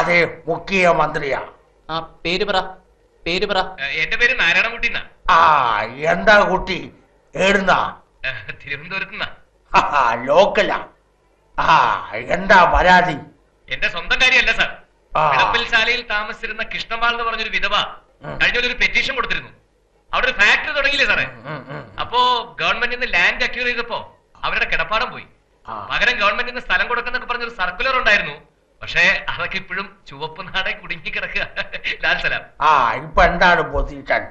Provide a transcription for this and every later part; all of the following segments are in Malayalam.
അതെ, മുഖ്യമന്ത്രിയാ. ആ പേര് പറ, പേര് പറ. എന്റെ പേര് നാരായണൻകുട്ടി. ആ, എന്താ കുട്ടി? ഏടുന്നാ? തിരുവനന്തപുരത്തുനിന്നാ. ലോക്കലാ? ആ, എന്താ പരാതി? എന്റെ സ്വന്തം കാര്യമല്ല സാർ. ആ. ഇടപ്പൽ ശാലയിൽ താമസിച്ചിരുന്ന കൃഷ്ണമാൾ എന്ന് പറഞ്ഞൊരു വിധവ കഴിഞ്ഞ ഒരു പെറ്റീഷൻ കൊടുത്തിരുന്നു. അവിടെ ഒരു ഫാക്ടറി തുടങ്ങിയില്ലേ സാറേ? അപ്പോ ഗവൺമെന്റിൽ നിന്ന് ലാൻഡ് അക്യൂർ ചെയ്തപ്പോ അവരുടെ കിടപ്പാടം പോയി. പകരം ഗവൺമെന്റിൽ നിന്ന് സ്ഥലം കൊടുക്കുന്നൊക്കെ പറഞ്ഞൊരു സർക്കുലർ ഉണ്ടായിരുന്നു. പക്ഷേ അതൊക്കെ ഇപ്പോഴും ചുവപ്പ് നാടെ കുടുങ്ങി കിടക്കുക. ലാൽ സലാം. ആ, ഇപ്പൊ എന്താണ് പൊസിഷൻ?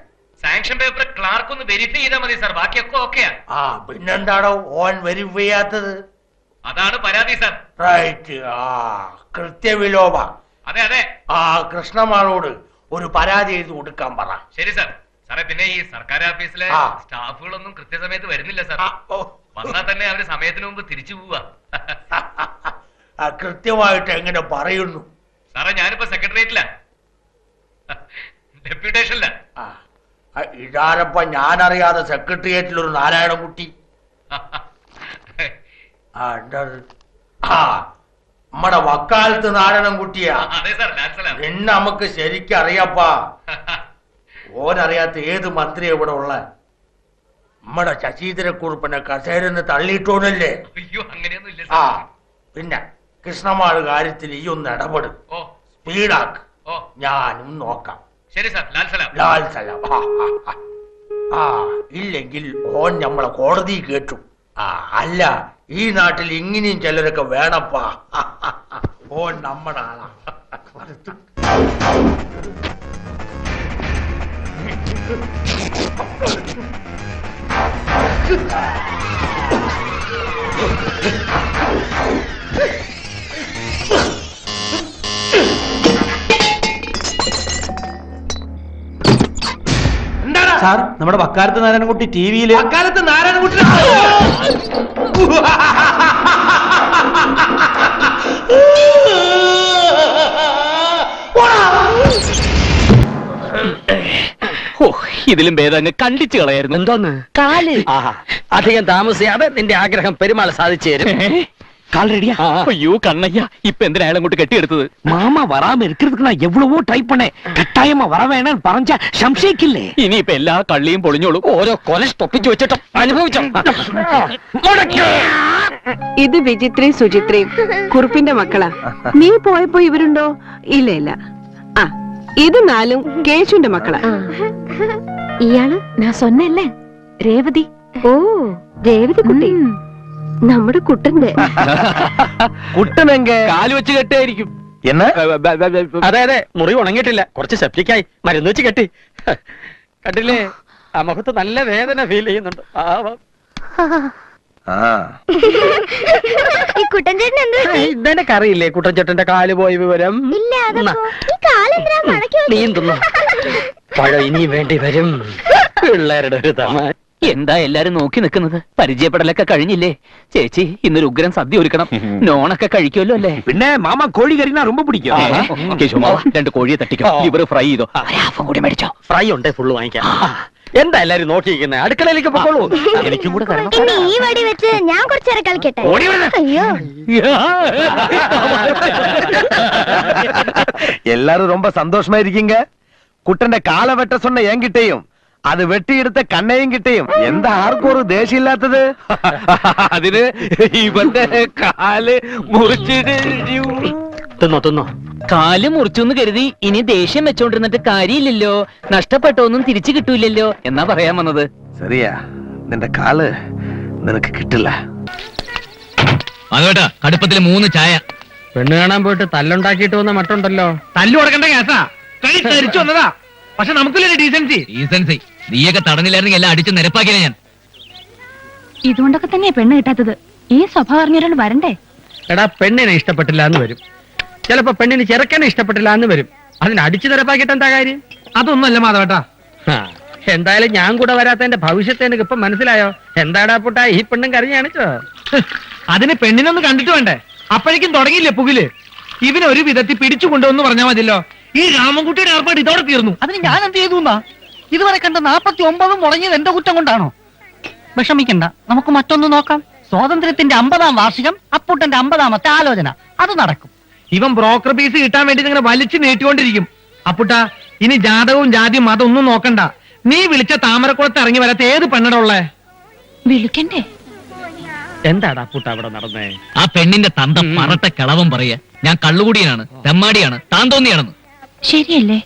സാങ്ഷൻ പേപ്പർ ക്ലാർക്ക് ഒന്ന് വെരിഫൈ ചെയ്താൽ മതി സാർ, ബാക്കിയൊക്കെ ഓക്കെയാ. ആ, പിന്നെന്താണോ ഓൻ വെരിഫൈ ചെയ്യാത്തത്? അതാണ് പരാതി സാർ. റൈറ്റ്. ആ, കൃത്യവിലോപ. അതെ അതെ. ആ, കൃഷ്ണമാളോട് ഒരു പരാതി എഴുതി കൊടുക്കാൻ പറ. ശരി സാർ. സാറേ, പിന്നെ ഈ സർക്കാർ ഓഫീസിലെ ആ. സ്റ്റാഫുകളൊന്നും കൃത്യസമയത്ത് വരുന്നില്ല സാർ. ആ, ഓ. വന്നാൽ തന്നെ അവര് സമയത്തിന് മുമ്പ് തിരിച്ചു പോവാ. ആ, കൃത്യമായിട്ട് എങ്ങനെ പറയുന്നു? സാറേ, ഞാനിപ്പോ സെക്രട്ടേറിയറ്റിലാ, ഡെപ്യൂട്ടേഷനില. ആ, ഇതാരപ്പ ഞാനറിയാതെ സെക്രട്ടേറിയറ്റിൽ ഒരു നാരായണൻകുട്ടി. ആ, എന്താ? ആ, നമ്മടെ വക്കാലത്ത് നാരായണൻകുട്ടിയാ. അതെ സാർ, ലാൽ സലാം. പിന്നെ നമുക്ക് ശരിക്കും അറിയാപ്പാ. ഓനറിയാത്ത ഏത് മന്ത്രിയാ ഇവിടെ ഉള്ള? നമ്മടെ ശശീന്ദ്രക്കുറുപ്പിനെ കസേരന്ന് തള്ളിയിട്ടോന്നല്ലേ? അയ്യോ, അങ്ങനെയൊന്നും ഇല്ല ആ, സാർ. പിന്നെ കൃഷ്ണമാള് കാര്യത്തിൽ ഈ ഒന്ന് ഇടപെടും, ഓ സ്പീഡാക്ക്. ഓ ഞാനും നോക്കാം. ശരി സാർ, ലാൽ സലാം. ലാൽ സലാം. ആ, ഇല്ലെങ്കിൽ ഓൻ നമ്മളെ കോടതി കേട്ടു. ആ, അല്ല, ഈ നാട്ടിൽ ഇങ്ങനെയും ചിലരൊക്കെ വേണപ്പാ. ഓൻ നമ്മുടെ ആളാ. സാർ, നമ്മുടെ വക്കാലത്ത് നാരായണൻകുട്ടി ടിവിയില്. വക്കാലത്ത് നാരായണൻകുട്ടി ഇതിലും ഭേദം അങ്ങ് കണ്ടിച്ചു കളയായിരുന്നു. എന്തോന്ന് കാല്? അധികം താമസിയാതെ നിന്റെ ആഗ്രഹം പെരുമാൾ സാധിച്ചു തരും. கால் ரெடியா? ஐயோ கண்ணையா, இப்ப எந்த நேரம் கொண்டு கட்டி எடுத்தது? மாமா வராம இருக்கிறதுக்கு நான் எவ்வளவோ ட்ரை பண்ணேன். கட்டாயமா வர வேணாம்னு പറഞ്ഞ സംശയിക്കില്ലേ? ഇനി ഇപ്പൊ എല്ലാ കള്ളിയും പൊളിഞ്ഞോളും. ഓരോ കൊലസ് തൊപ്പിച്ചു വെച്ചിട്ടോ അനുഭവിച്ചോ. ഇത് വിചിത്രയും സുചിത്രയും കുറുപ്പിന്റെ മക്കളാ. നീ പോയപ്പോ ഇവരുണ്ടോ? ഇല്ല ഇല്ല. ആ, ഇത് നാലും കേശുവിന്റെ മക്കളാ. ഇയാള് ഞാൻ சொன்னேன்ல, രേവതി. ഓ, രേവതി കുട്ടി, നമ്മുടെ കുട്ടന്റെ. കുട്ടനെങ്ക കാല് വെച്ച് കെട്ടായിരിക്കും. എന്ന്? അതെ അതെ, മുറി ഉണങ്ങിയിട്ടില്ല, കുറച്ച് സെപ്റ്റിക്കായി മരുന്ന് വെച്ച് കെട്ടി. കണ്ടില്ലേ, ആ മുഖത്ത് നല്ല വേദന ഫീൽ ചെയ്യുന്നുണ്ട്. ഇതെനക്ക് അറിയില്ലേ കുട്ടൻചേട്ടന്റെ കാല് പോയ വിവരം? നീന്തുന്നു പഴം ഇനി വേണ്ടി വരും. പിള്ളേരുടെ ഒരു തമാ. എന്താ എല്ലാരും നോക്കി നിൽക്കുന്നത്? പരിചയപ്പെടലൊക്കെ കഴിഞ്ഞില്ലേ? ചേച്ചി, ഇന്നൊരു ഉഗ്രം സദ്യ ഒരുക്കണം. നോണൊക്കെ കഴിക്കുമല്ലോ അല്ലേ? പിന്നെ മാമ കോഴി കരിനാ ரொம்ப പിടിക്കും. രണ്ട് കോഴിയെ തട്ടിക്കോ, ലിവർ ഫ്രൈ ചെയ്തോ, ഹാഫും കൂടി മേടിച്ചോ. ഫ്രൈ ഉണ്ട്, ഫുള്ള് വാങ്ങിക്കാം. എന്താ എല്ലാരും നോക്കിയിരിക്കുന്നത്? അടുക്കളയിലേക്ക് പൊക്കോളൂ. എനിക്കും കൂടെ തരണം. ഈ വടി വെച്ച് ഞാൻ കുറച്ചേരം കളിക്കട്ടെ. അയ്യോ, எல்லாரும் ரொம்ப சந்தோஷமா இருக்கீங்க. குட்டന്റെ காலை வெட்ட சொன்ன என்கிட்டயும் അത് വെട്ടിയെടുത്ത കണ്ണയും കിട്ടയും എന്താ ആർക്കും ഒരു ദേഷ്യം ഇല്ലാത്തത്? അതിന് ഇവന്റെ കാല് മുറിച്ചിട്ട് തിന്നോ കാല് മുറിച്ചു കരുതി ഇനി ദേഷ്യം വെച്ചോണ്ടിരുന്നിട്ട് കാര്യമില്ലല്ലോ. നഷ്ടപ്പെട്ടൊന്നും തിരിച്ചു കിട്ടൂലല്ലോ എന്നാ പറയാൻ വന്നത്. ശരിയാ, നിന്റെ കാല് നിനക്ക് കിട്ടില്ല. അതോട്ടാ, കടുപ്പത്തിൽ 3 ചായ. പെണ്ണ് കാണാൻ പോയിട്ട് തല്ലുണ്ടാക്കിയിട്ട് വന്ന മട്ടുണ്ടല്ലോ. തല്ലു കൊടുക്കണ്ട കേസാ, കഴി ധരിച്ചു വന്നതാ. പക്ഷെ നമുക്കില്ലേ ഡീസൻസി. നീയൊക്കെ തടഞ്ഞില്ലായിരുന്നെങ്കിൽ എല്ലാം അടിച്ച് നിരപ്പാക്കിയാ ഞാൻ. ഇതുകൊണ്ടൊക്കെ തന്നെയാ പെണ്ണ് കിട്ടാത്തത്. ഈ സ്വഭാവം അറിഞ്ഞൊരാൾ വരണ്ടേ? എടാ, പെണ്ണിനെ ഇഷ്ടപ്പെട്ടില്ല എന്ന് വരും, ചിലപ്പോ പെണ്ണിന് ചെറുക്കനെ ഇഷ്ടപ്പെട്ടില്ല എന്ന് വരും. അതിന് അടിച്ചു നിരപ്പാക്കിയിട്ട് എന്താ കാര്യം? അതൊന്നുമല്ല മാധവേട്ടാ. എന്തായാലും ഞാൻ കൂടെ വരാത്തതിന്റെ ഭവിഷ്യത്തെ എനിക്ക് ഇപ്പൊ മനസ്സിലായോ? എന്താടാ പുട്ടാ ഈ പെണ്ണും കരഞ്ഞു കാണിച്ചോ? അതിന് പെണ്ണിനൊന്ന് കണ്ടിട്ട് വേണ്ടേ? അപ്പോഴേക്കും തുടങ്ങിയില്ലേ പുകില്. ഇവനെ ഒരു വിധത്തിൽ പിടിച്ചു കൊണ്ടുവന്ന് പറഞ്ഞാൽ മതിയല്ലോ. ഈ രാമൻകുട്ടിയുടെ ഏർപ്പാട് ഇതോടെ തീർന്നു. അതിന് ഞാൻ എന്ത് ചെയ്തു? ഇതുവരെ കണ്ട 49 മുടങ്ങിയത് എന്റെ കുറ്റം കൊണ്ടാണോ? വിഷമിക്കണ്ട, നമുക്ക് മറ്റൊന്ന് നോക്കാം. സ്വാതന്ത്ര്യത്തിന്റെ 50-ാം വാർഷികം, അപ്പൂട്ടന്റെ 50-ാമത്തെ ആലോചന, അത് നടക്കും. ഇവൻ ബ്രോക്കർ പീസ് കിട്ടാൻ വേണ്ടി ഇങ്ങനെ വലിച്ചു നീട്ടിക്കൊണ്ടിരിക്കും. അപ്പുട്ടാ, ഇനി ജാതകവും ജാതിയും മതം ഒന്നും നോക്കണ്ട. നീ വിളിച്ച താമരക്കുളത്ത് ഇറങ്ങി വരാത്ത ഏത് പെണ്ണടമുള്ളേ? വിളിക്കണ്ടേ? എന്താടാ അപ്പൂട്ട അവിടെ നടന്നേ? ആ പെണ്ണിന്റെ തന്ത പറട്ട കളവൻ പറയാ ഞാൻ കള്ളുകൂടിയനാണ്, തെമ്മാടിയാണ്, താൻ തോന്നിയാണെന്ന്. ശരിയല്ലേ?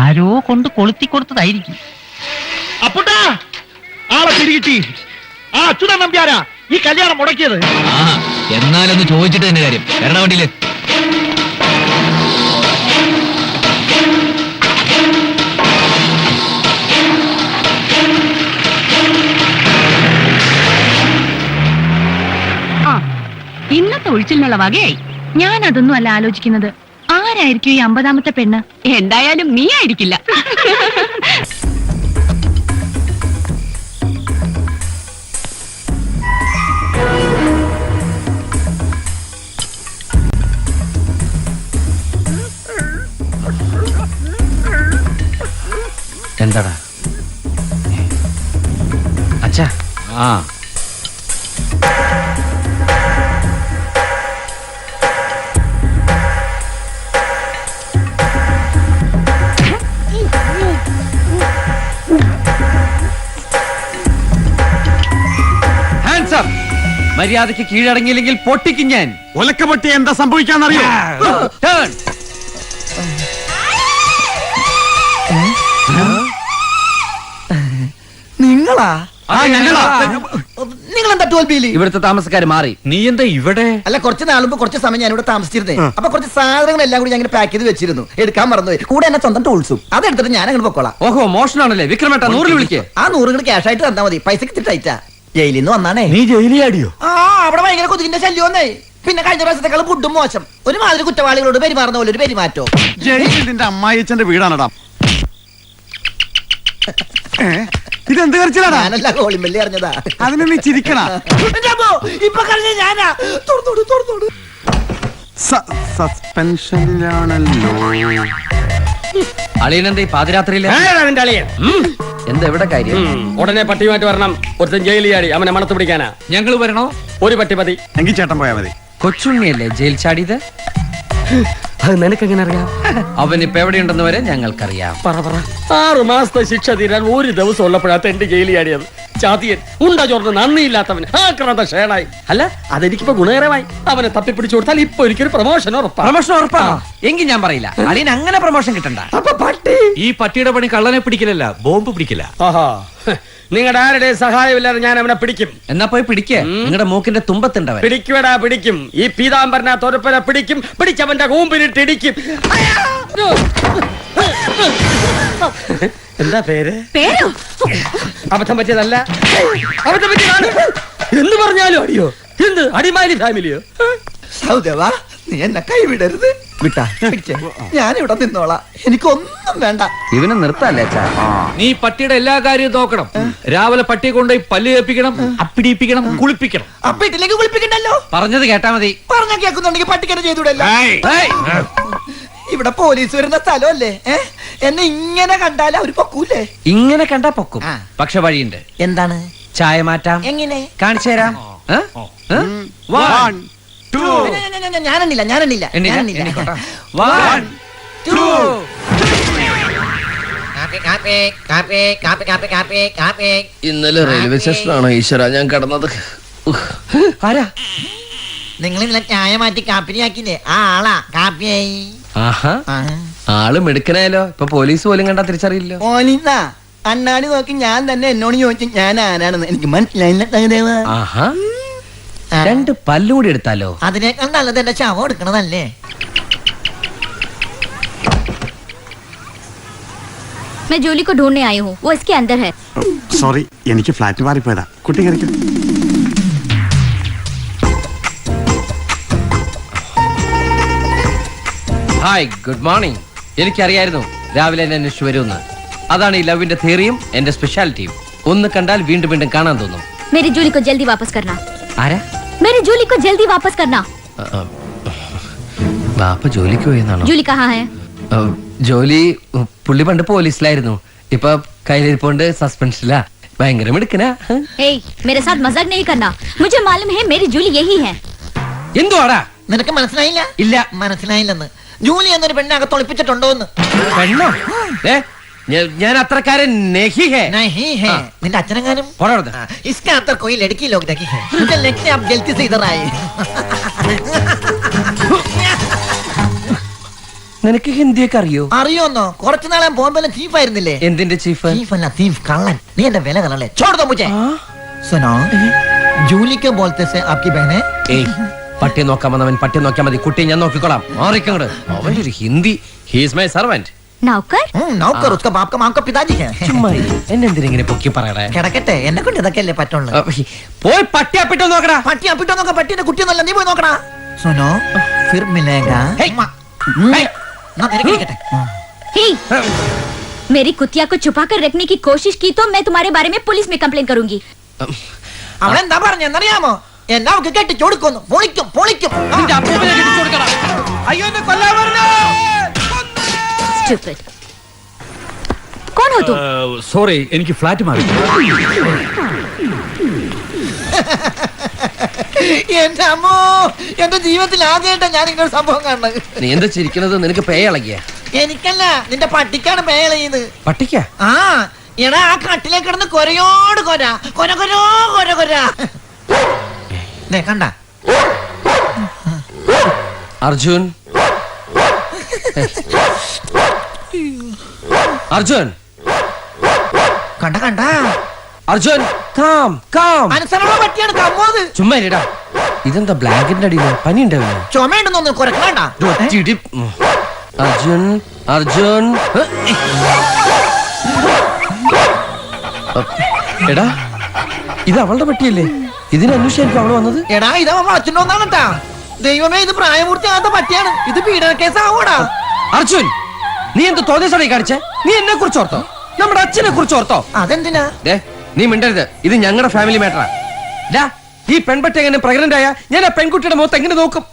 ആരോ കൊണ്ട് കൊളുത്തി കൊടുത്തതായിരിക്കും. അപ്പുട്ടാ, ആളെ പിടികിട്ടി. ആ അച്യുതൻ നമ്പ്യാരാ ഈ കല്യാണം മുടക്കിയത്. ആ എന്നാലൊന്ന് ചോദിച്ചിട്ട് തന്നെ കാര്യം. വരണ വണ്ടിയില്. ആ, ഇന്നത്തെ ഒഴിച്ചിലിനുള്ള വകയായി. ഞാൻ അതൊന്നും അല്ല ആലോചിക്കുന്നത്. ആരായിരിക്കും ഈ 50-ാമത്തെ പെണ്ണ്? എന്തായാലും നീ ആയിരിക്കില്ല. എന്താടാ അച്ഛാ? ആ മര്യാദയ്ക്ക് കീഴടങ്ങിയില്ലെങ്കിൽ പൊട്ടിക്കും ഞാൻ. ഒലക്ക പൊട്ടി എന്താ സംഭവിക്കാന്നറിയോ? നിങ്ങളാ? ഞങ്ങളാ. നിങ്ങൾ എന്താ തോൽപ്പിയില്? ഇവിടുത്തെ താമസക്കാര് മാറി. നീ എന്താ ഇവിടെ? അല്ല, കുറച്ച് നാളുമ്പ് കുറച്ച് സമയം ഞാൻ ഇവിടെ താമസിച്ചിരുന്നേ. അപ്പൊ കുറച്ച് സാധനങ്ങളെല്ലാം കൂടി ഞാൻ പാക്ക് ചെയ്ത് വെച്ചിരുന്നു. എടുക്കാൻ മറന്നുപോയി. കൂടെ എന്നെ സ്വന്തം ടൂൾസും അതെടുത്തിട്ട് ഞാൻ അങ്ങനെ പൊക്കോളാം. ഓഹോ, മോഷണാണല്ലേ? വിക്രമേട്ട 100 വിളിക്കേ. ആ 100 ക്യാഷ് ആയിട്ട് തന്നാ മതി. പൈസക്ക് ടൈറ്റാ. ജയിലിൽ നിന്ന് വന്നാണേ. നീ ജയിലിയാടിയോ? ആ, അവിടെ ഭയങ്കര കൊതുകിന്റെ ശല്യമൊന്നേ. പിന്നെ കഴിഞ്ഞ പ്രാവശ്യത്തെക്കാളും ഫുഡും മോശം. ഒരുമാതിരി കുറ്റവാളികളോട് പെരുമാറുന്ന പോലെ ഒരു പെരുമാറ്റോ. ജയിലിൽ നിന്റെ അമ്മായിച്ചന്റെ വീടാണടാ. ഇതെന്ത് കരച്ചിലാടാ? ഞാനല്ല കോളിമ്പല്ലി അറിഞ്ഞതാ. അതിന് നീ ചിരിക്കണ. ഇപ്പൊ കഴിഞ്ഞ ഞാനാ. തുറന്നോട് തുറന്നോട്. സസ്പെൻഷനിലാണല്ലോ. അളിയനെന്താ പാതിരാത്രിയില്? എന്താ എവിടെ കാര്യം? ഉടനെ പട്ടിയുമായിട്ട് വരണം. ഒരുത്തൻ ജയിലിയാടി, അവനെ മണത്ത് പിടിക്കാനാ. ഞങ്ങൾ വരണോ? ഒരു പട്ടി മതി. എങ്കിൽ ചേട്ടൻ പോയാ മതി. കൊച്ചുണ്ണിയല്ലേ ജയിൽ ചാടിയത്? അത് നിനക്കെങ്ങനെ അറിയാം? അവൻ ഇപ്പൊ എവിടെയുണ്ടെന്ന് വരെ ഞങ്ങൾക്കറിയാം. പറ പറ. 6 മാസത്തെ ശിക്ഷ തീരാൻ ഒരു ദിവസം ഉള്ളപ്പോഴാത്ത എന്റെ ജയിലിയാടിയത്. ചാതിയൻ, ഉണ്ട ചോർന്ന് നന്ദിയില്ലാത്തവൻ, ആക്രാന്ത ഷേണായി. അല്ല, അതെനിക്കിപ്പോ ഗുണകരമായി. അവനെ തപ്പിപ്പിടിച്ചു കൊടുത്താൽ ഇപ്പൊ എനിക്കൊരു പ്രമോഷൻ ഉറപ്പാ. പ്രമോഷൻ ഉറപ്പാ? എങ്കിൽ ഞാൻ പറയില്ല. അളിയൻ അങ്ങനെ പ്രമോഷൻ കിട്ടണ്ട. അപ്പൊ പട്ടി ഈ പട്ടിയുടെ പണി കള്ളനെ പിടിക്കലല്ല, ബോംബ് പിടിക്കല. ആഹാ, നിങ്ങളുടെ ആരുടെയും സഹായമില്ലാതെ ഞാൻ അവനെ പിടിക്കും. എന്നാ പോയി പിടിക്കേ. നിങ്ങളുടെ മൂക്കിന്റെ തുമ്പത്തുണ്ടവൻ. പിടിക്കുവടാ, പിടിക്കും. ഈ പീതാംബരന തൊരപ്പന പിടിക്കും. പിടിച്ചവന്റെ കൂമ്പിനിട്ടിടിക്കും. എന്താ പേര്? അബദ്ധം പറ്റിയതല്ല, അബദ്ധം പറ്റിയതാണ്. എന്ന് പറഞ്ഞാലും അടിയോ? എന്ത് അടിമാലി ഫാമിലിയോ? സൗദേവാ, നീ എന്നെ കൈവിടരുത്. വിട്ടാ പിടിച്ചേ. ഞാനിവിടെ നിന്നോളാം. എനിക്കൊന്നും വേണ്ട. ഇവനെ നിർത്തല്ലേ അച്ഛാ? നീ പട്ടിയുടെ എല്ലാ കാര്യവും നോക്കണം. രാവിലെ പട്ടിയെ കൊണ്ടുപോയി പല്ല് കേൾപ്പിക്കണം, അപ്പിടിപ്പിക്കണം, കുളിപ്പിക്കണം. അപ്പൊ ഇട്ടിലേക്ക് കുളിപ്പിക്കണ്ടല്ലോ. പറഞ്ഞത് കേട്ടാ മതി. പറഞ്ഞ കേൾക്കുന്നുണ്ടെങ്കിൽ പട്ടിക്കനെ ചെയ്തൂടല്ലോ. ഇവിടെ പോലീസ് വരുന്ന സ്ഥലമല്ലേ? എന്നെ ഇങ്ങനെ കണ്ടാൽ അവര് പൊക്കൂലേ? ഇങ്ങനെ കണ്ടാ പൊക്കും. ആ. പക്ഷെ വഴിയുണ്ട്. എന്താണ്? ചായ മാറ്റാം. എങ്ങനെ? കാണിച്ചു തരാം. ഞാനെണ്ണില്ല. എണ്ണിക്കോട്ടെ. 1, 2. ഇന്നലെ റെയിൽവേ സ്റ്റേഷനാണോ ഈശ്വര ഞാൻ കടന്നത്? ആരാ? നിങ്ങൾ ഇന്നലെ ചായ മാറ്റി കാപ്പിനിയാക്കില്ലേ? ആ ആളാ കാപ്പിയായി. ആഹാ, ആള് മിടുക്കനായാലോ. ഇപ്പൊ പോലീസ് പോലും കണ്ടാ തിരിച്ചറിയില്ലോ. പോലീസാ? കണ്ണാടി നോക്കി ഞാൻ തന്നെ എന്നോട് ചോദിച്ചു ഞാൻ ആരാണെന്ന്. എനിക്ക് മനസ്സിലായില്ല. ആഹാ, 2 പല്ലുകൂടി എടുത്താലോ? അതിനേക്കാൾ നല്ലത് എന്റെ ശവം എടുക്കണതല്ലേ? मैं जूली को ढूंढने आई हूँ, वो इसके अंदर है. സോറി, എനിക്ക് ഫ്ലാറ്റ് മാറിപ്പോയതാ. കുട്ടി കളിക്കും. Hi, good morning. എനിക്കറിയായിരുന്നു രാവിലെ എന്നെ അന്വേഷിച്ചു വരുമെന്ന്. അതാണ് ഈ ലവിന്റെ തിയറിയും എന്റെ സ്പെഷ്യാലിറ്റിയും. ഒന്ന് കണ്ടാൽ വീണ്ടും വീണ്ടും കാണാൻ തോന്നും. मेरी जूली को जल्दी वापस करना. ആരാ? मेरी जूली को जल्दी वापस करना. ബാപ്പ ജോലിക്ക് പോയെന്നാണോ? जूली कहाँ है? ജോലി പുള്ളി പണ്ട് പോലീസിലായിരുന്നു. ഇപ്പൊ കയ്യിലിരിപ്പോണ്ട് സസ്പെൻഷനിലാ. ഭയങ്കര മിടുക്കനാ. Hey, मेरे साथ मजाक नहीं करना. मुझे मालूम है मेरी जूली यही है. എന്തുവാടാ? നിനക്ക് മനസ്സിലായില്ല? ഇല്ല. മനസ്സിലായില്ലെന്ന്. ജൂലി എന്നൊരു പെണ്ണെ അകത്ത് ഒളിപ്പിച്ചിട്ടുണ്ടോന്ന്. പെണ്ണോ? ഞാൻ അത്രക്കാരൻ നഹി ഹേ. नहीं है. നിന്റെ അച്ഛനെങ്ങാനും പോടാ. इसके अंदर कोई लड़की लोग देखी है. मुझे लगता है आप गलती से इधर आए. നിനക്ക് ഹിന്ദിയൊക്കെ അറിയോ? അറിയോന്നോ? കുറച്ചു നാളെ ബോംബെയിലെ ചീഫ് ആയിരുന്നില്ലേ? എന്തിന്റെ ചീഫ്? चीफ अല്ല चीफ कಳ್ಳൻ. നീ എന്റെ വില കളല്ലേ? छोड़ दो मुझे. सुनो जूली के बोलते से आपकी बहन है. ഏയ് പട്ടി നോക്കാൻ വന്നവൻ പട്ടി നോക്കിയാൽ മതി, കുട്ടി ഞാൻ നോക്കിക്കോളാം. മാറിക്കങ്ങട്. അവന്റെ ഒരു ഹിന്ദി. He's my servant. നൗക്കർ नौकर उसका बाप का माम का पिताजी है. ചുമ്മാ എന്നെ എന്തിനെ പൊക്കി പറയണേ? കിടക്കട്ടെ, എന്നെ കൊണ്ട് ഇതൊക്കെയല്ലേ പറ്റുള്ളൂ. പോയി പട്ടി അപ്പിട്ടോ നോക്കടാ. പട്ടി അപ്പിട്ടോ നോക്കാം. പട്ടിന്റെ കുട്ടിയൊന്നല്ല, നീ പോയി നോക്കടാ. सुनो फिर मिलेगा. ना तेरे के कहते. हे मेरी कुतिया को छुपा कर रखने की कोशिश की तो मैं तुम्हारे बारे में पुलिस में कंप्लेन करूंगी. അവൻ എന്താ പറഞ്ഞെന്നറിയാമോ? എന്നാ ഒക്കെ കെട്ടിച്ചു കൊടുക്കുന്നു. പൊളിക്കും പൊളിക്കും. നിന്റെ അപ്പൂപ്പനെ കെട്ടിച്ചു കൊടുക്കടാ. അയ്യോ എന്നെ കൊല്ലാൻ പറഞ്ഞു. Stupid. कौन हो तुम? സോറി, എനിക്ക് ഫ്ലാറ്റ് മാറി. എന്റെ അമ്മോ, എന്റെ ജീവിതത്തിൽ ആദ്യമായിട്ടാ ഞാൻ ഇങ്ങനെ ഒരു സംഭവം കാണുന്നത്. നീ എന്താ ചിരിക്കണത്? നിനക്ക് പേ ഇളകിയ? എനിക്കല്ല, നിന്റെ പട്ടിക്കാണ് പേളയുന്നത്. പട്ടിക്കാ? ആ എടാ, ആ കട്ടിലേ കിടന്ന് കൊരയോട് കൊര കൊര കൊരോ കൊര കൊര. കണ്ട അർജുൻ, അർജുൻ, കണ്ട കണ്ട അർജുൻ, കാം കാം. അനുസരണ പട്ടിയാണ് കമ്മോത്. ചുമ്മാ ഇരിടാ. ഇതെന്താ ബ്ലാങ്കിന്റെ അടിയില് പനി ഉണ്ടാവില്ല? ചുമയുണ്ടെന്നൊന്നും കുരക്കണ്ട. അർജുൻ, അർജുൻ. എടാ, ഇത് അവളുടെ പട്ടിയല്ലേ? ഇതിനെ അന്വേഷിച്ചായിരിക്കും അവള് വന്നത്. എടാ, ഇതവൻ വളച്ചിട്ടുണ്ടോന്നാണ് കേട്ടാ. ദൈവമേ, ഇത് പ്രായപൂർത്തിയാകാത്ത പട്ടിയാണ്. ഇത് പീഡന കേസ് ആവൂടാ. അർജുൻ, നീ എന്ത് തോന്നിയ കാണിച്ചേ? നീ എന്നെ കുറിച്ച് ഓർത്തോ? നമ്മുടെ അച്ഛനെ കുറിച്ച് ഓർത്തോ? അതെന്തിനാ? നീ മിണ്ടരുത്, ഇത് ഞങ്ങളുടെ ഫാമിലി മാറ്ററാ. ഈ പെൺപട്ടി എങ്ങനെ പ്രഗ്നന്റ് ആയ ഞാൻ ആ പെൺകുട്ടിയുടെ മുഖത്ത് എങ്ങനെ നോക്കും?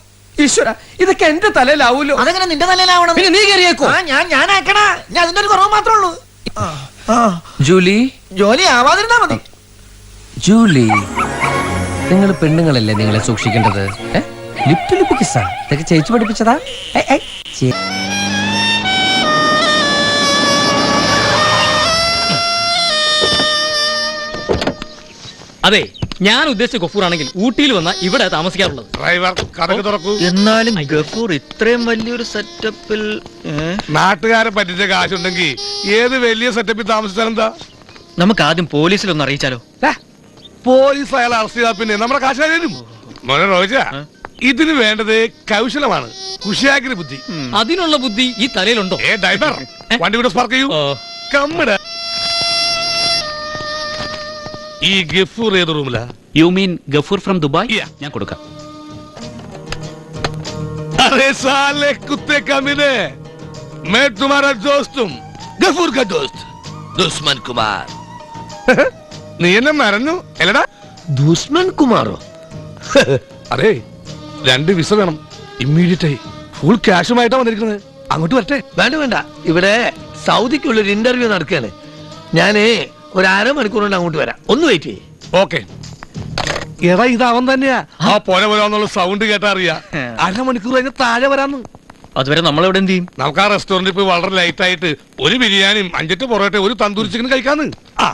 ഈശ്വര, ഇതൊക്കെ എന്റെ തലയിലാവൂലോ. അതെങ്ങനെ നിന്റെ തലയിലാവണം? പിന്നെ നീ കയറിയേക്കോ? ഞാൻ ആക്കണ. ഞാൻ അതിന്റെ ഒരു കുറവ് മാത്രമേ ഉള്ളൂ. ജൂലി, ജോലി ആവാതിരുന്നാ മതി. ജൂലി, നിങ്ങൾ പെണ്ണുങ്ങളല്ലേ നിങ്ങളെ സൂക്ഷിക്കേണ്ടത്? ലിപ് ടു ലിപ് കിസ്സാ ഇതൊക്കെ ചേച്ചി പഠിപ്പിച്ചതാ? അതെ, ഞാൻ ഉദ്ദേശിച്ച ഗഫൂർ ആണെങ്കിൽ ഊട്ടിയിൽ വന്ന ഇവിടെ താമസിക്കാറുള്ളത്. ഡ്രൈവർ കഥക്ക് തുറക്കൂ. എന്നാലും ഗഫൂർ ഇത്രയും വലിയൊരു സെറ്റപ്പിൽ നാട്ടുകാരെ പറ്റിച്ച കാശുണ്ടെങ്കിൽ ഏത് വലിയ സെറ്റപ്പിൽ താമസിച്ചാൽ എന്താ? നമുക്ക് ആദ്യം പോലീസിലൊന്ന് അറിയിച്ചാലോ? പോലീസ് അയാളെ അറസ്റ്റ് ചെയ്താൽ പിന്നെ നമ്മുടെ കാശ് തരും. മോനെ റോജ, ഇതിന് വേണ്ടത് കൗശലമാണ്, കുശിയാഗ്രി ബുദ്ധി. അതിനുള്ള ബുദ്ധി ഈ തലയിലുണ്ടോ? ഡ്രൈവർ, വണ്ടി കൂടെ സ്പാർക്ക് ചെയ്യൂ. കമ്മട. ഈ ഗഫൂർ ഏത് റൂമിലാ? You mean Gafoor from Dubai? ഞാൻ കൊടുക്കാം. अरे साले कुत्ते कमीने, मैं तुम्हारा दोस्त हूँ, गफूर का दोस्त दुश्मन कुमार. നീ എന്നെ മറന്നു അല്ലടാ? ദുഷ്മൻ കുമാറോ? അതെ, 2 വിസ വേണം ഇമ്മീഡിയറ്റ് ആയി. ഫുൾ ക്യാഷുമായിട്ടാ വന്നിരിക്കുന്നത്. അങ്ങോട്ട് വരട്ടെ? വേണ്ട വേണ്ട, ഇവിടെ സൗദിക്കുള്ളൊരു ഇന്റർവ്യൂ നടക്കുകയാണ്. ഞാനേ ഒരു 1/2 മണിക്കൂർ കൊണ്ട് അങ്ങോട്ട് വരാം. ഒന്ന് വെയിറ്റ് ചെയ്യേ. ഓക്കെ. എടാ, ഇതാവൻ തന്നെയാ. ആ പോരാന്നുള്ള സൗണ്ട് കേട്ടാ അറിയാ. 1/2 മണിക്കൂർ കഴിഞ്ഞ താഴെ വരാന്ന്. അതുവരെ നമ്മളെവിടെ എന്ത് ചെയ്യും? നമുക്ക് ആ റെസ്റ്റോറന്റിൽ പോയി വളരെ ലൈറ്റ് ആയിട്ട് ഒരു ബിരിയാണിയും 5 പൊറോട്ട ഒരു തന്തൂരി ചിക്കൻ കഴിക്കാന്ന്. ആ,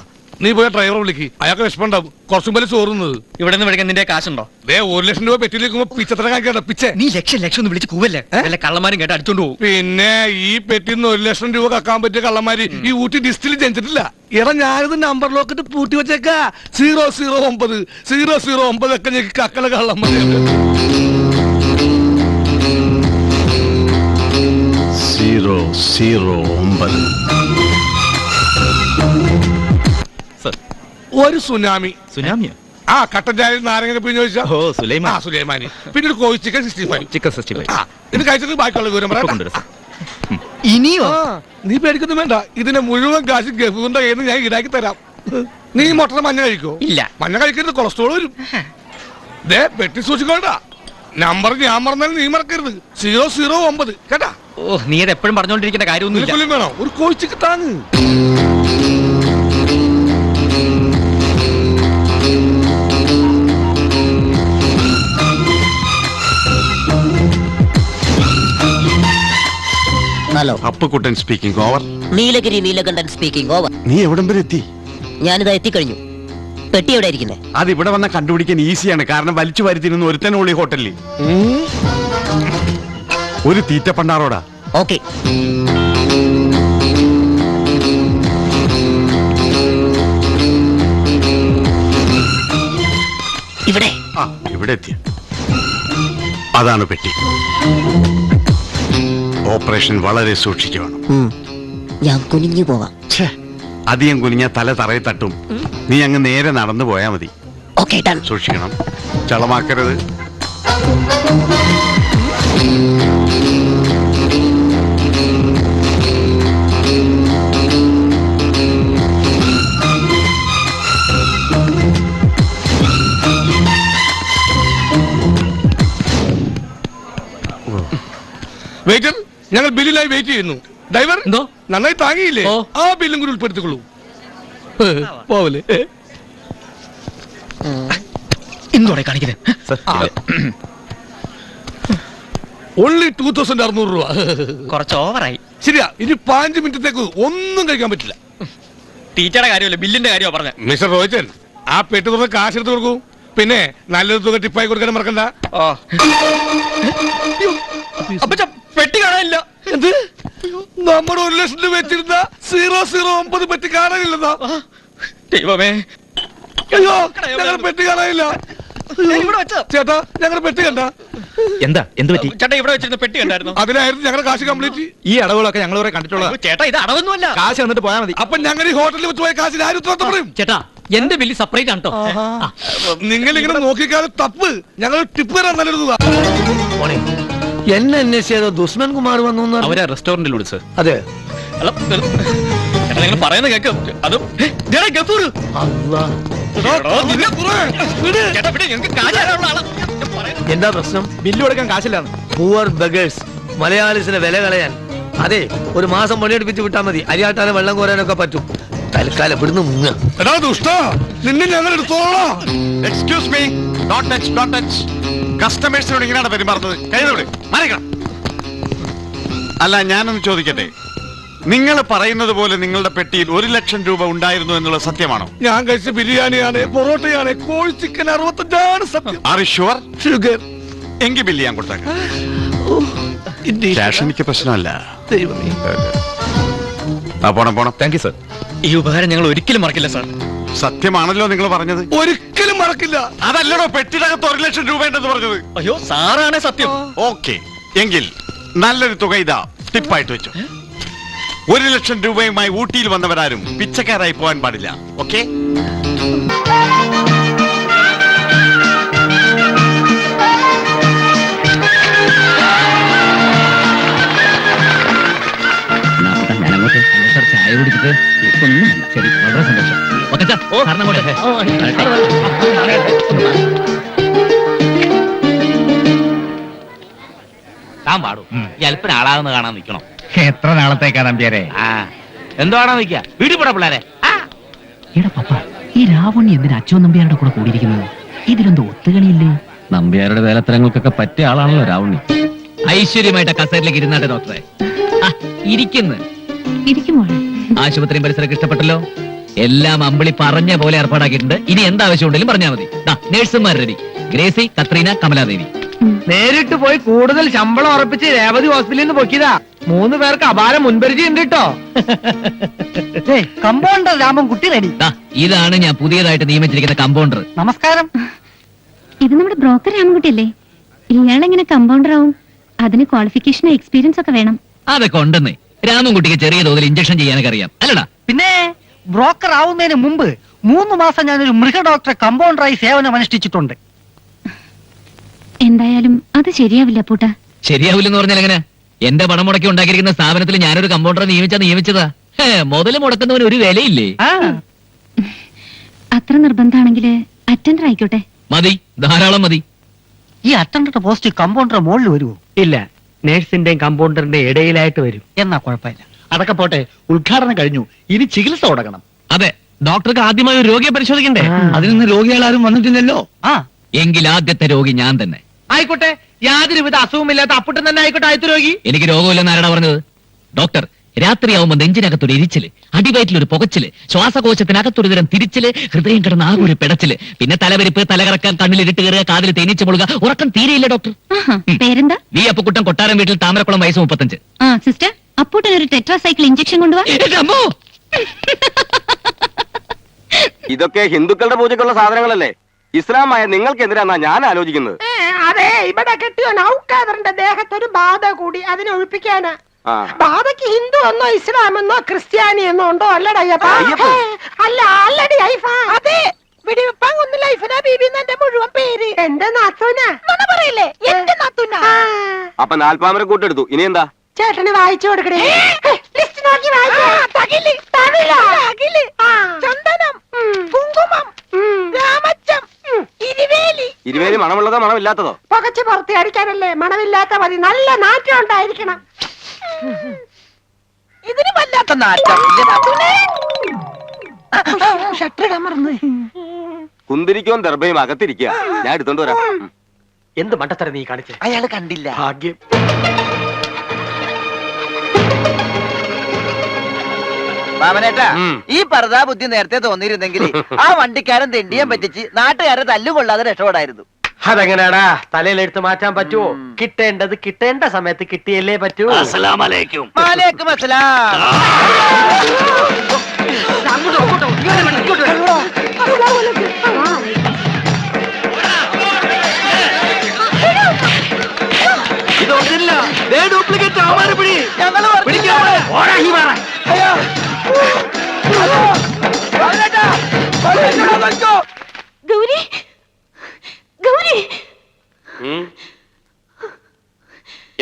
നീ പോയ ഡ്രൈവറെ വിളിക്ക്, അയാൾക്ക് വിഷമമുണ്ടാവും. കുറച്ചും പോലെ ചോറുന്നത്. ഇവിടെ നിന്ന് വിളിക്കാൻ നിന്റെ കാശുണ്ടോ? 1 ലക്ഷം രൂപ പെട്ടിയിലേക്കുമ്പോ പിച്ചത്ര കാണിക്കണ്ട പിച്ചെ. നീ ലക്ഷം ഒന്ന് വിളിച്ച് കൂവല്ലേ? വല്ല കള്ളന്മാരും കേട്ട് അടിച്ചോണ്ട് പോകും. പിന്നെ ഈ പെട്ടിന്ന് 1 ലക്ഷം രൂപ കക്കാൻ പറ്റിയ കള്ളന്മാര് ഈ ഊട്ടി ഡിസ്റ്റിൽ ജനിച്ചിട്ടില്ല. എടാ, ഞാനിത് നമ്പർ ലോക്കിട്ട് പൂട്ടി വെച്ചേക്കാ. 009 009 ഒക്കെ ഞെക്കി കക്കല കള്ളന്മാരുണ്ട്. 009. ഒരു സുനാമി. സുനാമിയോ? ആ, കട്ടൻ ചായ നാരങ്ങ പിഴിഞ്ഞ് ചോദിച്ചാ. ഓ, സുലൈമാൻ. സുലൈമാനി. പിന്നെ ഒരു കോഴി ചിക്കൻ 65. ചിക്കൻ 65. ഇത് കഴിച്ചിട്ട് ബാക്കിയുള്ള വിവരം പറയാം. ഇനിയോ? നീ പേടിക്കൊന്നും വേണ്ട, ഇതിന്റെ മുഴുവൻ കാശ് ഗഫൂറിന്റെ കയ്യിൽ നിന്ന് ഞാൻ ഈടാക്കി തരാം. നീ മുട്ട മഞ്ഞ കഴിക്കോ? ഇല്ല. മഞ്ഞ കഴിക്കരുത്, കൊളസ്ട്രോൾ വരും. ദേ, പെട്ടി സൂക്ഷിക്കോണ്ട. നമ്പർ ഞാൻ മറന്നാലും നീ മറക്കരുത്. 009 കേട്ടാ? ഓ, നീ അത് എപ്പോഴും പറഞ്ഞോണ്ടിരിക്കേണ്ട കാര്യമൊന്നുമില്ല. വേണോ? ഒരു കോഴി ചിക്കൻ താങ്ങ്. Hello. Appukuttan speaking over. Nilgiri Neelakandan speaking over. നീ എവിടം വരെ എത്തി? ഞാനിതാ എത്തിക്കഴിഞ്ഞു. പെട്ടി എവിടെ ഇരിക്കുന്നേ? അത് ഇവിടെ വന്ന കണ്ടുപിടിക്കാൻ ഈസിയാണ്. കാരണം വലിച്ചു വരുത്തിരുന്ന ഒരുത്തനുള്ളി ഹോട്ടലിൽ ഒരു തീറ്റ പണ്ടാറോടാ. ഓക്കെ. ഇവിടെ ഇവിടെ എത്തിയ അതാണ് പെട്ടി. ഓപ്പറേഷൻ വളരെ സൂക്ഷിക്കണം. ഞാൻ കുനിഞ്ഞു പോവാം. അധികം കുനിഞ്ഞ തല തറയിൽ തട്ടും. നീ അങ്ങ് നേരെ നടന്നു പോയാ മതി. Okay, done. സൂക്ഷിക്കണം, ചളമാക്കരുത്. വെയിറ്റർ, ഞങ്ങൾ ബില്ലിനായി വെയിറ്റ് ചെയ്യുന്നു. ഡ്രൈവർ എന്തോ നന്നായി താങ്ങിയില്ലേ? ആ ബില്ലും കൂടി ഉൾപ്പെടുത്തിക്കൊള്ളൂ. പോവല്ലേ? എന്തോടെ കാണിക്കുന്നത്? ഓൺലി 2600 രൂപ. കുറച്ച് ഓവറായി. ശരിയാ, ഇനി 5 മിനിറ്റത്തേക്ക് ഒന്നും കഴിക്കാൻ പറ്റില്ല. ടീച്ചറുടെ കാര്യമല്ല, ബില്ലിന്റെ കാര്യമാണ് പറഞ്ഞത്. മിസ്റ്റർ റോഹിതൻ, ആ പെട്ടി തുറന്ന് കാശ് എടുത്ത് കൊടുക്കൂ. പിന്നെ നല്ലൊരു തുക ടിപ്പായി കൊടുക്കാൻ മറക്കണ്ട. പെട്ടി കാണാനില്ല. എന്ത്? നമ്മുടെ 1 ലക്ഷം രൂപ വെച്ചിരുന്ന 009 പെട്ടി കാണാനില്ലെന്നാ? ദൈവമേ, അയ്യോ, ഞങ്ങൾ പെട്ടി കാണാനില്ല. ചേട്ടാ, ഞങ്ങൾ പെട്ടി കണ്ട. എന്താ എന്ത് പറ്റി ചേട്ടാ? ഇവിടെ വെച്ചിരുന്ന പെട്ടി കണ്ടായിരുന്നു. അതിനായിരുന്നു ഞങ്ങളുടെ കാശ് കംപ്ലീറ്റ്. ഈ അടവുകളൊക്കെ ഞങ്ങൾ കണ്ടിട്ടുള്ളത്. ചേട്ടാ, ഇത് അടവൊന്നുമല്ല. കാശ് വന്നിട്ട് പോയാൽ മതി. അപ്പൊ ഞങ്ങൾ ഈ ഹോട്ടലിൽ വെച്ച് പോയ കാശിന് ആരും ഉത്തരവാദിത്തം പറയും? ചേട്ടാ, എന്റെ ബില്ല് സെപ്പറേറ്റ് ആണ് കേട്ടോ. നിങ്ങൾ ഇങ്ങനെ നോക്കിക്കാതെ തപ്പ്. ഞങ്ങൾ ടിപ്പ് തരാൻ നല്ലൊരു. എന്നെ അന്വേഷിച്ചതോ ദുസ്മൻ കുമാർ വന്നു? അവരെ റെസ്റ്റോറന്റിൽ വിളിച്ച്. അതെ, നിങ്ങൾ പറയുന്നത് കേൾക്കും. അതും എന്താ പ്രശ്നം? ബില്ല് കൊടുക്കാൻ കാശില്ലാന്ന്. പൂവർ ബഗേഴ്സ്, മലയാളീസിനെ വില കളയാൻ. അതെ, ഒരു മാസം പണിയെടുപ്പിച്ച് വിട്ടാ മതി. അരിയാട്ടാനും വെള്ളം കോരാനൊക്കെ പറ്റും. തൽക്കാലം ഇവിടുന്ന് മുങ്ങ. നിന്നെ ഞങ്ങൾ എടുത്തോളാം. Excuse me, don't touch, don't touch. കസ്റ്റമേഴ്സിനോട് ഇങ്ങനെയാണ് പെരുമാറുന്നത്. കൈയോടെ മാറിക്കണം. അല്ല, ഞാനൊന്ന് ചോദിക്കട്ടെ, നിങ്ങൾ പറയുന്നത് പോലെ നിങ്ങളുടെ പെട്ടിയിൽ 1 ലക്ഷം രൂപ ഉണ്ടായിരുന്നു എന്നുള്ള സത്യമാണോ? ഞാൻ കഴിച്ച ബിരിയാണിയാണ്, പൊറോട്ടയാണ്, കോഴി ചിക്കൻ 65 സത്യം. Are you sure? ഷുഗർ. എങ്കിൽ ബില്ല് ഞാൻ കൊടുത്തേക്കാം. ക്യാഷ് എനിക്ക് പ്രശ്നമല്ല. പോണം. Thank you sir. ഈ ഉപകാരം ഞങ്ങൾ ഒരിക്കലും മറക്കില്ല സാർ. സത്യമാണല്ലോ നിങ്ങൾ പറഞ്ഞത്? ഒരിക്കലും മറക്കില്ല. അതല്ലടോ പെട്ടിനകത്ത് 1 ലക്ഷം രൂപ ഉണ്ടെന്ന് പറഞ്ഞത്. അയ്യോ, സാറാണ് സത്യം. ഓക്കെ, എങ്കിൽ നല്ലൊരു തുക ഇതാ ടിപ്പായിട്ട് വെച്ചു. 1 ലക്ഷം രൂപയുമായി ഊട്ടിയിൽ വന്നവരാരും പിച്ചക്കാരായി പോകാൻ പാടില്ല. ഓക്കെ? ചായ കുടിച്ചിട്ട് ഒന്നുമല്ല. ശരി, വളരെ സന്തോഷം. ഓക്കെ സാർ, താൻ പാടും. ഈ അല്പന ആളാകുന്ന കാണാൻ നിൽക്കണം. എത്ര നാളത്തേക്കാ നമ്പ്യാരെ? എന്തുവാണോ നിൽക്കുക? വീട്ടിൽ പോടാ പിള്ളേരെ. എടാ പപ്പ, ഈ രാവണി എന്തിനാ അച്ഛൻ നമ്പ്യാരുടെ കൂടെ കൂടിയിരിക്കുന്നത്? ഇതിലെന്തോ ഒത്തുകളിയില്ലേ? നമ്പ്യാരുടെ വേലത്തരങ്ങൾക്കൊക്കെ പറ്റിയ ആളാണല്ലോ രാവണി. ഐശ്വര്യമായിട്ട് കസേരയിലേക്ക് ഇരുന്നാട്ടെ ഡോക്ടറെ. ഇരിക്കുന്നു. ആശുപത്രിയും പരിസരമൊക്കെ ഇഷ്ടപ്പെട്ടല്ലോ. എല്ലാം അമ്പിളി പറഞ്ഞ പോലെ ഏർപ്പാടാക്കിയിട്ടുണ്ട്. ഇനി എന്താവശ്യം ഉണ്ടെങ്കിലും പറഞ്ഞാൽ മതി. നേഴ്സുമാർ റെഡി. ഗ്രേസി, കത്രീന, കമലാദേവി. നേരിട്ട് പോയി കൂടുതൽ ശമ്പളം ഉറപ്പിച്ച് രേവതി ഹോസ്പിറ്റലിൽ നിന്ന് പൊക്കിയതാ. 3 പേർക്ക് അപാരം മുൻപരിചയം ഉണ്ട് കേട്ടോ. Compounder Ramankutty ready. ഇതാണ് ഞാൻ പുതിയതായിട്ട് നിയമിച്ചിരിക്കുന്ന കമ്പൗണ്ടർ. നമസ്കാരം. ഇത് നമ്മുടെ ബ്രോക്കർ രാമൻകുട്ടിയല്ലേ? ഇയാളെങ്ങനെ കമ്പൗണ്ടർ ആവും? അതിന് ക്വാളിഫിക്കേഷൻ എക്സ്പീരിയൻസ് ഒക്കെ വേണം. അതൊക്കെ ഉണ്ടെന്നേ. രാമൻകുട്ടിക്ക് ചെറിയ തോതിൽ ഇഞ്ചക്ഷൻ ചെയ്യാനൊക്കെ അറിയാം അല്ലടാ? പിന്നെ ബ്രോക്കർ ആവുന്നതിന് മുമ്പ് 3 മാസം ഞാനൊരു മൃഗ ഡോക്ടറെ കമ്പൗണ്ടറായി സേവനം അനുഷ്ഠിച്ചിട്ടുണ്ട്. എന്തായാലും അത് ശരിയാവില്ല പൂട്ട. ശരിയാവില്ലെന്ന് പറഞ്ഞാൽ എങ്ങനെ? എന്റെ പണം മുടക്കി ഉണ്ടാക്കിയിരിക്കുന്ന സ്ഥാപനത്തിൽ ഞാനൊരു കമ്പൗണ്ടറെ നിയമിച്ചതാ. മുതല് മുടക്കുന്നവന് ഒരു വിലയില്ലേ? അത്ര നിർബന്ധമാണെങ്കിൽ അറ്റൻഡർ ആയിക്കോട്ടെ. മതി, ധാരാളം മതി. ഈ അറ്റൻഡർ പോസ്റ്റ് കമ്പൗണ്ടർ മുകളിൽ വരുമോ? ഇല്ല, നേഴ്സിന്റെയും കമ്പൗണ്ടറിന്റെയും ഇടയിലായിട്ട് വരും. എന്നാ കുഴപ്പമില്ല. അതൊക്കെ പോട്ടെ, ഉദ്ഘാടനം കഴിഞ്ഞു. ഇനി ചികിത്സ തുടങ്ങണം. അതെ, ഡോക്ടർക്ക് ആദ്യമായി ഒരു രോഗിയെ പരിശോധിക്കണ്ടേ? അതിനൊന്നും രോഗികളാരും വന്നിട്ടില്ലല്ലോ. എങ്കിൽ ആദ്യത്തെ രോഗി ഞാൻ തന്നെ. ആയിക്കോട്ടെ, യാതൊരുവിധ അസുഖമില്ലാത്ത അപ്പുട്ടൻ തന്നെ ആയിക്കോട്ടെ ആദ്യത്തെ രോഗി. എനിക്ക് രോഗമില്ലെന്ന് ആരാടാ പറഞ്ഞത്? ഡോക്ടർ രാത്രിയാവുമ്പോ നെഞ്ചിനകത്തൊരു എരിച്ചില്, അടിവയറ്റിലൊരു പുകച്ചില്, ശ്വാസകോശത്തിനകത്തൊരു തരം തിരിച്ചില്, ഹൃദയം കിടന്ന ആകെ ഒരു പിടച്ചില്, പിന്നെ തലവരിപ്പ്, തലകറക്കാൻ, കണ്ണിലിട്ട് കയറുക, കാതിൽ തേനീച്ച മുളുക, ഉറക്കം തീരെയില്ല ഡോക്ടർ. പേരെന്താ? വി അപ്പുക്കുട്ടൻ, കൊട്ടാരം വീട്ടിൽ, താമരക്കുളം, വയസ്സ് 35. ആ സിസ്റ്റർ, അപ്പൂട്ടൻ ഒരു ടെട്രാസൈക്കിൾ ഇഞ്ചക്ഷൻ കൊണ്ടുപോവാ. ഇതൊക്കെ ഹിന്ദുക്കളുടെ പൂജക്കുള്ള സാധനങ്ങളല്ലേ? ഇസ്ലാമായ നിങ്ങൾക്കെതിരാന്നാ ഞാൻ ആലോചിക്കുന്നത്. അതെ, ഇവിടെ കെട്ടിയോ നൗക്കാദറിന്റെ ദേഹത്തൊരു ബാധ കൂടി, അതിനെ ഒഴിപ്പിക്കാനാ. ബാധയ്ക്ക് ഹിന്ദു എന്നോ ഇസ്ലാമെന്നോ ക്രിസ്ത്യാനി എന്നോ ഉണ്ടോ? അല്ലടയ്യപ്പ, അല്ല അല്ലടി ഐഫ. അതെ, വെടിവെപ്പാങ്ങൊന്നും ലൈഫിനാ ബീബി എന്റെ മുഴുവൻ പേര്. എന്റെ നാത്തൂനാ പറയില്ലേ? എന്റെ നാത്തൂനാ. അപ്പൊ നാൽപ്പാമര കൂട്ടെടുത്തു, ഇനി എന്താ? ചേട്ടന് വായിച്ചു കൊടുക്കണേ. ലിസ്റ്റ് നോക്കി ചന്ദനം, കുങ്കുമം, രാമച്ചം, ഇരുവേലി മണമുള്ളതോ മണമില്ലാത്തതോ? പുകച്ച് പുറത്ത് അടിക്കാനല്ലേ? മണമില്ലാത്ത മതി, നല്ല നാറ്റം ഉണ്ടായിരിക്കണം. ഇതിന് വല്ലാത്ത നാറ്റം. ഷട്ടറിടാൻ മറന്നു. കുന്തിരിക്കോ ദർഭയും അകത്തിരിക്കുക, ഞാൻ എടുത്തോണ്ട് വരാം. എന്ത് മണ്ടത്തരം നീ കാണിച്ചേ? അയാള് കണ്ടില്ല. ഭാഗ്യം. മാമനേട്ടാ, ഈ പരതാ ബുദ്ധി നേരത്തെ തോന്നിയിരുന്നെങ്കിൽ ആ വണ്ടിക്കാരൻ തെണ്ടിയാൻ പറ്റിച്ച് നാട്ടുകാരെ തല്ലുകൊള്ളാതെ രക്ഷപ്പെടായിരുന്നു. അതെങ്ങനെയാടാ? തലയിലെടുത്ത് മാറ്റാൻ പറ്റുമോ? കിട്ടേണ്ടത് കിട്ടേണ്ട സമയത്ത് കിട്ടിയല്ലേ പറ്റൂ. വാലേക്കും അസ്സലാം. ഇതൊന്നില്ല, ഡ്യൂപ്ലിക്കേറ്റ് അവന്മാരെ പിടി. ഗൗരി, ഗൗരി,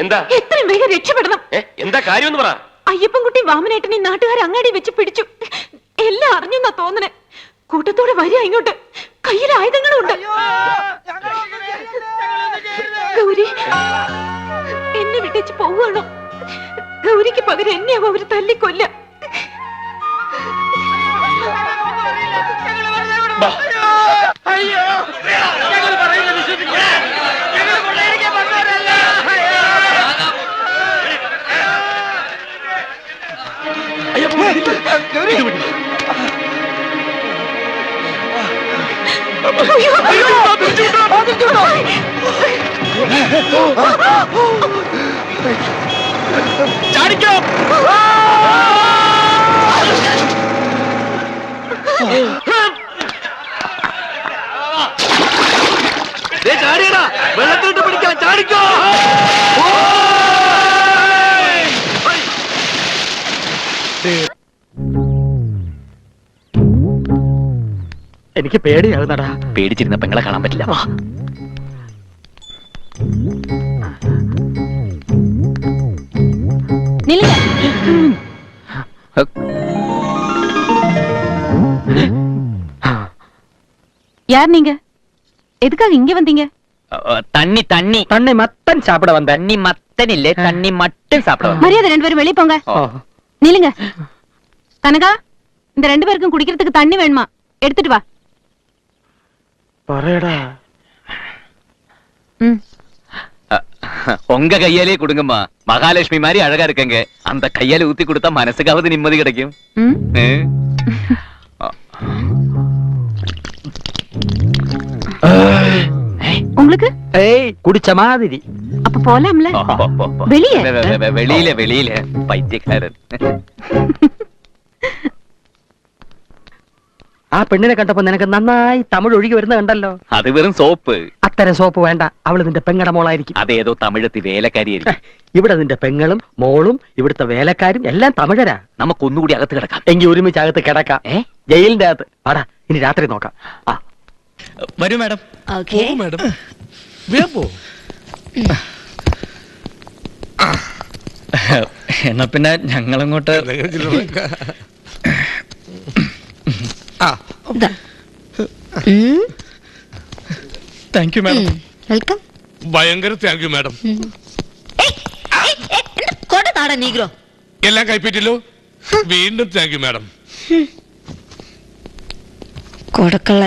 എന്താ? എത്രയും വേഗം രക്ഷപ്പെടണം. എന്താ കാര്യം പറ. അയ്യപ്പൻകുട്ടി വാമനേട്ടനെ നാട്ടുകാർ അങ്ങാടി വെച്ച് പിടിച്ചു. എല്ലാം അറിഞ്ഞെന്നാ തോന്നണേ. കൂട്ടത്തോടെ വരിക ഇങ്ങോട്ട്, കയ്യിൽ ആയുധങ്ങളും ഉണ്ട്. ഗൗരി, എന്നെ വിട്ടേച്ച് പോവുകയാണോ? ഗൗരിക്ക് പകരം എന്നെയാവും അവര് തല്ലിക്കൊല്ല. ചാടിക്കോ. ചാടിയടാ, വെള്ളത്തിട്ട് പിടിക്കാൻ. ചാടിക്കോ. എനിക്ക് പേടിയാകുന്നടാ. പേടിച്ചിരുന്ന പെങ്ങളെ കാണാൻ പറ്റില്ല. വാ. யார் நீங்க? எதுக்காக இங்க வந்தீங்க? தண்ணி தண்ணி தண்ணி மத்தன் சாப்பிட வந்த. தண்ணி மத்தன் இல்ல, தண்ணி மட்டும் சாப்பிட வந்தேன். மரியாதை, 2 பேரும் வெளிய போங்க. நில்லுங்க. கனகா, இந்த 2 பேருக்கும் குடிக்கிறதுக்கு தண்ணி வேணுமா? எடுத்துட்டு வா. പറയടാ. உங்க கையாலே கொடுங்கம்மா. மகாலட்சுமி மாதிரி அழகா இருக்கங்க. அந்த கையால ஊத்தி கொடுத்தா மனசுக்காவது நிம்மதி கிடைக்கும். உங்களுக்கு? ஏய், குடிச்ச மாதிரி. அப்ப போலாம்ல? வெளியே? வெளியில வெளியில பைத்தியக்காரன். ആ പെണ്ണിനെ കണ്ടപ്പോ നിനക്ക് നന്നായി തമിഴ് ഒഴുകി വരുന്ന കണ്ടല്ലോ. അത് വെറും സോപ്പ്. അത്തരം സോപ്പ് വേണ്ട, അവള് നിന്റെ പെങ്ങടെ മോളായിരിക്കും. അതേതോ തമിഴത്തി വേലക്കാരിയായിരിക്കും. ഇവിടെ നിന്റെ പെങ്ങളും മോളും ഇവിടുത്തെ വേലക്കാരും എല്ലാം തമിഴരാ. നമുക്കൊന്നുകൂടി അകത്ത് കിടക്കാം. എങ്കിൽ ഒരുമിച്ച് അകത്ത് കിടക്കാം. ജയിലിന്റെ അകത്ത്. ആടാ, ഇനി രാത്രി നോക്കാം. ആ വരൂ മാഡം. മാഡം വേഗം പോ. എന്നാ പിന്നെ ഞങ്ങളങ്ങോട്ട്. Thank you madam. വെൽക്കം. ഭയങ്കര താങ്ക് യു മാഡം. എല്ലാം കൈപ്പറ്റില്ലോ. വീണ്ടും താങ്ക് യു മാഡം. കൊടുക്കള്ള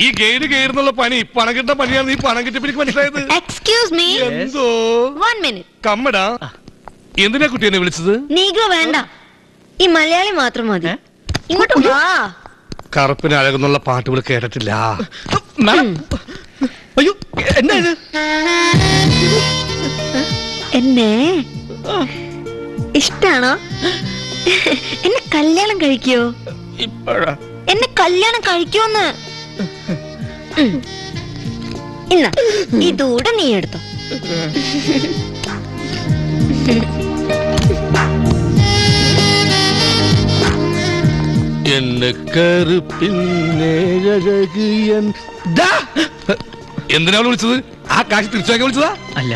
ഈ ഗൈഡ് കയറുന്നുള്ള പണി പണം കിട്ടുന്ന പണിയാണ്. നീ പണം കിട്ടിയപ്പോ എനിക്ക് മനസ്സിലായത്. എക്സ്ക്യൂസ് മീ, എന്തോ 1 minute. കമ്മടാ, എന്തിനാ കുട്ടി എന്നെ വിളിച്ചത്? നീഗ്രോ വേണ്ട, ഈ മലയാളി മാത്രം മതി. ഇങ്ങോട്ട് വാ. കറുപ്പിന് അഴകുന്നുള്ള പാട്ടുകൾ കേട്ടിട്ടില്ല. അയ്യോ, എന്നാ ഇത്? എന്നെ ഇഷ്ടാണോ? എന്നെ കല്യാണം കഴിക്കോ? ഇപ്പഴാ? എന്നെ കല്യാണം കഴിക്കോന്ന്? ഇന്ന ഇതൂടെ നീ എടുത്തോ. എന്നെ കറുപ്പിന്നഴകിയൻ. എന്തിനാ വിളിച്ചത്? ആ കാശ് തിരിച്ചു വിളിച്ചതാ? അല്ല,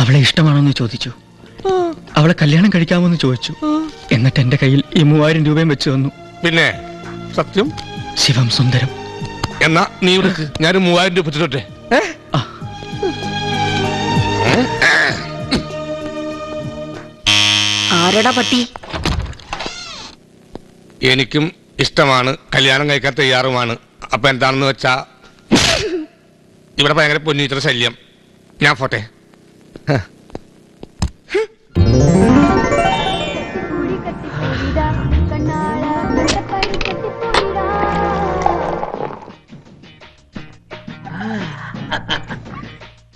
അവളെ ഇഷ്ടമാണോന്ന് ചോദിച്ചു. അവളെ കല്യാണം കഴിക്കാമോന്ന് ചോദിച്ചു. എന്നിട്ട് എന്റെ കയ്യിൽ ഈ 3000 രൂപയും വെച്ച് തന്നു. പിന്നെ സത്യം? ശിവം സുന്ദരം. എന്നാ നീ വിളിക്ക്, ഞാൻ 3000 രൂപ വെച്ചിട്ടോട്ടെ. ആരടാ പട്ടി? എനിക്കും ഇഷ്ടമാണ്, കല്യാണം കഴിക്കാൻ തയ്യാറുമാണ്. അപ്പൊ എന്താണെന്ന് വെച്ചാ ഇവിടെ ഭയങ്കര പൊന്നീറ്റർ ശല്യം. ഞാൻ പോട്ടെ.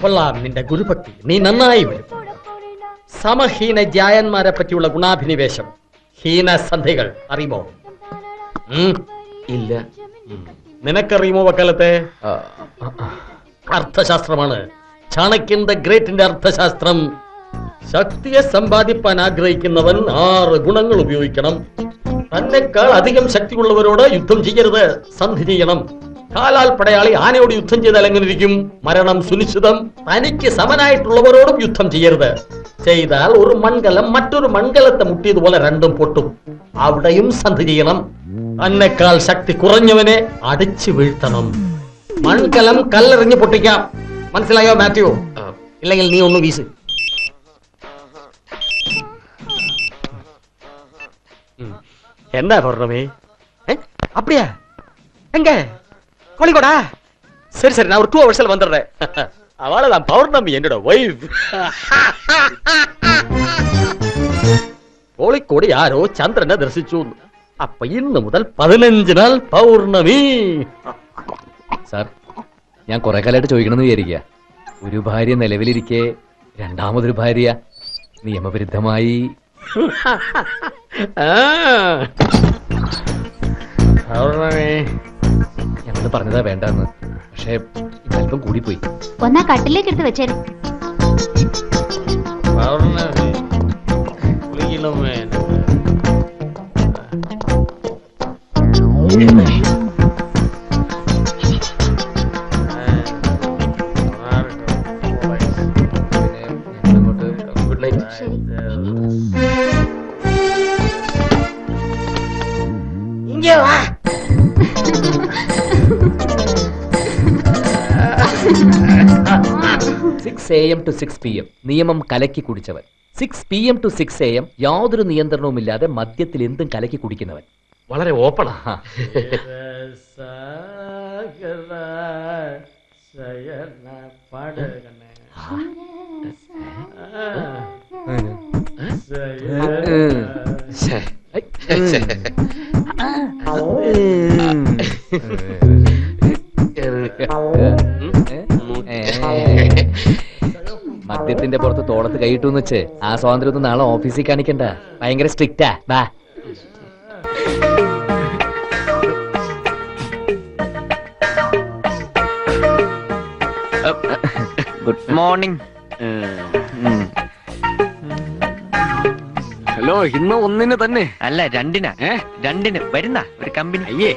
കൊള്ളാം നിന്റെ ഗുരുഭക്തി, നീ നന്നായി വരും. സമഹീന ജായന്മാരെ പറ്റിയുള്ള ഗുണാഭിനിവേശം, ഹീനസന്ധികൾ അറിയുമോ? ഇല്ല. നിനക്കറിയുമോ വക്കാലത്തെ? അർത്ഥശാസ്ത്രമാണ്. ചാണക്യൻ ദ ഗ്രേറ്റിന്റെ അർത്ഥശാസ്ത്രം. ശക്തിയെ സമ്പാദിപ്പാൻ ആഗ്രഹിക്കുന്നവൻ 6 ഗുണങ്ങൾ ഉപയോഗിക്കണം. തന്നെക്കാൾ അധികം ശക്തിയുള്ളവരോട് യുദ്ധം ചെയ്യരുത്, സന്ധി ചെയ്യണം. കാലാൽ പടയാളി ആനയോട് യുദ്ധം ചെയ്താൽ എങ്ങനെ ഇരിക്കും? മരണം സുനിശ്ചിതം. തനിക്ക് സമനായിട്ടുള്ളവരോടും യുദ്ധം ചെയ്യരുത്. ചെയ്താൽ ഒരു മൺകലം മറ്റൊരു മൺകലത്തെ മുട്ടിയതുപോലെ രണ്ടും പൊട്ടും. അവിടെയും സന്ധി ചെയ്യണം. തന്നെക്കാൾ ശക്തി കുറഞ്ഞവനെ അടിച്ചു വീഴ്ത്തണം. മൺകലം കല്ലെറിഞ്ഞ് പൊട്ടിക്കാം. മനസ്സിലായോ മാത്യു? ഇല്ലെങ്കിൽ നീ ഒന്ന് വീസ്. എന്താ പൗർണമി? அப்படியா? எங்க கோழிக்கோடா? சரி சரி, நான் ஒரு 2 hours வந்துடுறேன். அவளதான் பௌர்ணமி, என்னோட வைஃப். കോഴിക്കോട് ആരോ ചന്ദ്രനെ ദർശിച്ചു. അപ്പൊ ഇന്ന് മുതൽ 15 നാൾ പൗർണമി. സാർ, ഞാൻ കുറെ കാലമായിട്ട് ചോദിക്കണമെന്ന് വിചാരിക്കുക. ഒരു ഭാര്യ നിലവിലിരിക്കെ രണ്ടാമതൊരു ഭാര്യ നിയമവിരുദ്ധമായി. ഞങ്ങൾ പറഞ്ഞതാ വേണ്ടെന്ന്, പക്ഷെ അല്പം കൂടിപ്പോയി. ഒന്നാ കട്ടിലേക്ക് എടുത്ത് വെച്ചേരും. Good night. ഇങ്ങ വാ. 6 AM to 6 PM നിയമം കലക്കി കുടിച്ചവൻ. 6 PM to 6 AM യാതൊരു നിയന്ത്രണവുമില്ലാതെ മദ്യത്തിൽ എന്തും കലക്കി കുടിക്കുന്നവൻ. വളരെ ഓപ്പണാ. മദ്യത്തിന്റെ പുറത്ത് തോളത്ത് കൈയിട്ടുന്ന് വെച്ച് ആ സ്വാതന്ത്ര്യമൊന്നും നാളെ ഓഫീസിൽ കാണിക്കണ്ട. ഭയങ്കര സ്ട്രിക്റ്റാ. ബാ. Good morning. ഹലോ, ഇന്ന് 1-ന് തന്നെ? അല്ല, 2-നാ. 2-ന് വരുന്ന ഒരു കമ്പനി. അയ്യേ,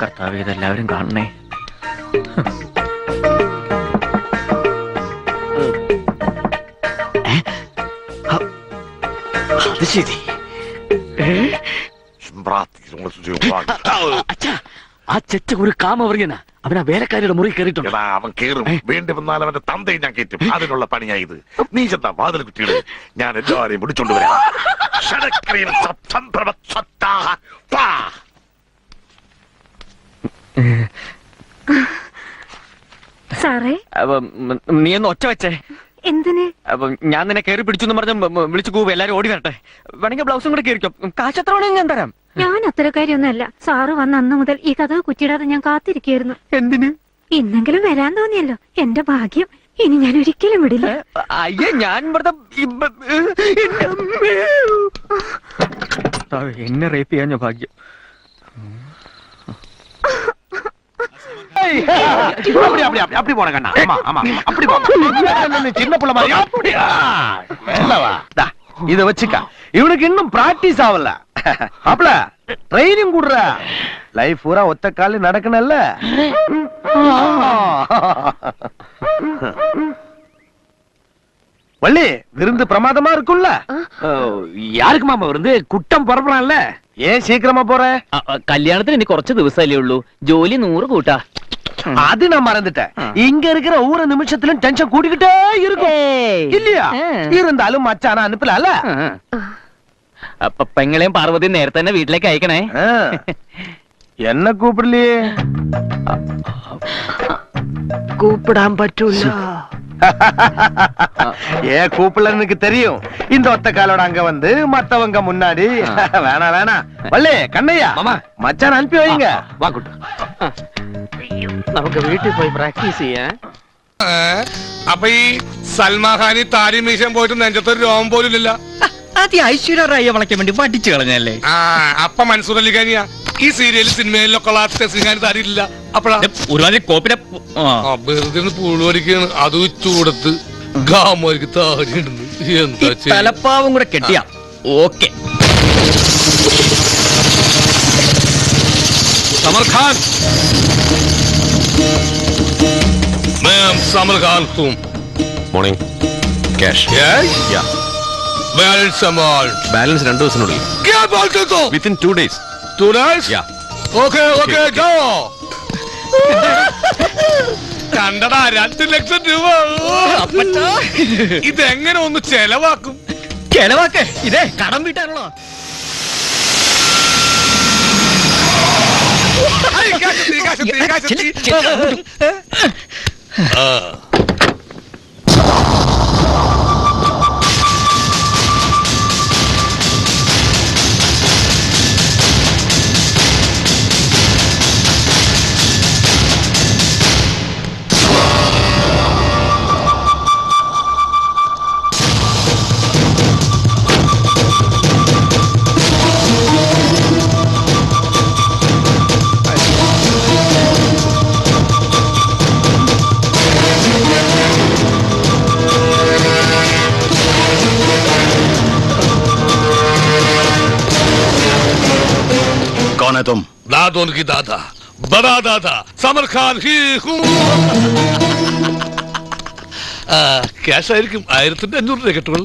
കർത്താവ്, ഇതെല്ലാവരും കാണണേ. അത് ശരി. അച്ഛാ, ആ ചെച്ച ഒരു കാമവർഗന അവൻ ആ വേലക്കാരിയുടെ മുറി കയറിയിട്ടുണ്ട്. അവൻ കേറും. വേണ്ടി വന്നാൽ അവന്റെ തന്തയെ ഞാൻ കയറ്റും. അതിനുള്ള പണിയായത്. നീ ചെന്ന വാതിൽ കുട്ടികളെ ഞാൻ എല്ലാവരെയും വിളിച്ചോണ്ട് വരാം. സാറേ നീ ഒന്ന് ഒച്ച വെച്ചേ. എന്തിന്? ഞാൻ നിന്നെ കയറി പിടിച്ചു എന്ന് പറഞ്ഞ വിളിച്ചു കൂവ്, എല്ലാരും ഓടി വരട്ടെ. വേണമെങ്കിൽ ബ്ലൗസും കൂടെ കയറിക്കോ. കാശ് എത്ര വേണമെങ്കിൽ ഞാൻ തരാം. ഞാൻ അത്തരക്കാരിയൊന്നുമല്ല. സാറ് വന്ന അന്ന് മുതൽ ഈ കഥ കുറ്റിയിടാതെ ഞാൻ കാത്തിരിക്കുകയായിരുന്നു. എന്തിന്? ഇന്നെങ്കിലും വരാൻ തോന്നിയല്ലോ. എന്റെ ഭാഗ്യം. ഇനി ഞാൻ ഒരിക്കലും വിടില്ല. അയ്യേ, ഞാൻ എന്നെ റേപ്പ് ചെയ്യാഞ്ഞ ഭാഗ്യം. அப்படி போன கண்ணா. ஆமா ஆமா அப்படி போங்க. சின்ன புள்ள மாதிரி அப்படியா? மேலவா. டா இத வச்சுக்க. இவனுக்கு இன்னும் பிராக்டீஸ் ஆவல. அப்பல ட்ரைனிங் குடுறா. லைஃப் பூரா ஒத்த கால்ல நடக்கணும்ல. வள்ளி விருந்து பிரமாதமா இருக்கும்ல? யாருக்கு மாமா விருந்து? குட்டம் பரப்புறான்ல. ஏன் சீக்கிரமா போற? കല്യാണത്തിന് ഇനി കുറച്ച് ദിവസമല്ലേ ഉള്ളൂ. ജോലി 100 കൂട്ടാ. அது நான் மறந்துட்டேன். இங்க இருக்கிற ஒவ்வொரு நிமிஷத்திலும் டென்ஷன் கூடிக்கிட்டே இருக்கும் இல்லையா? இருந்தாலும் மச்சான அனுப்பலாம்ல. അപ്പൊ പെങ്ങളെയും പാർവതിയും നേരത്തെ തന്നെ വീട്ടിലേക്ക് അയക്കണേ. என்ன கூப்பிடலையே? கூப்பிடாம பற்றூல. ஏன் கூப்பிடலன்னு எனக்கு தெரியும். இந்த ஒத்த காலோட அங்க வந்து மத்தவங்க முன்னாடி வேணா வேணா. வள்ளி கண்ணையா மச்சான் அனுப்பி வைங்க. வா குட்டு. നമുക്ക് വീട്ടിൽ പോയി പ്രാക്ടീസ് ചെയ്യാൻ. അപ്പൊ ഈ സൽമാൻ ഖാൻ താരി മീശം പോയിട്ട് നെഞ്ചത്തൊരു രോമം പോലും ഇല്ല. ആദ്യം ഐശ്വര്യ റായിയെ വളയ്ക്കാൻ വേണ്ടി പഠിച്ചു കളഞ്ഞല്ലേ. അപ്പൊ മൻസൂർ അലി ഖാനിയാ ഈ സീരിയൽ സിനിമയിലൊക്കെ ഉള്ള ടെസ്റ്റിംഗ് താരിയില്ല. അപ്പഴാ ഒരുമാതിരി കോപ്പിനെ വെറുതെ പുഴുവടിക്കാണ്. അത് ചൂടത്ത് ഗാമോർക്ക് താരി ഇടുന്നു. എന്താ തലപ്പാവും കൂടെ കെട്ടിയാ ഓക്കെ. समर खान, मैं समर खान तुम. Morning. Cash. Yes? Yeah. Balance amount. Balance 2 ദിവസത്തിനുള്ളിൽ. क्या बोलते हो? Within 2 days. 2 days? Yeah. Okay, okay, go. കണ്ടടാ 2 ലക്ഷം രൂപ. ഇതെങ്ങനെ ഒന്ന് ചെലവാക്കും? ചെലവാക്കേ, ഇതേ കടം വീട്ടാണല്ലോ. कौन है तुम? दादों की दादा, बड़ा दादा समर खान ही हूँ. ക്യാഷ് ആയിരിക്കും 1500 രൂപ കെട്ടുകൾ.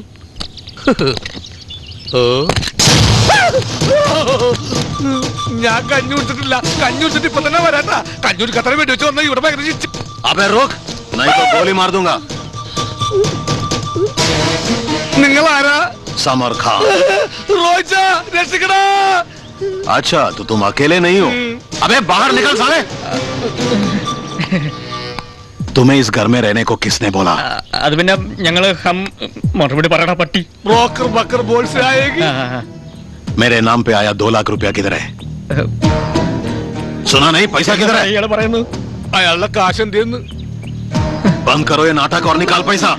ഞാൻ കഞ്ഞി കുടിച്ചിട്ടില്ല. കഞ്ഞി കുടിച്ചിട്ട് ഇപ്പൊ തന്നെ വരാട്ടാ. കഞ്ഞി കുടിക്ക് അത്ര വേണ്ടി വെച്ച് വന്ന ഇവിടെ ഭയങ്കര. अबे रुक, नहीं तो गोली मार दूंगा. നിങ്ങൾ ആരാ? समर खान. റോജ രക്ഷിക്കടാ. अच्छा तो तुम अकेले नहीं हो. अबे बाहर निकल साले. तुम्हें इस घर में रहने को किसने बोला? അത് പിന്നെ ഞങ്ങള് മറുപടി പറയണ പട്ടി. ब्रोकर बकर बोल से आएगी. मेरे नाम पे आया 2 लाख रुपया किधर है? सुना नहीं? पैसा किधर है? ഇയാള് പറയുന്നു. അയാളുടെ കാശ് എന്തെന്ന്? बंद करो ये नाटक और निकाल पैसा.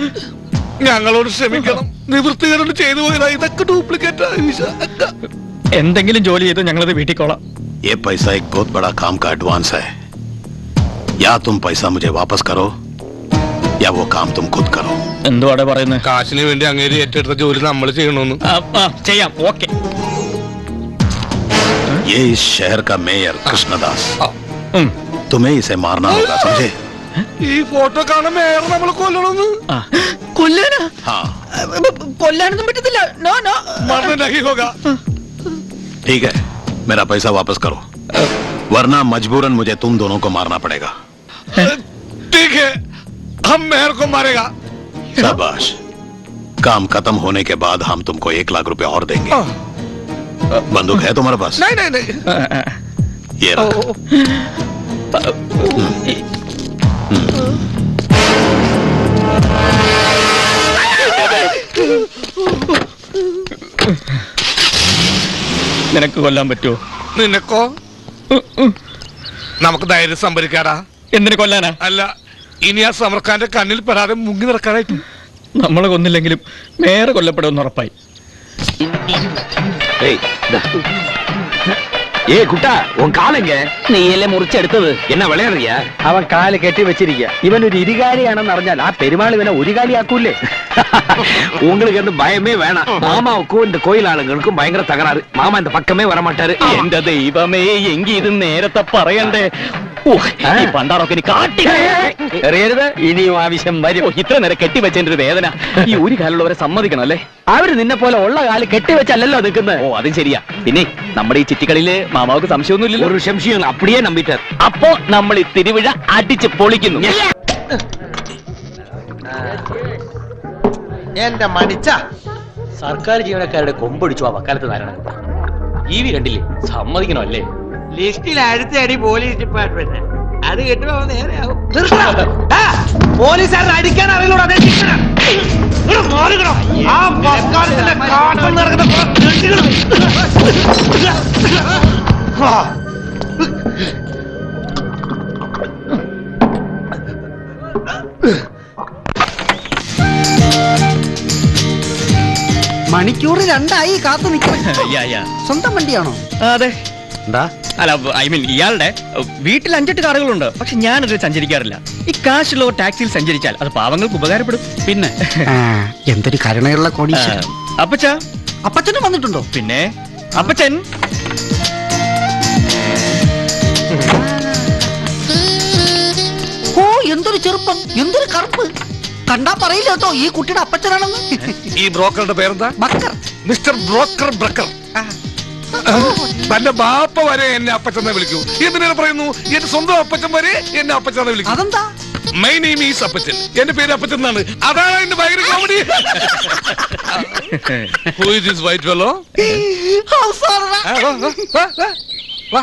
ഞങ്ങളോട് ക്ഷമിക്കണം. നിവൃത്തികരണം ചെയ്തു പോയതാ. ഇതൊക്കെ ഡ്യൂപ്ലിക്കേറ്റ്. എന്തെങ്കിലും ജോലി ചെയ്ത് ഞങ്ങളത് വീട്ടിൽ കൊള്ളാം. ये पैसा एक बहुत बड़ा काम का एडवांस है. या तुम पैसा मुझे वापस करो या वो काम तुम खुद करो. എന്തുവാടെ പറയുന്നത്? കാശിന് വേണ്ടി അങ്ങേര് ഏറ്റെടുത്ത ജോലി നമ്മൾ ചെയ്യണമെന്ന്. ചെയ്യാം. ഓക്കെ. ये इस शहर का मेयर कृष्णदास. तुम्हें इसे मारना होगा, समझे? ഈ ഫോട്ടോ കാണാൻ മേയർ നമ്മൾ കൊല്ലണമെന്ന്. കൊല്ലാനാ? हाँ കൊല്ലാനൊന്നും പറ്റത്തില്ല. No no. മരണം नहीं होगा. ठीक है, मेरा पैसा वापस करो. वरना मजबूरन मुझे तुम दोनों को मारना पड़ेगा। ठीक है, हम मेहर को मारेगा। शाबाश। काम खत्म होने के बाद हम तुमको 1 लाख रुपए और देंगे। बंदूक है तुम्हारे पास? नहीं नहीं नहीं। ये रहा। നിനക്ക് കൊല്ലാൻ പറ്റുമോ? നിനക്കോ? നമുക്ക് ധൈര്യം സംഭരിക്കാടാ. എന്തിനു കൊല്ലാനാ? അല്ല, ഇനി ആ സമർക്കാന്റെ കണ്ണിൽ പെടാതെ മുങ്ങി നടക്കാനായിട്ട്. നമ്മളെ കൊന്നില്ലെങ്കിലും നേരെ കൊല്ലപ്പെടുമെന്ന് ഉറപ്പായി. കുട്ടാ ഉൻ കാലെങ്ക നീയല്ലേ മുറിച്ചെടുത്തത് എന്നാ വിളയറിയാ? അവൻ കാല് കെട്ടി വെച്ചിരിക്കുക. ഇവൻ ഒരു ഇരുകാലിയാണെന്ന് അറിഞ്ഞാൽ ആ പെരുമാൾ ഇവനെ ഒരു കാലിയാക്കൂല്ലേ? உங்களுக்கு வந்து பயமே வேணாம். மாமாவுக்கும் இந்த கோயில் ஆளுங்களுக்கும் பயங்கர தகராறு. மாமா இந்த பக்கமே வரமாட்டாரு. എന്റെ ദൈവമേ, എങ്കി ഇത് നേരത്തെ പറയണ്ടേ? ഈ പണ്ടാറൊക്കെ ഇനി കാട്ടി എറിയരുത്. ഇനിയും ആവശ്യം വരും. ഇത്ര നേരം കെട്ടിവെച്ചതിന്റെ ഒരു വേദന. ഈ ഒരു കാലുള്ളവരെ സമ്മതിക്കണം അല്ലേ? അവര് നിന്നെ പോലെ ഉള്ള കാല് കെട്ടിവെച്ചല്ലോ നിൽക്കുന്നത്. ഓ, അതും ശരിയാ. പിന്നെ നമ്മുടെ ഈ ചിറ്റിക്കളില് മാമാവുക്ക് സംശയമൊന്നുമില്ലല്ലോ? ഒരു സംശയം അപ്പടിയേ നമ്പിട്ടാർ. അപ്പോ നമ്മൾ ഈ തിരുവിഴ അടിച്ച് പൊളിക്കുന്നു. എന്റെ മടിച്ച സർക്കാർ ജീവനക്കാരുടെ കൊമ്പൊടിച്ചു ആ വക്കാലത്ത് നാരായണ ടി വി കണ്ടില്ലേ? സമ്മതിക്കണോ അല്ലേ? ലിസ്റ്റിൽ അടുത്ത അടി പോലീസ് ഡിപ്പാർട്ട്മെന്റ്. അത് കേട്ടോ നേരെയാവും. പോലീസുകാരൻ അടിക്കാൻ അറിയില്ലൂടെ? ആ മക്കാലത്തിന്റെ കാട്ടിൽ നടക്കുന്ന മണിക്കൂർ 2 കാത്തു നിൽക്കണം. സ്വന്തം വണ്ടിയാണോ? അതെ. എന്താ? അല്ല, ഐ മീൻ ഇയാളുടെ വീട്ടിൽ 5-8 കാറുകളുണ്ട്. പക്ഷെ ഞാനത് സഞ്ചരിക്കാറില്ല. ഈ കാശുള്ളവർ ടാക്സിയിൽ സഞ്ചരിച്ചാൽ അത് പാവങ്ങൾക്ക് ഉപകാരപ്പെടും. പിന്നെ എന്തൊരു കരുണയുള്ള കോടീശ്വരൻ. അപ്പച്ച അപ്പച്ചനും വന്നിട്ടുണ്ടോ? പിന്നെ അപ്പച്ചൻ ഓ, എന്തൊരു ചെറുപ്പം, എന്തൊരു കറുപ്പ്. കണ്ടാ പറയില്ല കേട്ടോ ഈ കുട്ടിയുടെ അപ്പച്ചനാണെന്ന്. ഈ ബ്രോക്കറുടെ പേരെന്താ? ബക്കർ. മിസ്റ്റർ ബ്രോക്കർ ബ്രക്കർ. തന്റെ ബാപ്പ വരെ എന്നെ അപ്പച്ചനെ വിളിക്കൂ. എന്തിനാണ് പറയുന്നു? എന്റെ സ്വന്തം അപ്പച്ചൻ വരെ എന്നെ അപ്പച്ചനെ വിളിക്കും. അതെന്താ? മൈ നെയിം ഈസ് അപ്പച്ചൻ. എന്റെ പേര് അപ്പച്ചൻ എന്നാണ്. അതാണ് എന്റെ ഭയങ്കര comedy. Who is this white fellow? വാ.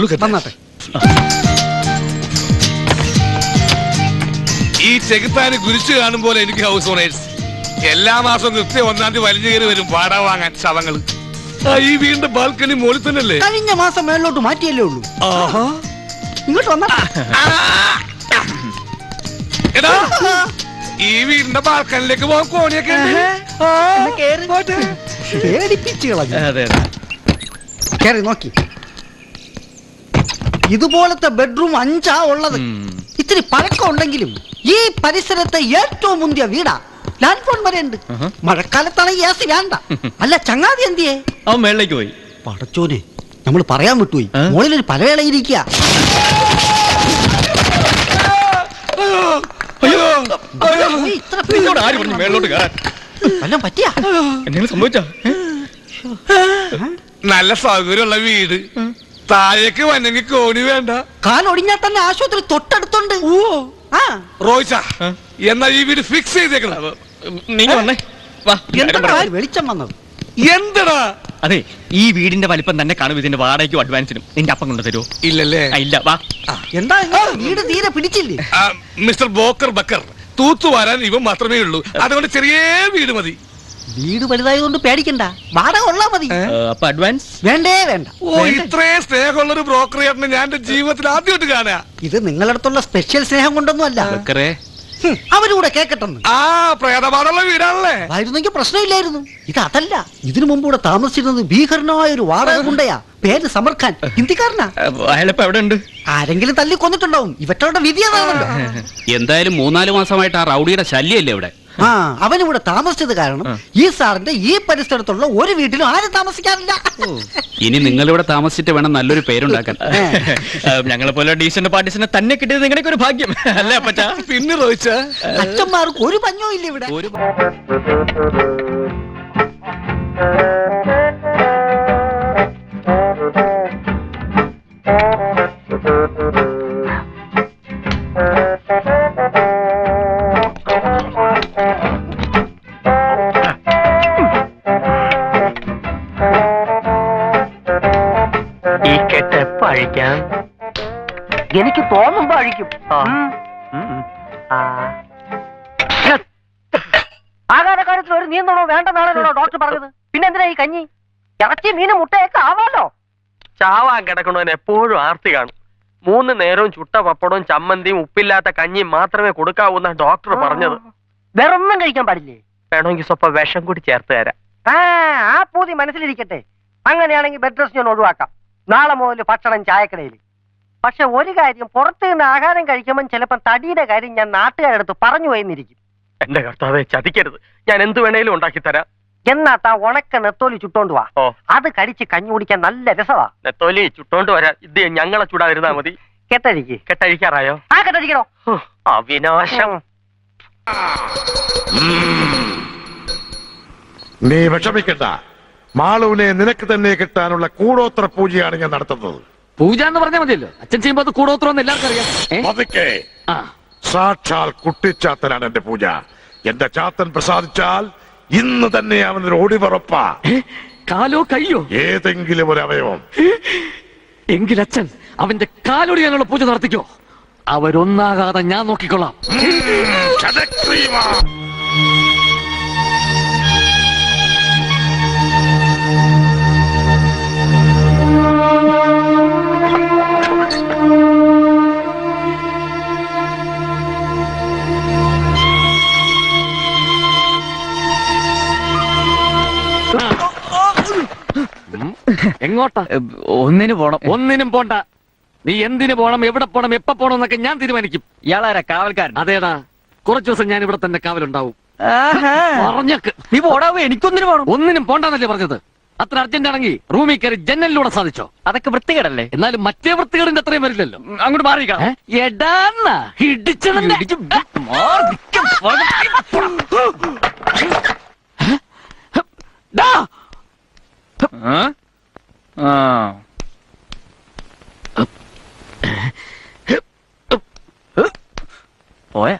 Look at that. ഈ ചെകുത്താന് കുരിശ് കാണുമ്പോൾ എനിക്ക് ഹൗസ് ഓണേഴ്സ് എല്ലാ മാസവും കൃത്യം 1-ാം തീയതി വലിഞ്ഞു കയറി വരും വാടക വാങ്ങാൻ ശവങ്ങള്. ഈ വീടിന്റെ ബാൽക്കണി മോളിൽ തന്നെയല്ലേ? കഴിഞ്ഞ മാസം മേളിലോട്ട് മാറ്റിയല്ലേ ഉള്ളൂ. ഇങ്ങോട്ട് വന്നാ എടാ, ഈ വീടിന്റെ ബാൽക്കണിലേക്ക് പോകാൻ കോണിയൊക്കെ പേടിപ്പിച്ചു കളഞ്ഞു. കേറി നോക്കി. ഇതുപോലത്തെ ബെഡ്റൂം 5 ഉള്ളത്. ഇത്തിരി പഴക്കം ഉണ്ടെങ്കിലും ഈ പരിസരത്തെ ഏറ്റവും മുന്തിയ വീടാ. ലാൻഡ് ഫോൺ വരെ ഉണ്ട്. മഴക്കാലത്താണെങ്കിൽ ഗ്യാസ് വേണ്ട. അല്ല, ചങ്ങാതി എന്തിയേ? അവൻ മേളിലേക്ക് പോയി. പടച്ചോനെ, നമ്മൾ പറയാൻ വിട്ടുപോയി. മോളിലൊരു പലവേളയിരിക്കുക. വല്ലതും പറ്റിയാ? എന്തെങ്കിലും സംഭവിച്ചാ? നല്ല സൗകര്യമുള്ള വീട്. താഴേക്ക് വന്നെങ്കിൽ കോണി വേണ്ട. കാലൊടിഞ്ഞാൽ തന്നെ ആശുപത്രി തൊട്ടടുത്തുണ്ട്. റോയിച്ച, എന്നാ ഈ വീട് ഫിക്സ് ചെയ്തേക്കണം. നീ വന്നേ. വെളിച്ചം വന്നത് എന്തടാ? അതെ, ഈ വീടിന്റെ വലിപ്പം തന്നെ കാണും. ഇതിന്റെ വാടകയ്ക്കും അഡ്വാൻസിനും നിന്റെ അപ്പം കൊണ്ട് തരുമോ? ഇല്ലല്ലേ? ഇല്ല. വാ. എന്താ വീട് തീരെ പിടിച്ചില്ലേ? മിസ്റ്റർ ബോക്കർ ബക്കർ, തൂത്തുവാരാൻ ഇവൻ മാത്രമേ ഉള്ളൂ. അതുകൊണ്ട് ചെറിയ വീട് മതി. വീട് വലുതായതുകൊണ്ട് പേടിക്കണ്ട, വാടക ഉള്ളാ മതി. അപ്പൊ അഡ്വാൻസ് വേണ്ടേ? വേണ്ട. ഓ, ഇത്രയും സ്നേഹമുള്ളൊരു ബ്രോക്കർ ചേട്ടനെ ഞാൻ എന്റെ ജീവിതത്തിൽ ആദ്യമായിട്ട് കാണുക. ഇത് നിങ്ങളടുത്തുള്ള സ്പെഷ്യൽ സ്നേഹം കൊണ്ടൊന്നും അല്ല. അവരൂടെ കേക്കട്ടെന്ന്. പ്രേതപാടുള്ള വീടാണല്ലേ? ആയിരുന്നെങ്കിൽ പ്രശ്നമില്ലായിരുന്നു. ഇത് അതല്ല. ഇതിനു മുമ്പ് ഇവിടെ താമസിച്ചിരുന്നത് ഭീകരനായ ഒരു വാടക ഗുണ്ടയാ. പേര് സമർഖാൻ. ഹിന്ദിക്കാരനാ. അയാളിപ്പോ എവിടെ ഉണ്ട്? ആരെങ്കിലും തല്ലി കൊന്നിട്ടുണ്ടാവും. ഇവറ്റവരുടെ വിധി അതാണല്ലോ. എന്തായാലും 3-4 മാസമായിട്ട് ആ റൗഡിയുടെ ശല്യല്ലേ ഇവിടെ? അവനിവിടെ താമസിച്ചത് കാരണം ഈ സാറിന്റെ ഈ പരിസരത്തുള്ള ഒരു വീട്ടിലും ആരും താമസിക്കാറില്ല. ഇനി നിങ്ങൾ ഇവിടെ താമസിച്ചിട്ട് വേണം നല്ലൊരു പേരുണ്ടാക്കാൻ. ഞങ്ങളെ പോലെ ഡീസന്റ് പാർട്ടീസിനെ തന്നെ കിട്ടിയത് നിങ്ങളുടെ ഒരു ഭാഗ്യം അല്ലേ അപ്പച്ചാ? പിന്നെ റോയിച്ച, അച്ഛന്മാർക്ക് ഒരു പഞ്ഞവും ഇല്ല ഇവിടെ. കഴിക്കാൻ എനിക്ക് തോന്നുമ്പോ അഴിക്കും. ആഹാരക്കാര്യത്തിൽ ഒരു നിയന്ത്രണോ വേണ്ടെന്നാണല്ലോ ഡോക്ടർ പറഞ്ഞത്. പിന്നെ എന്തിനാ ഈ കഞ്ഞി? ഇറച്ചി മീനും മുട്ടയൊക്കെ ആവാലോ. ചാവാൻ കിടക്കണവൻ എപ്പോഴും ആർത്തി കാണും. 3 നേരവും ചുട്ട പപ്പടവും ചമ്മന്തിയും ഉപ്പില്ലാത്ത കഞ്ഞിയും മാത്രമേ കൊടുക്കാവൂന്ന ഡോക്ടർ പറഞ്ഞത്. വേറൊന്നും കഴിക്കാൻ പാടില്ലേ? വേണമെങ്കിൽ സ്വപ്പം വിഷം കൂടി ചേർത്ത് തരാം. ആ പൂതി മനസ്സിലിരിക്കട്ടെ. അങ്ങനെയാണെങ്കിൽ ബെഡ് റെസ്റ്റ് ഞാൻ ഒഴിവാക്കാം. നാളെ മുതൽ ഭക്ഷണം ചായക്കടയിൽ. പക്ഷെ ഒരു കാര്യം, പുറത്ത് നിന്ന് ആഹാരം കഴിക്കുമ്പോൾ ചിലപ്പോൾ തടിയുടെ കാര്യം ഞാൻ നാട്ടുകാരടുത്ത് പറഞ്ഞു പോയെന്നിരിക്കും. എന്റെ കർത്താവെ, ചതിക്കരുത്. ഞാൻ എന്ത് വേണേലും ഉണ്ടാക്കി തരാം. എന്നാ താ ഉണക്ക നെത്തോലി ചുട്ടോണ്ട് വാ. അത് കടിച്ച് കഞ്ഞി കുടിക്കാൻ നല്ല രസവാ. നെത്തോലി ചുട്ടോണ്ട് വരാം. ഇത് ഞങ്ങളെ ചൂടാതിരുന്നാ മതി. കെട്ടഴിക്കാറായോ? ആ കെട്ടഴിക്കണോ? അവിനാശം. നീ വിഷമിക്കണ്ട. മാളുവിനെ നിനക്ക് തന്നെ കിട്ടാനുള്ള കൂടോത്ര പൂജയാണ് ഞാൻ നടത്തുന്നത്. പൂജ എന്ന് പറഞ്ഞാൽ മതിയല്ലോ. അച്ഛൻ ചെയ്യുമ്പോ അത് കൂടോത്രം എല്ലാവർക്കും അറിയാം. പതുക്കെ. സാക്ഷാൽ കുട്ടിച്ചാത്തനാണ് എന്റെ പൂജ. എന്റെ ചാത്തൻ പ്രസാദിച്ചാൽ ഇന്ന് തന്നെ അവനൊരു ഒടിവറപ്പാ. കാലോ കയ്യോ ഏതെങ്കിലും ഒരു അവയവം. എങ്കിലച്ഛൻ അവന്റെ കാലൊടിയാനുള്ള പൂജ നടത്തിക്കോ. അവരൊന്നാകാതെ ഞാൻ നോക്കിക്കൊള്ളാം. എങ്ങോട്ടാ? ഒന്നിനു പോണം. ഒന്നിനും പോണ്ട. നീ എന്തിനു പോണം, എവിടെ പോണം, എപ്പോ പോണം എന്നൊക്കെ ഞാൻ തീരുമാനിക്കും. ഇയാളാരാ? കാവൽക്കാരൻ? അതേടാ, കുറച്ചു ദിവസം ഞാൻ ഇവിടെ തന്നെ കാവലുണ്ടാവും. പറഞ്ഞേക്ക്. നീ പോടാവോ? എനിക്കൊന്നിനു പോണം. ഒന്നിനും പോണ്ടെന്നല്ലേ പറഞ്ഞത്? അത്ര അർജന്റ് ആണെങ്കിൽ റൂമിൽ കയറി ജനലിലൂടെ സാധിച്ചോ? അതൊക്കെ വൃത്തികേടല്ലേ? എന്നാലും മറ്റേ വൃത്തികേടിന്റെ അത്രയും വരില്ലല്ലോ. അങ്ങോട്ട് മാറിക്കാം. എടാന്നാ ഇടിച്ചതിന്റെ പോയാ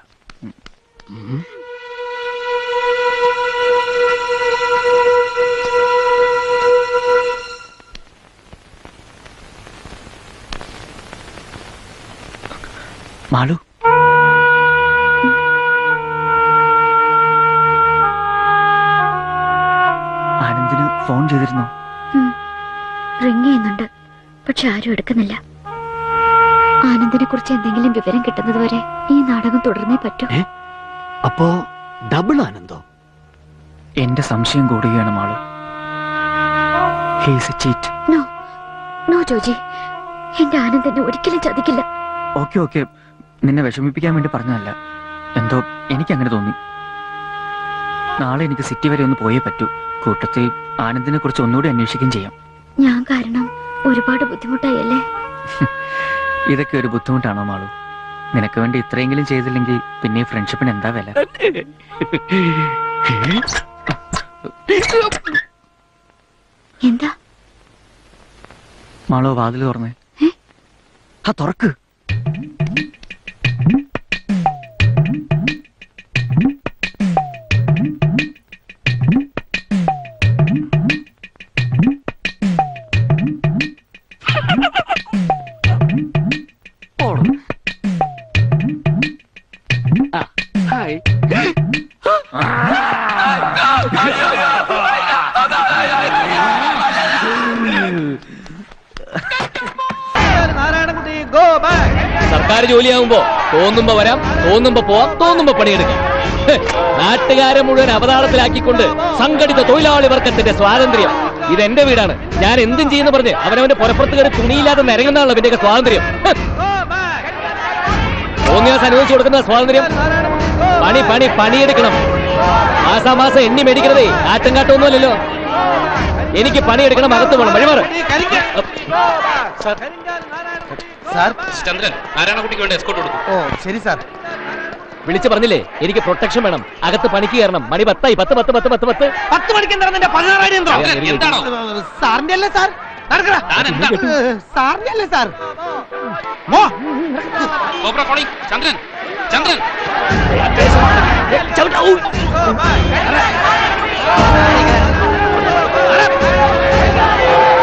മാളു. ആനന്ദിന് ഫോൺ ചെയ്തിരുന്നോ? റിങ് ചെയ്യുന്നുണ്ട്, പക്ഷെ ആരും എടുക്കുന്നില്ല. ആനന്ദിനെ കുറിച്ച് എന്തെങ്കിലും വിവരം കിട്ടുന്നത് വരെ ഈ നാടകം തുടർന്നേ പറ്റൂ. അപ്പോ ഡബിൾ ആനന്ദോ? എന്റെ സംശയം കൂടുകയാണ് Malu. He's a cheat. No no Joji, എന്റെ ആനന്ദിനെ ഒരിക്കലും ചതിക്കില്ല. ഓക്കെ ഓക്കെ, നിന്നെ വിഷമിപ്പിക്കാൻ വേണ്ടി പറഞ്ഞതല്ല. എന്തോ എനിക്കങ്ങനെ തോന്നി. നാളെ എനിക്ക് സിറ്റി വരെ ഒന്ന് പോയേ പറ്റൂ. കൂട്ടത്തിൽ ആനന്ദിനെ കുറിച്ച് ഒന്നുകൂടി അന്വേഷിക്കുകയും ചെയ്യാം. ഞാൻ കാരണം ഒരുപാട് ബുദ്ധിമുട്ടായല്ലേ? ഇതൊക്കെ ഒരു ബുദ്ധിമുട്ടാണോ മാളു? നിനക്ക് വേണ്ടി ഇത്രയെങ്കിലും ചെയ്തില്ലെങ്കിൽ പിന്നെ ഈ ഫ്രണ്ട്ഷിപ്പിന് എന്താ വില? എന്താ മാളു വാതിൽ തുറന്നേ. ആ തുറക്ക്. സർക്കാർ ജോലിയാകുമ്പോ തോന്നുമ്പോ വരാം, തോന്നുമ്പോ പോവാം, തോന്നുമ്പോ പണിയെടുക്കാം. നാട്ടുകാരെ മുഴുവൻ അവതാളത്തിലാക്കിക്കൊണ്ട് സംഘടിത തൊഴിലാളി വർഗത്തിന്റെ സ്വാതന്ത്ര്യം. ഇതെന്റെ വീടാണ്, ഞാൻ എന്തും ചെയ്യുന്ന പറഞ്ഞ് അവനവന്റെ പുറപ്പുറത്ത് കയറി തുണിയില്ലാതെ നിരങ്ങുന്നതാണല്ലോ ഇതിന്റെയൊക്കെ സ്വാതന്ത്ര്യം. തോന്നിയാസ് അനുവദിച്ചു കൊടുക്കുന്ന സ്വാതന്ത്ര്യം. പണി പണി പണിയെടുക്കണം. മാസാമാസം എണ്ണി മേടിക്കണതേ ആറ്റം കാട്ടൊന്നുമല്ലല്ലോ. എനിക്ക് പണിയെടുക്കണം, അകത്ത് വേണം. വഴിമാറ്. ചന്ദ്രൻ നാരായണക്കുട്ടിക്ക് വേണ്ടി എസ്കോർട്ട് കൊടുക്കും. ഓ ശരി സാർ. വിളിച്ചു പറഞ്ഞില്ലേ എനിക്ക് പ്രൊട്ടക്ഷൻ വേണം, അകത്ത് പണിക്ക് കയറണം. മണി 10 10 10 10 10 10 10 മണിക്ക് എന്താണോ സാറിന്റെ അല്ലേ സാർ? സാറിന്റെ അല്ലേ സാർ? ചന്ദ്രൻ ചന്ദ്രൻ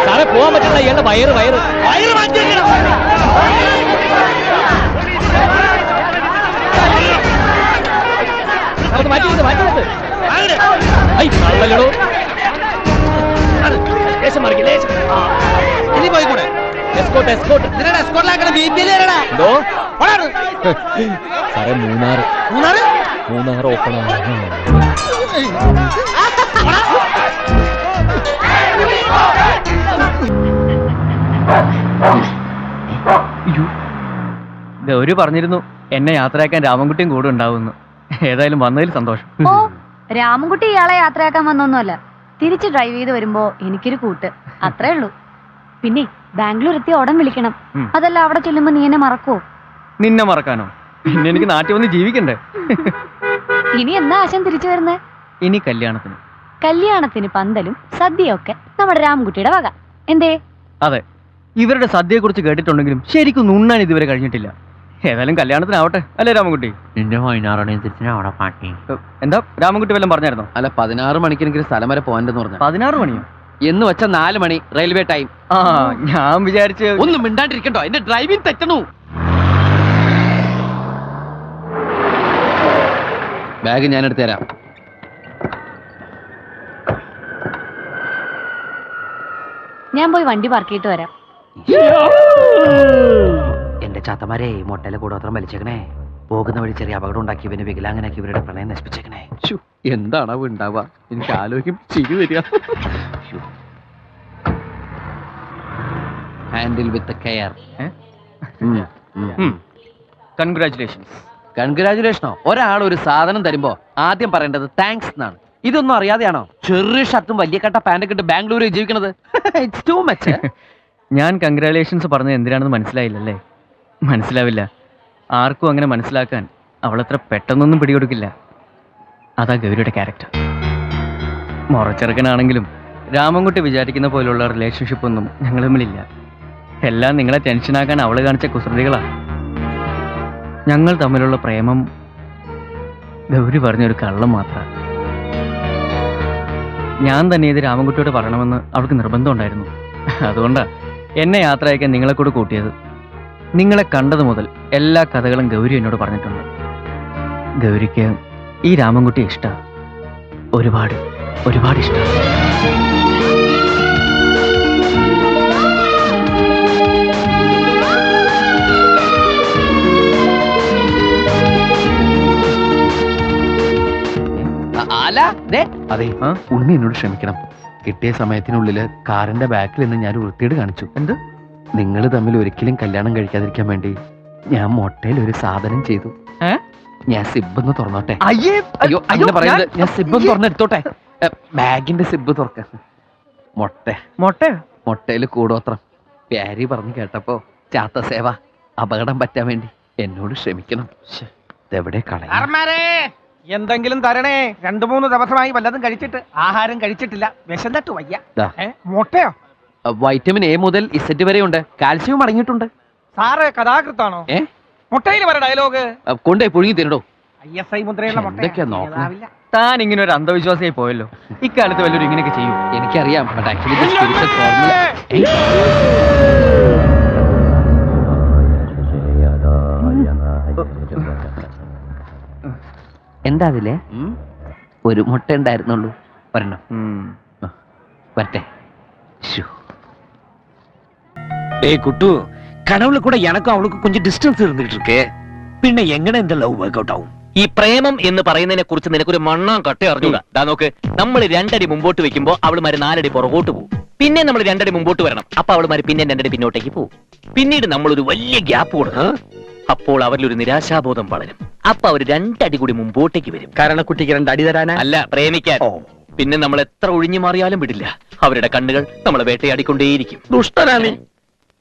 സാറേ പോവാൻ പറ്റില്ല. ഇയാളുടെ വയറ് വയറ് വയറ് മാറ്റി വെക്കണം. ഐ, തള്ളലെടോ. ലേശം മാറിക്ക്, ലേശം. ആ. ഇനി പോയിക്കൂടെ? Escort, escort. എന്തോ? സാറേ, മൂന്നാറ് ഓപ്പൺ ആണ്. ഗൗരി പറഞ്ഞിരുന്നു എന്നെ യാത്രയാക്കാൻ രാമൻകുട്ടിയും കൂടെ ഉണ്ടാവുന്നു. ഏതായാലും വന്നതിൽ സന്തോഷം. ഓ, രാമൻകുട്ടി ഇയാളെ യാത്രയാക്കാൻ വന്നൊന്നുമല്ല. തിരിച്ച് ഡ്രൈവ് ചെയ്ത് വരുമ്പോ എനിക്കൊരു കൂട്ട്, അത്രേ ഉള്ളൂ. പിന്നെ ബാംഗ്ലൂർ എത്തി ഉടൻ വിളിക്കണം. അതല്ല അവിടെ ചെല്ലുമ്പോ നീ എന്നെ മറക്കോ? നിന്നെ മറക്കാനോ? പിന്നെ എനിക്ക് നാട്ടിൽ വന്ന് ജീവിക്കണ്ടേ? ഇനി എന്നാ ആശം തിരിച്ചു വരുന്നേ? ഇനി കല്യാണത്തിന്. കല്യാണത്തിന് പന്തലും സദ്യയൊക്കെ നമ്മുടെ രാമൻകുട്ടിയുടെ വക. എന്തേ? അതെ, ഇവരുടെ സദ്യയെ കുറിച്ച് കേട്ടിട്ടുണ്ടെങ്കിലും ശരിക്കും ഉണ്ണാൻ ഇതുവരെ കഴിഞ്ഞിട്ടില്ല. ഏതായാലും കല്യാണത്തിനാവട്ടെ, അല്ലേ രാമൻകുട്ടി? നിന്റെ 16 അവിടെ പാട്ടി. എന്താ രാമൻകുട്ടി വല്ലതും പറഞ്ഞായിരുന്നോ? അല്ല, 16 മണിക്ക് എനിക്ക് സ്ഥലം വരെ പോകാനെന്ന് പറഞ്ഞു. 16 മണിയോ? എന്ന് വെച്ച 4 മണി റെയിൽവേ ടൈം. ആ, ഞാൻ വിചാരിച്ച് ഒന്നും മിണ്ടാണ്ടിരിക്കണ്ടോ, എന്റെ ഡ്രൈവിംഗ് തെറ്റണു. ബാഗ് ഞാൻ എടുത്തു തരാം. ഞാൻ പോയി വണ്ടി പാർക്ക് ചെയ്തിട്ട് വരാം. എന്റെ ചാത്തമാരെ, മൊട്ടയിലെ കൂടോത്രം വലിച്ചേക്കണേ. പോകുന്ന വഴി ചെറിയ അപകടം ഉണ്ടാക്കി ഇവന് വികലാങ്ങനാക്കി ഇവരുടെ പ്രണയം നശിപ്പിച്ചേക്കണേ. എന്താണോ ഉണ്ടാവുക? എനിക്ക് ആലോചിക്കും ചിരി വരിക. Handle with care. കൺഗ്രാറ്റുലേഷൻസ്. കൺഗ്രാറ്റുലേഷനോ? ഒരാൾ ഒരു സാധനം തരുമ്പോ ആദ്യം പറയേണ്ടത് താങ്ക്സ് എന്നാണ്. ഇതൊന്നും അറിയാതെയാണോ ചെറിയ ഷർട്ടും വലിയ കട്ട പാൻറ്റൊക്കെ ഇട്ട് ബാംഗ്ലൂരിൽ ജീവിക്കണത്? It's too much. ഞാൻ കൺഗ്രാറ്റുലേഷൻസ് പറഞ്ഞത് എന്തിനാണെന്ന് മനസ്സിലായില്ലല്ലേ? മനസ്സിലാവില്ല. ആർക്കും അങ്ങനെ മനസ്സിലാക്കാൻ അവളത്ര പെട്ടെന്നൊന്നും പിടികൊടുക്കില്ല. അതാ ഗൗരിയുടെ ക്യാരക്ടർ. മുറച്ചെറുക്കനാണെങ്കിലും രാമൻകുട്ടി വിചാരിക്കുന്ന പോലുള്ള റിലേഷൻഷിപ്പ് ഒന്നും ഞങ്ങൾ തമ്മിലില്ല. എല്ലാം നിങ്ങളെ ടെൻഷനാക്കാൻ അവള് കാണിച്ച കുസൃതികളാണ്. ഞങ്ങൾ തമ്മിലുള്ള പ്രേമം ഗൗരി പറഞ്ഞൊരു കള്ളം മാത്രമാണ്. ഞാൻ തന്നെ ഇത് രാമൻകുട്ടിയോട് പറയണമെന്ന് അവൾക്ക് നിർബന്ധം ഉണ്ടായിരുന്നു. അതുകൊണ്ടാണ് എന്നെ യാത്ര അയക്കാൻ നിങ്ങളെ കൂടെ കൂട്ടിയത്. നിങ്ങളെ കണ്ടത് മുതൽ എല്ലാ കഥകളും ഗൗരി എന്നോട് പറഞ്ഞിട്ടുണ്ട്. ഗൗരിക്ക് ഈ രാമൻകുട്ടിയെ ഇഷ്ടമാണ്, ഒരുപാട് ഒരുപാട് ഇഷ്ടം. അതെ, ഉണ്ണി എന്നോട് ക്ഷമിക്കണം. കിട്ടിയ സമയത്തിനുള്ളില് കാറിന്റെ ബാക്കിൽ നിന്ന് ഞാൻ വൃത്തിയോട് കാണിച്ചു. എന്ത്? നിങ്ങൾ തമ്മിൽ ഒരിക്കലും കല്യാണം കഴിക്കാതിരിക്കാൻ വേണ്ടി ഞാൻ മൊട്ടയിൽ ഒരു സാധനം ചെയ്തു. ഞാൻ സിബ് തുറന്നോട്ടെ? അയ്യോ, അങ്ങനെ പറയുന്നത്. ഞാൻ സിബ് തുറന്നെടുത്തോട്ടെ? ബാഗിന്റെ സിബ് തുറക്ക. മൊട്ടയില് കൂടോത്രം. പ്യാരി പറഞ്ഞു കേട്ടപ്പോ ചാത്ത സേവ അപകടം പറ്റാൻ വേണ്ടി എന്നോട് ക്ഷമിക്കണം. ഇതെവിടെ കളയാ? എന്തെങ്കിലും തരണേ. 2-3 ദിവസമായി വല്ലതും കഴിച്ചിട്ട് ആഹാരം കഴിച്ചിട്ടില്ല. വിശന്നിട്ട് വയ്യ. മുട്ടയോ? വൈറ്റമിൻ എ മുതൽ ഇസെറ്റ് വരെ ഉണ്ട്. കാൽസ്യവും അടങ്ങിയിട്ടുണ്ട്. സാറ് കഥാകൃത്താണോ? മുട്ടയിൽ വരെ ഡയലോഗ് കൊണ്ടേ പുഴുങ്ങി തിരടോ. ISI മുദ്രയുള്ള മുട്ട നോക്കാം. താൻ ഇങ്ങനെ ഒരു അന്ധവിശ്വാസിയായി പോയല്ലോ. ഇക്കാലത്ത് വല്ലവരും ഇങ്ങനെയൊക്കെ ചെയ്യൂ? എനിക്കറിയാം. ബട്ട് ആക്ച്വലി എന്താ അതിലെ ഒരു മുട്ട ഉണ്ടായിരുന്നുള്ളൂ. ഒരെണ്ണം വരട്ടെ. குட்டு கனவுல கூட எனக்கும் அவளுக்கும் கொஞ்சம் டிஸ்டன்ஸ் இருந்துகிட்டு இருக்கு. പിന്നെ എങ്ങനെ എന്റെ ലവ് വർക്ക്ഔട്ട് ആവും? ഈ പ്രേമം എന്ന് പറയുന്നതിനെ കുറിച്ച് നിനക്കൊരു മണ്ണാൻ കട്ട അറിഞ്ഞൂടാ. ദാ നോക്ക്, നമ്മൾ 2 അടി മുമ്പോട്ട് വെക്കുമ്പോ അവളുമാര് 4 അടി പുറകോട്ട് പോകും. പിന്നെ നമ്മൾ 2 അടി മുമ്പോട്ട് വരണം. അപ്പൊ അവളുമാര് പിന്നെ 2 അടി പിന്നോട്ടേക്ക് പോകും. പിന്നീട് നമ്മൾ ഒരു വലിയ ഗ്യാപ്പ് കൊടുക്കും. അപ്പോൾ അവരിലൊരു നിരാശാബോധം വളരും. അപ്പൊ അവർ 2 അടി കൂടി മുമ്പോട്ടേക്ക് വരും. കരണക്കുട്ടിക്ക് 2 അടി തരാനാ? അല്ല, പ്രേമിക്കാൻ. പിന്നെ നമ്മൾ എത്ര ഒഴിഞ്ഞു മാറിയാലും വിടില്ല. അവരുടെ കണ്ണുകൾ നമ്മളെ വേട്ടയാടിക്കൊണ്ടേയിരിക്കും. ദുഷ്ടനാണ്.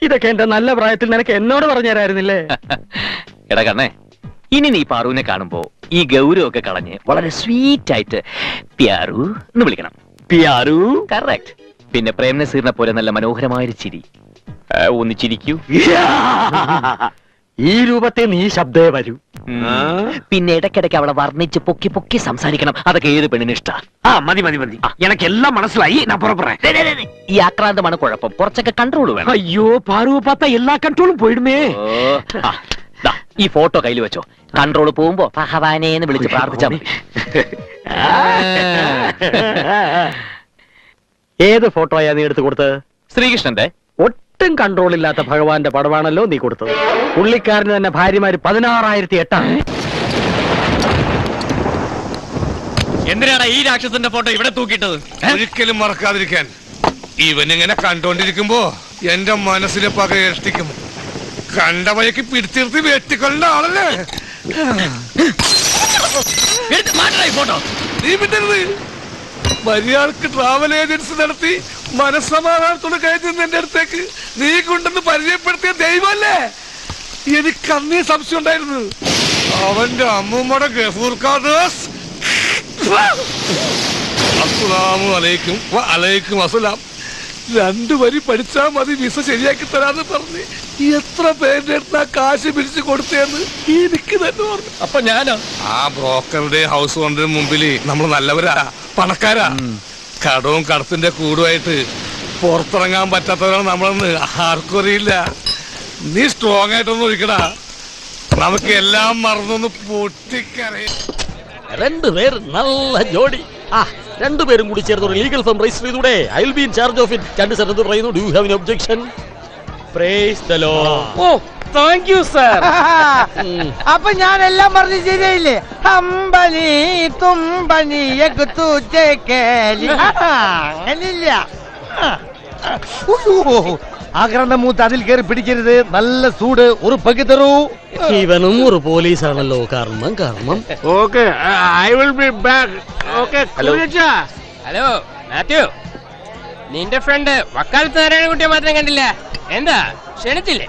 ഇതൊക്കെ എന്റെ നല്ല പ്രായത്തിൽ നിനക്ക് എന്നോട് പറഞ്ഞു തരായിരുന്നില്ലേ? എടാ കണ്ണേ, ഇനി നീ പാറുവിനെ കാണുമ്പോ ഈ ഗൗരവൊക്കെ കളഞ്ഞ് വളരെ സ്വീറ്റ് ആയിട്ട് പ്യാരു എന്ന് വിളിക്കണം. പ്യാരു. കറക്റ്റ്. പിന്നെ പ്രേം നസീറിനെ പോലെ നല്ല മനോഹരമായൊരു ചിരി. ഒന്ന് ചിരിക്കൂ. ഈ രൂപത്തെ നീ ശബ്ദേ വരൂ. പിന്നെ ഇടയ്ക്കിടയ്ക്ക് അവളെ വർണ്ണിച്ച് പൊക്കി പൊക്കി സംസാരിക്കണം. അതൊക്കെ ഏത് പെണ്ണിന് ഇഷ്ട. മതി മതി മതി, എനിക്ക് എല്ലാം മനസ്സിലായി. ഞാൻ പുറപ്പെടുறேன். ഈ ആക്രാന്തമാണ് കുഴപ്പം. കുറച്ചൊക്കെ കൺട്രോൾ വേണം. അയ്യോ, പാറുവ പാത്ത എല്ലാ കൺട്രോളും പോയിടുമേ. ഈ ഫോട്ടോ കയ്യിൽ വെച്ചോ. കൺട്രോൾ പോകുമ്പോ ഭഗവാനേന്ന് വിളിച്ച് പ്രാർത്ഥിച്ചാൽ മതി. ഏത് ഫോട്ടോയാ നീ എടുത്തു കൊടുത്തത്? ശ്രീകൃഷ്ണന്റെ. ഒട്ടും കൺട്രോൾ ഇല്ലാത്ത ഭഗവാന്റെ പടമാണല്ലോ നീ കൊടുത്തത്. പുള്ളിക്കാരന് തന്നെ ഭാര്യമാര് 16,008. എന്തിനാണ് ഈ രാക്ഷസന്റെ ഫോട്ടോ ഇവിടെ തൂക്കിയിട്ടത്? ഒരിക്കലും മറക്കാതിരിക്കാൻ. ഇവനിങ്ങനെ കണ്ടോണ്ടിരിക്കുമ്പോ എന്റെ മനസ്സിലെ പക ഇരട്ടിക്കും. കണ്ട വയക്ക് പിടിച്ചിരുത്തി വെട്ടിക്കൊണ്ട ആളല്ലേ ഫോട്ടോ. നീ വിട്ടരുത്. മര്യാദക്ക് ട്രാവൽ ഏജൻസി നടത്തി മനസ്സമാധാനത്തോട് കയറ്റുന്ന എന്റെ അടുത്തേക്ക് നീ കൊണ്ടെന്ന് പരിചയപ്പെടുത്തിയ ദൈവമല്ലേ? എനിക്ക് അന്നേ സംശയം ഉണ്ടായിരുന്നു. അവന്റെ അമ്മൂമ്മയുടെ ഗഫൂർ ഖാദാസ്. അസ്സലാമു അലൈക്കും. വഅലൈക്കും അസ്സലാം. 2 വരി പഠിച്ചാ മതി, വിസ ശരിയാക്കി തരാന്ന് പറഞ്ഞ് എത്ര പേരുടെ അടുത്താ കാശ് പിരിച്ചു കൊടുത്തേന്ന് എനിക്ക് തന്നെ ഓർമ്മ. അപ്പൊ ഞാനോ? ആ ബ്രോക്കറുടെ ഹൗസ് ഓണറിന് മുമ്പിൽ നമ്മൾ നല്ലവരാ, പണക്കാരാ. കടവും കടത്തിന്റെ കൂടുമായിട്ട് പുറത്തിറങ്ങാൻ പറ്റാത്തവരാണ് നമ്മളെന്ന് ആർക്കും അറിയില്ല. നീ സ്ട്രോങ് ആയിട്ടൊന്നും ഒഴിക്കടാ. നമുക്ക് എല്ലാം മറന്നൊന്ന് പൊട്ടിക്കറിയാം. 2 പേർ നല്ല ജോഡി. രണ്ടുപേരും കൂടി ചേർന്ന് ഒരു ലീഗൽ ഫേം രജിസ്റ്റർ ചെയ്തൂടെ? I will be in charge of it. 2 cent പറയുന്നു. Do you have any objection? Praise the lord. Oh thank you sir. അപ്പൊ ഞാൻ എല്ലാം പറഞ്ഞ് ശരിയായില്ലേ? അമ്പനി തുമ്പനി അങ്ങനില്ല. ആഗ്രഹം മൂത്ത് അതിൽ കയറി പിടിക്കരുത്. നല്ല സൂട് ഒരു പകി തരൂ. ഇവനും ഒരു പോലീസാണല്ലോ. കർമ്മം കർമ്മം. Okay I will B back. Okay hello Mathew, നിന്റെ ഫ്രണ്ട് വക്കാലത്ത് നാരായണൻകുട്ടിയെ മാത്രം കണ്ടില്ല. എന്താ ക്ഷണിച്ചില്ലേ?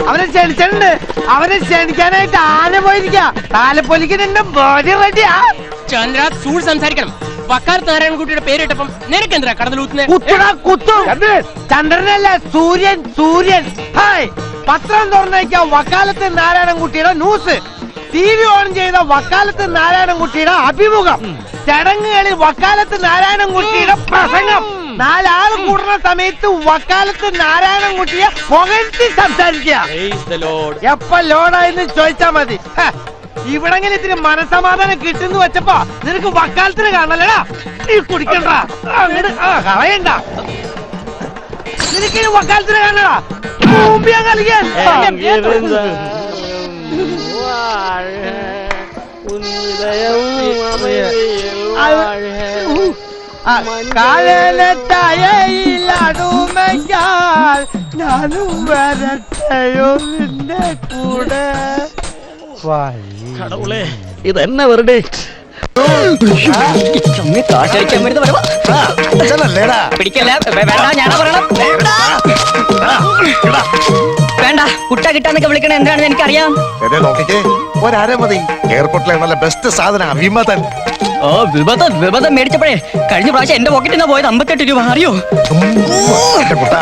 അവനെ ക്ഷണിച്ചിട്ടുണ്ട്. അവനെ ക്ഷണിക്കാനായിട്ട് ആന പോയിരിക്കാ. താലപ്പൊലിക്ക് നിന്റെ ബോഡി റെഡിയാ. ചന്ദ്ര സൂട് സംസാരിക്കണം. വക്കാലത്ത് നാരായണൻകുട്ടിയുടെ പേരിട്ടപ്പം നിനക്ക് എന്താ കടന്നൂത്തുന്നേ? ചന്ദ്രനല്ല, സൂര്യൻ. സൂര്യൻ. ഹായ്, പത്രം തുറന്നേക്കാം വക്കാലത്ത് നാരായണൻകുട്ടിയുടെ ന്യൂസ്. TV ഓൺ ചെയ്ത വക്കാലത്ത് നാരായണൻകുട്ടിയുടെ അഭിമുഖം. ചടങ്ങുകളിൽ വക്കാലത്ത് നാരായണൻകുട്ടിയുടെ പ്രസംഗം. 4 ആൾ കൂടുന്ന സമയത്ത് വക്കാലത്ത് നാരായണൻകുട്ടിയെ പുകഴ്ത്തി സംസാരിക്കുക. എപ്പ ലോഡായെന്ന് ചോദിച്ചാ മതി. ഇവിടെങ്കിലും ഇത്തിരി മനസമാധാനം കിട്ടുന്നു വെച്ചപ്പോ നിനക്ക് വക്കാലത്തിന് കാണലടാ. നീ കുടിക്കണ്ട, കളയണ്ട. നിനക്ക് വക്കാലത്തിന് കാണലടാ. കളിക്കാൻ കാലത്തയയിലടുമയ്യാൽ ഞാനും വരട്ടെയോ നിന്റെ കൂടെ. കടവുളെ, ഇതെന്നെ വെറുതെ വേണ്ട. കുട്ട കിട്ടാന്നൊക്കെ വിളിക്കണ എന്താണെന്ന് എനിക്കറിയാം. നോക്കിക്കേ, ഒരര മതി. എയർപോർട്ടിലെ നല്ല ബെസ്റ്റ് സാധന വിമതൻ. ഓ വിപതം മേടിച്ചപ്പോഴേ കഴിഞ്ഞ പ്രാവശ്യം എന്റെ പോക്കറ്റിൽ നിന്ന് പോയത് 58 രൂപ. അറിയോ കുട്ട,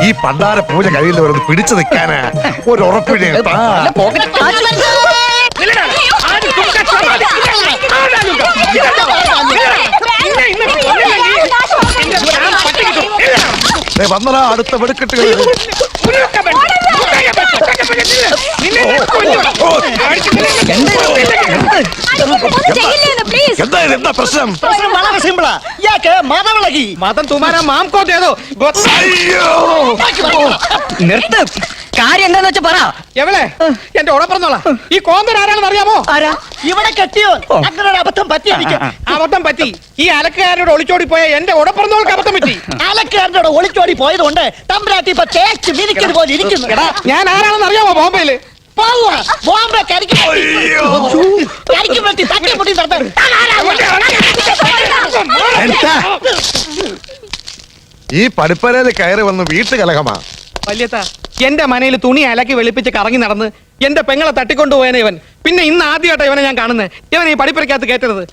ഈ പണ്ടാര പൂജ കഴിയുന്നവരൊന്ന് പിടിച്ചു നിൽക്കാന് ഒരു ഉറപ്പിന്. വന്നടാ അടുത്ത വെടുക്കെട്ടുകൾ. എന്താ പ്രശ്നം? വളരെ സിമ്പിളാ. മതം തുമാരാ മാം കോ ദേ ദോ. നിർത്ത്. കാര്യം എന്താന്ന് വെച്ചാ പറ. എവളെ എന്റെ ഉടപ്പറന്നോളാ. ഈ കോന്തൻ ആരാണെന്ന് അറിയാമോ? ഇവിടെ കെട്ടിയോ? അങ്ങനെ ഒരു അബദ്ധം പറ്റി. അബദ്ധം പറ്റി. ഈ അലക്കുകാരനോട് ഒളിച്ചോടി പോയ എന്റെ ഉടപ്പറന്നോൾക്ക് അബദ്ധം പറ്റി. അലക്കുകാരനോട് ഒളിച്ചോടി പോയത് കൊണ്ട് തമ്പുരാട്ടി ഇപ്പൊ തേച്ച് മിനിക്കത് പോലെ ഇരിക്കുന്നു. ഞാൻ ആരാണെന്ന് അറിയാമോ? ബോംബെയില് ബോംബെ ഈ പടിപ്പരയിൽ കയറി വന്ന് വീട്ടു കലഹമാ. വല്യത്ത എന്റെ മനയിൽ തുണി അലക്കി വെളുപ്പിച്ച് കറങ്ങി നടന്ന് എന്റെ പെങ്ങളെ തട്ടിക്കൊണ്ടുപോയനെ ഇവൻ. പിന്നെ ഇന്ന് ആദ്യമായിട്ട് ഇവനെ ഞാൻ കാണുന്നത്. ഇവൻ ഈ പടിപ്പരക്കകത്ത് കയറ്റരുത്.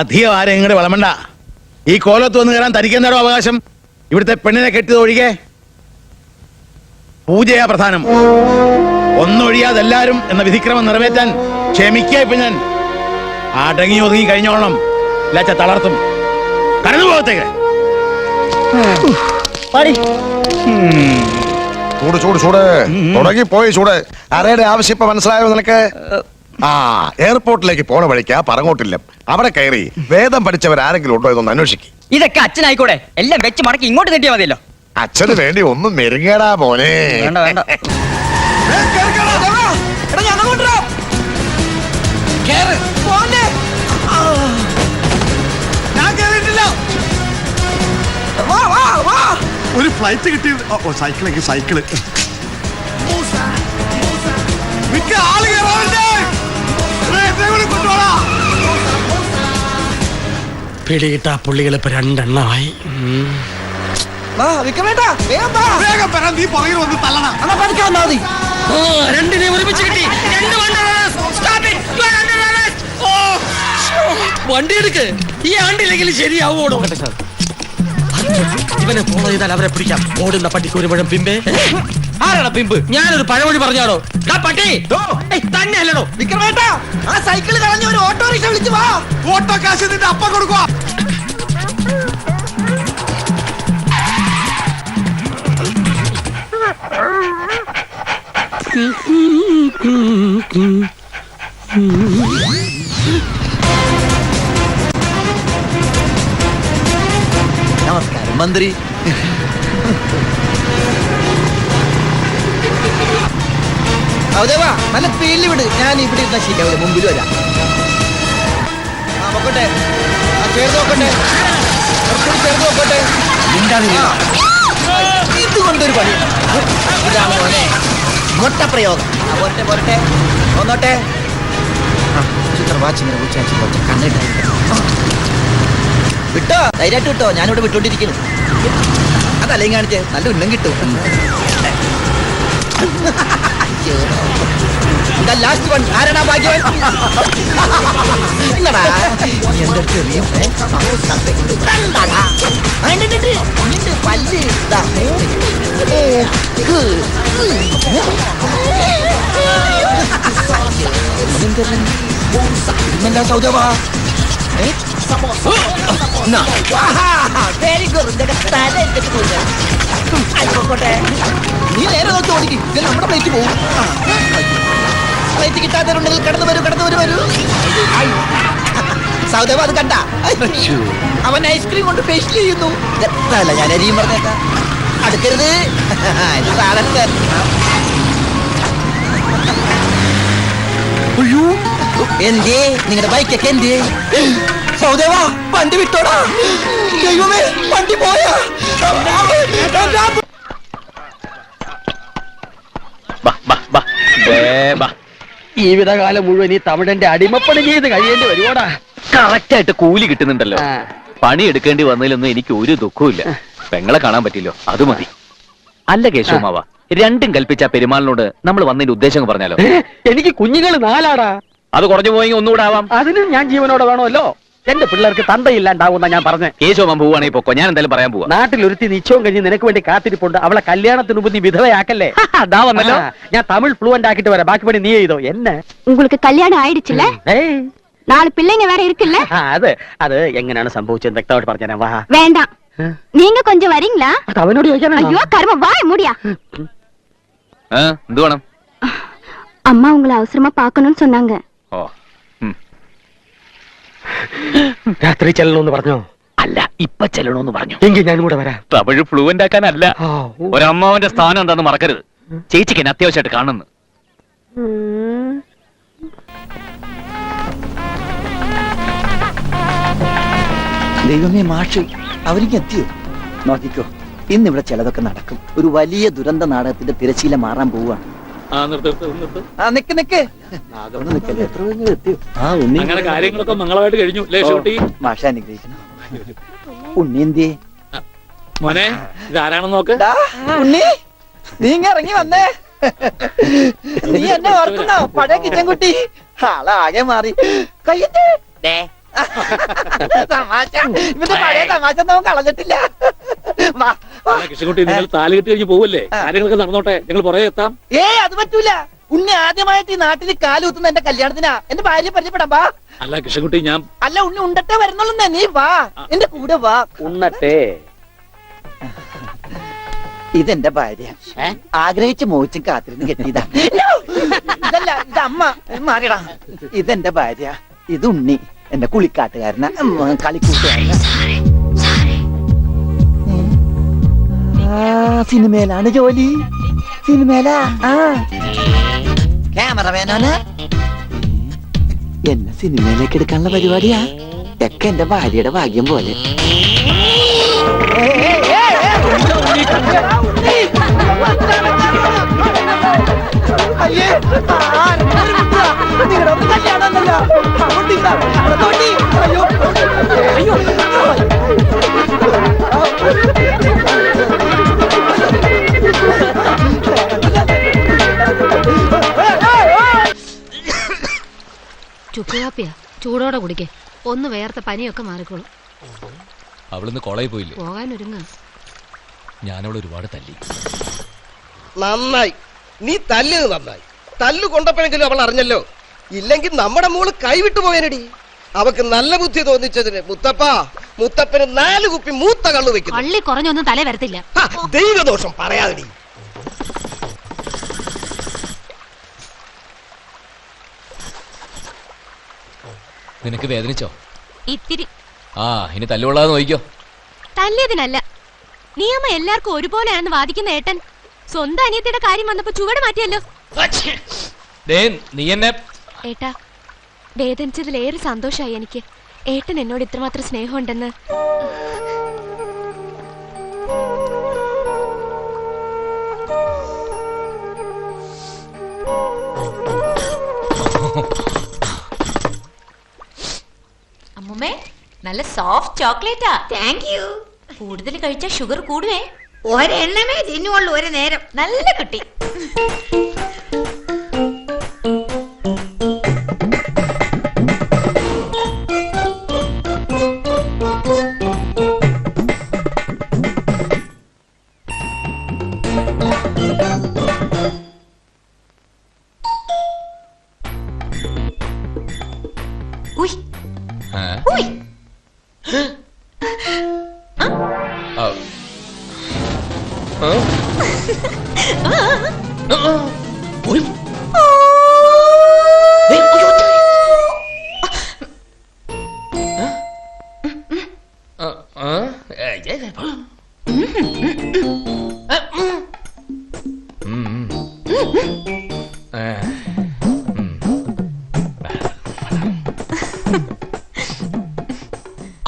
അധികം ആരെ ഇങ്ങോട്ട് വളമണ്ട. ഈ കോലത്ത് വന്ന് കയറാൻ തനിക്കെന്താണോ അവകാശം? ഇവിടുത്തെ പെണ്ണിനെ കെട്ടിയത് ഒഴികെ പൂജയാ പ്രധാനം. ഒന്നൊഴിയാതെ എല്ലാരും എന്ന വിധിക്രമം നിറവേറ്റാൻ ക്ഷമിക്കുക. ഇപ്പൊ ഞാൻ അടങ്ങി ഒതുങ്ങി കഴിഞ്ഞോളണം. ഇല്ലാച്ച തളർത്തും. കടന്നു പോകത്തേക്ക്. ചൂട് ചൂട് ചൂട് തുടങ്ങി പോയി ചൂട്. ആരുടെ ആവശ്യം ഇപ്പൊ മനസ്സിലായോ നിനക്ക്? ആ എയർപോർട്ടിലേക്ക് പോണ വഴിക്ക് പറങ്ങോട്ടില്ല അവിടെ കയറി വേദം പഠിച്ചവർ ആരെങ്കിലും ഉണ്ടോ എന്നൊന്ന് അന്വേഷിക്കും. ഇതൊക്കെ അച്ഛനായിക്കോടെ എല്ലാം വെച്ച് മടക്കി ഇങ്ങോട്ട് തെറ്റിയാ മതിയല്ലോ. അച്ഛന് വേണ്ടി ഒന്നും മെരുങ്ങേടാ മോനെ. വേണ്ട വേണ്ട. ഒരു ഫ്ലൈറ്റ് കിട്ടി. സൈക്കിളെങ്കിൽ സൈക്കിള് മിക്ക ആള് പിടികിട്ടാ പുള്ളികൾ ഇപ്പൊ രണ്ടെണ്ണമായി. വേഗം വരാൻ നീ പുറകിൽ വന്ന് തള്ളണം. രണ്ടിനെ ഒരുമിച്ച് കിട്ടി. വണ്ടി എടുക്ക്. ഈ ആണ്ടില്ലെങ്കിൽ ശരിയാവോടോ. ഇവനെ ഫോളോ ചെയ്താൽ അവരെ പിടിക്കാം. ഓടുന്ന പട്ടിക്ക് ഒരു പഴം പിമ്പേ. ആരാടാ പിമ്പ്? ഞാനൊരു പഴമൊഴി പറഞ്ഞാടോ. പട്ടി തന്നെ അല്ലടോ. വിക്രമേട്ടാ, ആ സൈക്കിൾ കളഞ്ഞ ഒരു ഓട്ടോറിക്ഷ വിളിച്ചു വാ. ഓട്ടോ കാശ് നിന്റെ അപ്പം കൊടുക്കുക. നമസ്കാരം മന്ത്രി. നല്ല സ്പീഡിൽ വിട്. ഞാൻ ഇവിടെ ഇരുന്ന ശരിയാവില്ല, മുമ്പിൽ വരാം. നോക്കട്ടെ, ചേർത്ത് നോക്കട്ടെ, ചേർത്ത് നോക്കട്ടെ. ഇതുകൊണ്ടൊരു പണി. ഇതാണ് മോനെ മുട്ട പ്രയോഗം. പോരട്ടെ പോരട്ടെ, ഒന്നോട്ടെ. കണ്ണിട്ട് വിട്ടോ, ധൈര്യമായിട്ട് വിട്ടോ. ഞാനിവിടെ വിട്ടോണ്ടിരിക്കുന്നു. അതല്ലെങ്കിൽ കാണിച്ചേ, നല്ല ഉന്നം കിട്ടും. ലാസ്റ്റ് വൺ ആരാണ് ഭാഗ്യവൻ? എന്റെ ചെറിയ പല്ല് സൗദവാ. Very good. നീ നേരെ നോക്കി ഓടിക്കും. ഇത് നമ്മുടെ പ്ലേറ്റ് പോകും. പ്ലേറ്റ് കിട്ടാത്തവരുണ്ടെങ്കിൽ കടന്നു വരൂ, കടന്നു വരൂ, വരൂ. സൗദേവ അത് കണ്ട? അവൻ ഐസ്ക്രീം കൊണ്ട് ഫേഷ്യൽ ചെയ്യുന്നു. അല്ല, ഞാൻ അരിയും പറഞ്ഞേക്കാം. അടുക്കരുത്. ഇത് സാധനം. അയ്യോ, എന്തേ നിങ്ങളുടെ ബൈക്കൊക്കെ എന്തേ? സൗദേവ വണ്ടി വിട്ടോടാ. ദൈവമേ, വണ്ടി പോയാ. ജീവിതകാലം മുഴുവൻ ഈ തമിഴന്റെ അടിമപ്പണി ചെയ്ത് കഴിയേണ്ടി വരുവാടാ. കറക്റ്റായിട്ട് കൂലി കിട്ടുന്നുണ്ടല്ലോ. പണി എടുക്കേണ്ടി വന്നതിലൊന്നും എനിക്ക് ഒരു ദുഃഖവുമില്ല. പെങ്ങളെ കാണാൻ പറ്റില്ലോ, അത് മതി. അല്ല കേശവമാവ, രണ്ടും കൽപ്പിച്ച പെരുമാളിനോട് നമ്മൾ വന്നതിന്റെ ഉദ്ദേശം പറഞ്ഞാലോ? എനിക്ക് കുഞ്ഞുങ്ങൾ 4 അത് കുറഞ്ഞു പോയെങ്കിൽ ഒന്നുകൂടെ ആവാം. അതിന് ഞാൻ ജീവനോടെ വേണമല്ലോ. എന്റെ പിള്ളേർക്ക് തന്തയില്ലാണ്ടാവുന്ന ഞാൻ പറഞ്ഞേ. കേശവൻ പോവാണെങ്കിൽ പൊക്കോ, ഞാൻ എന്തായാലും പറയാൻ പോവാ. നാട്ടിലൊരുത്തി നിശ്ചയം കഴിഞ്ഞ് നിനക്ക് വേണ്ടി കാത്തിരിപ്പുണ്ട്. അവളെ കല്യാണത്തിന് മുമ്പ് നീ വിധവയാക്കല്ലേ. അതാ വന്നല്ലോ. ഞാൻ തമിഴ് ഫ്ലുവന്റ് ആക്കിട്ട് വരാം. ബാക്കി പണി നീ ചെയ്തോ. എന്നെ உங்களுக்கு കല്യാണം ആയിடுச்சுல? 4 പിള്ളേங்க வேற இருக்குல்ல? അത് എങ്ങനെയാണ് സംഭവിച്ചത് വ്യക്തമായിട്ട് പറഞ്ഞാ. വാ. வேண்டாம், நீங்க கொஞ்சம் வரீங்களா? അത് അവനോട് ചോദിക്കാനാ. ஐயோ கர்ம, வாய் மூடியா. എന്ത് വേണം? அம்மா உங்களை அவசரமா பார்க்கணும்னு சொன்னாங்க. ഓ, രാത്രി ചെല്ലണമെന്ന് പറഞ്ഞോ? അല്ല, ഇപ്പൊ ചെല്ലണമെന്ന് പറഞ്ഞു. എങ്കിൽ ഞാനും കൂടെ വരാം. തമിഴ് ഫ്ലുവന്റ് ആക്കാനല്ല, ഒരമ്മാവന്റെ സ്ഥാനം എന്താന്ന് മറക്കരുത്. ചേച്ചിക്ക് എന്നെ അത്യാവശ്യമായിട്ട് കാണുന്നു. ദൈവമേ, മാഷ് അവരിക്ക് എത്തിയോ? നോക്കിക്കോ, ഇന്നിവിടെ ചിലതൊക്കെ നടക്കും. ഒരു വലിയ ദുരന്ത നാടകത്തിന്റെ തിരശീല മാറാൻ പോവുകയാണ്. നിക്ക് നിക്ക്. അങ്ങനെ കാര്യങ്ങളൊക്കെ മംഗളമായിട്ട് കഴിഞ്ഞു. മാഷ അനുഗ്രഹിക്കണം. ഉണ്ണി എന്തിയേ? മോനെ, ഇതാരാണെന്ന് നോക്ക്. ഉണ്ണി, നീ ഇറങ്ങി വന്നേ. നീ എന്നെ ഓർക്കുന്നോ? പഴയ കിച്ചൻകുട്ടി. ആളാകെ മാറി. കയ്യത്തെ തമാശ. ഇവന്റെ പഴയ തമാശ നമുക്ക് കളഞ്ഞിട്ടില്ല. കൃഷ്ണൻകുട്ടി, നിങ്ങൾ താലി കെട്ടി കഴിഞ്ഞ് പോവല്ലേ? കാര്യങ്ങളൊക്കെ നടന്നോട്ടെ, ഞങ്ങൾ പുറകെ എത്താം. അത് പറ്റൂല. ഉണ്ണി ആദ്യമായിട്ട് ഈ നാട്ടിൽ കാലുകുത്തുന്ന എന്റെ കല്യാണത്തിനാ. എന്റെ ഭാര്യ പരിചയപ്പെടാം. വാ. അല്ല കൃഷ്ണൻകുട്ടി, ഞാൻ അല്ല ഉണ്ണി ഉണ്ടട്ടെ വരുന്നുള്ളൂ. നീ വാ, എന്റെ കൂടെ വാ. ഉണ്ണട്ടെ. ഇതെന്റെ ഭാര്യ. ആഗ്രഹിച്ച് മോഹിച്ചും കാത്തിരുന്ന് കെട്ടിയതാ. ഇതല്ല, ഇത് അമ്മ. മാറിയടാ. ഇതെന്റെ ഭാര്യ. ഇത് ഉണ്ണി, എന്റെ കുളിക്കാട്ടുകാരന, കളിക്കൂട്ടുകാരന. സിനിമയിലാണ് ജോലി. സിനിമയിലാ. ക്യാമറമാനാണ്. എന്നെ സിനിമയിലേക്ക് എടുക്കാനുള്ള പരിപാടിയാ. ഒക്കെ എന്റെ ഭാര്യയുടെ ഭാഗ്യം പോലെ. ചുക്കുകാപ്പിയാ, ചൂടോടെ കുടിക്കേ. ഒന്ന് വേർത്ത പനിയൊക്കെ മാറിക്കോളും. അവളിന്ന് കോളേജിൽ പോയില്ലേ? പോകാനൊരുങ്ങ. ഞാനവളെ ഒരുപാട് തല്ലി. നന്നായി, നീ തല്ലിയത് നന്നായി. തല്ലു കൊണ്ടപ്പോഴെങ്കിലും അവൾ അറിഞ്ഞല്ലോ. ഇല്ലെങ്കിൽ നമ്മുടെ മോള് കൈവിട്ടു പോയനടി. അവക്ക് നല്ല ബുദ്ധി തോന്നിച്ചതിന് മുത്തപ്പന് 4 കുപ്പി മൂത്ത കള്ളു വെക്കും. പള്ളി കുറഞ്ഞൊന്നും തല വരത്തില്ല. ദൈവദോഷം പറയാതെടി. നിനക്ക് വേദനിച്ചോ? ഇത്തിരി. ഇനി തല്ലുകൊള്ളാതെ നോക്കിക്കോ. തല്ലിയതിനല്ല, നിയമം എല്ലാവർക്കും ഒരുപോലെയാണെന്ന് വാദിക്കുന്ന ഏട്ടൻ സ്വന്തം അനിയത്തിയുടെ കാര്യം വന്നപ്പോ ചുവട് മാറ്റിയല്ലോ. നീ എന്നെ ഏട്ടാ, വേദനിച്ചതിലേറെ സന്തോഷമായി എനിക്ക്. ഏട്ടൻ എന്നോട് ഇത്രമാത്രം സ്നേഹമുണ്ടെന്ന്. അമ്മുമ്മേ, നല്ല സോഫ്റ്റ് ചോക്ലേറ്റാ. Thank you. കൂടുതൽ കഴിച്ചാൽ ഷുഗർ കൂടുവേ. ഒരെണ്ണമേ തിന്നുള്ളൂ ഒരു നേരം. നല്ല കുട്ടി.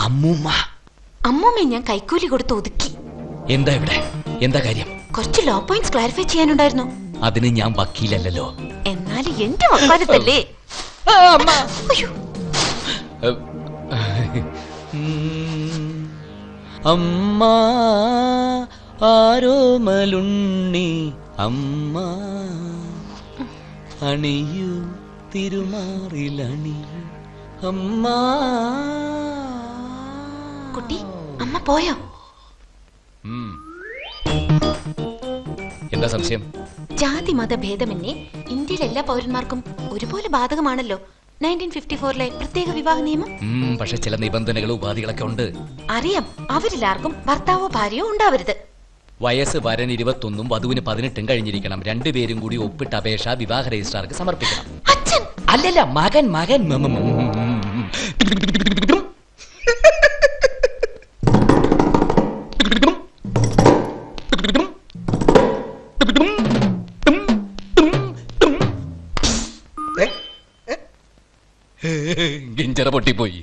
അമ്മൂമ്മ ഞാൻ കൈക്കൂലി കൊടുത്ത് ഒതുക്കി. എന്താ ഇവിടെ? എന്താ കാര്യം? കുറച്ച് ലോ പോയിന്റ്സ് ക്ലാരിഫൈ ചെയ്യാനുണ്ടായിരുന്നു. അതിന് ഞാൻ വക്കീലല്ലോ. എന്നാലും എന്റെ വക്കാലത്തല്ലേ. അമ്മ ആരോമലുണ്ണി അമ്മ അണിയൂ തിരുമാറിലണിയൂ അമ്മ. കുട്ടി, അമ്മ പോയോ? എന്താ സംശയം? ജാതി മത ഭേദമന്യേ ഇന്ത്യയിലെ എല്ലാ പൗരന്മാർക്കും ഒരുപോലെ ബാധകമാണല്ലോ 1954 പ്രത്യേക വിവാഹ നിയമം. പക്ഷെ ചില നിബന്ധനകളും ഉപാധികളൊക്കെ ഉണ്ട്. അറിയാം. അവരിലാർക്കും ഭർത്താവോ ഭാര്യയോ ഉണ്ടാവരുത്. വയസ്സ് വരൻ 21 വധുവിന് 18 കഴിഞ്ഞിരിക്കണം. രണ്ടുപേരും കൂടി ഒപ്പിട്ട അപേക്ഷ വിവാഹ രജിസ്ട്രാർക്ക് സമർപ്പിക്കണം. അച്ഛൻ അല്ലല്ല, മകൻ. ഗിഞ്ചറ പൊട്ടിപ്പോയി.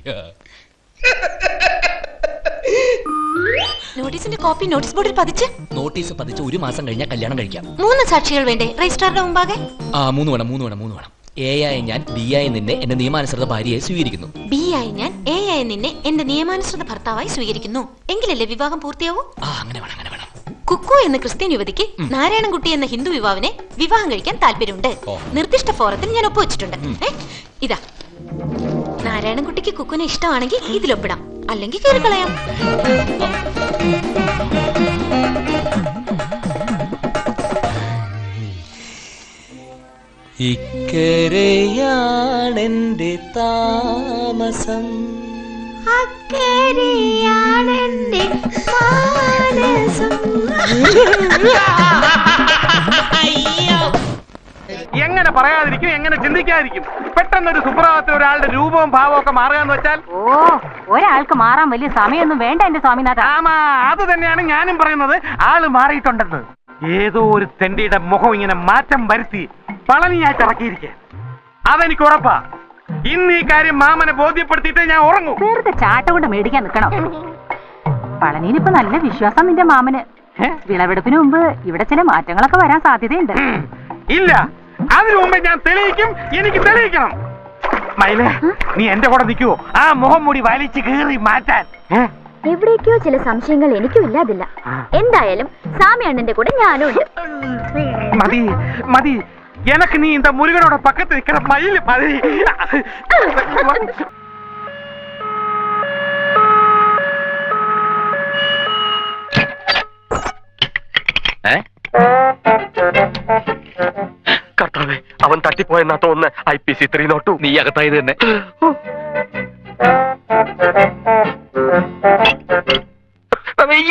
നോട്ടീസിന്റെ കോപ്പി നോട്ടീസ് ബോർഡിൽ പതിച്ച്. നോട്ടീസ് പതിച്ച് 1 മാസം കഴിഞ്ഞാൽ കല്യാണം കഴിക്കാം. 3 സാക്ഷികൾ വേണ്ടേ രജിസ്ട്രാറുടെ മുമ്പാകെ? 3 വേണം. എ ആയി ഞാൻ, ബി ആയി നിന്നെ എന്റെ നിയമാനുസൃത ഭാര്യയായി സ്വീകരിക്കുന്നു. ബി ആയി ഞാൻ, എ ആയി നിന്നെ എന്റെ നിയമാനുസൃത ഭർത്താവായി സ്വീകരിക്കുന്നു. എങ്കിലല്ലേ വിവാഹം പൂർത്തിയാവൂ? അങ്ങനെ വേണം. കുക്കു എന്ന ക്രിസ്ത്യൻ യുവതിക്ക് നാരായണൻകുട്ടി എന്ന ഹിന്ദു യുവാവിനെ വിവാഹം കഴിക്കാൻ താല്പര്യമുണ്ട്. നിർദ്ദിഷ്ട ഫോറത്തിൽ ഞാൻ ഒപ്പുവെച്ചിട്ടുണ്ട്. ഇതാ, നാരായണൻകുട്ടിക്ക് കുക്കുനെ ഇഷ്ടമാണെങ്കിൽ ഇതിലൊപ്പിടാം, അല്ലെങ്കിൽ കയറി കളയാം. ഇക്കരയാണെന്റെ താമസം, അക്കരയാണെന്റെ മാനസം. എങ്ങനെ പറയാതിരിക്കും, എങ്ങനെ ചിന്തിക്കാതിരിക്കും? പെട്ടെന്നൊരു സുപ്രഭാതത്തിൽ ഒരാളുടെ രൂപവും ഭാവവും ഒക്കെ മാറുകയെന്ന് വെച്ചാൽ ഒരാൾക്ക് മാറാൻ വലിയ സമയമൊന്നും വേണ്ട എന്റെ സ്വാമിനാഥ. ആമാ, അത് തന്നെയാണ് ഞാനും പറയുന്നത്. ആള് മാറിയിട്ടുണ്ടെന്ന്. ഏതോ ഒരു തെണ്ടിയുടെ മുഖം ഇങ്ങനെ മാറ്റം വരുത്തി പളനിയായിട്ട് ഇറക്കിയിരിക്കുക. അതെനിക്ക് ഉറപ്പാ. ഇന്ന് ഈ കാര്യം മാമനെ ബോധ്യപ്പെടുത്തിയിട്ട് ഞാൻ ഉറങ്ങും. വെറുതെ ചാട്ട കൊണ്ട് മേടിക്കാൻ നിൽക്കണം. പളനിയിലിപ്പോ നല്ല വിശ്വാസം നിന്റെ മാമന്. വിളവെടുപ്പിന് മുമ്പ് ഇവിടെ ചില മാറ്റങ്ങളൊക്കെ വരാൻ സാധ്യതയുണ്ട്. ഇല്ല, അതിനു മുമ്പേ ഞാൻ തെളിയിക്കും. എനിക്ക് തെളിയിക്കണം. മൈലേ, നീ എന്റെ കൂടെ നിൽക്കുവോ? ആ മുഖം മൂടി വലിച്ചു കീറി മാറ്റാൻ. എവിടേക്കോ ചില സംശയങ്ങൾ എനിക്കും ഇല്ലാതില്ല. എന്തായാലും സാമിയണ്ണന്റെ കൂടെ ഞാനും ഉണ്ട്. മതി മതി, എനക്ക് നീ இந்த മുരുകനോட പക്കത്ത് നിൽക്കണം. മയില് മതി. കർത്താവേ, അവൻ തട്ടിപ്പോയെന്നാ തോന്നുന്നത്. IPC 302. നീ അകത്തായത് തന്നെ.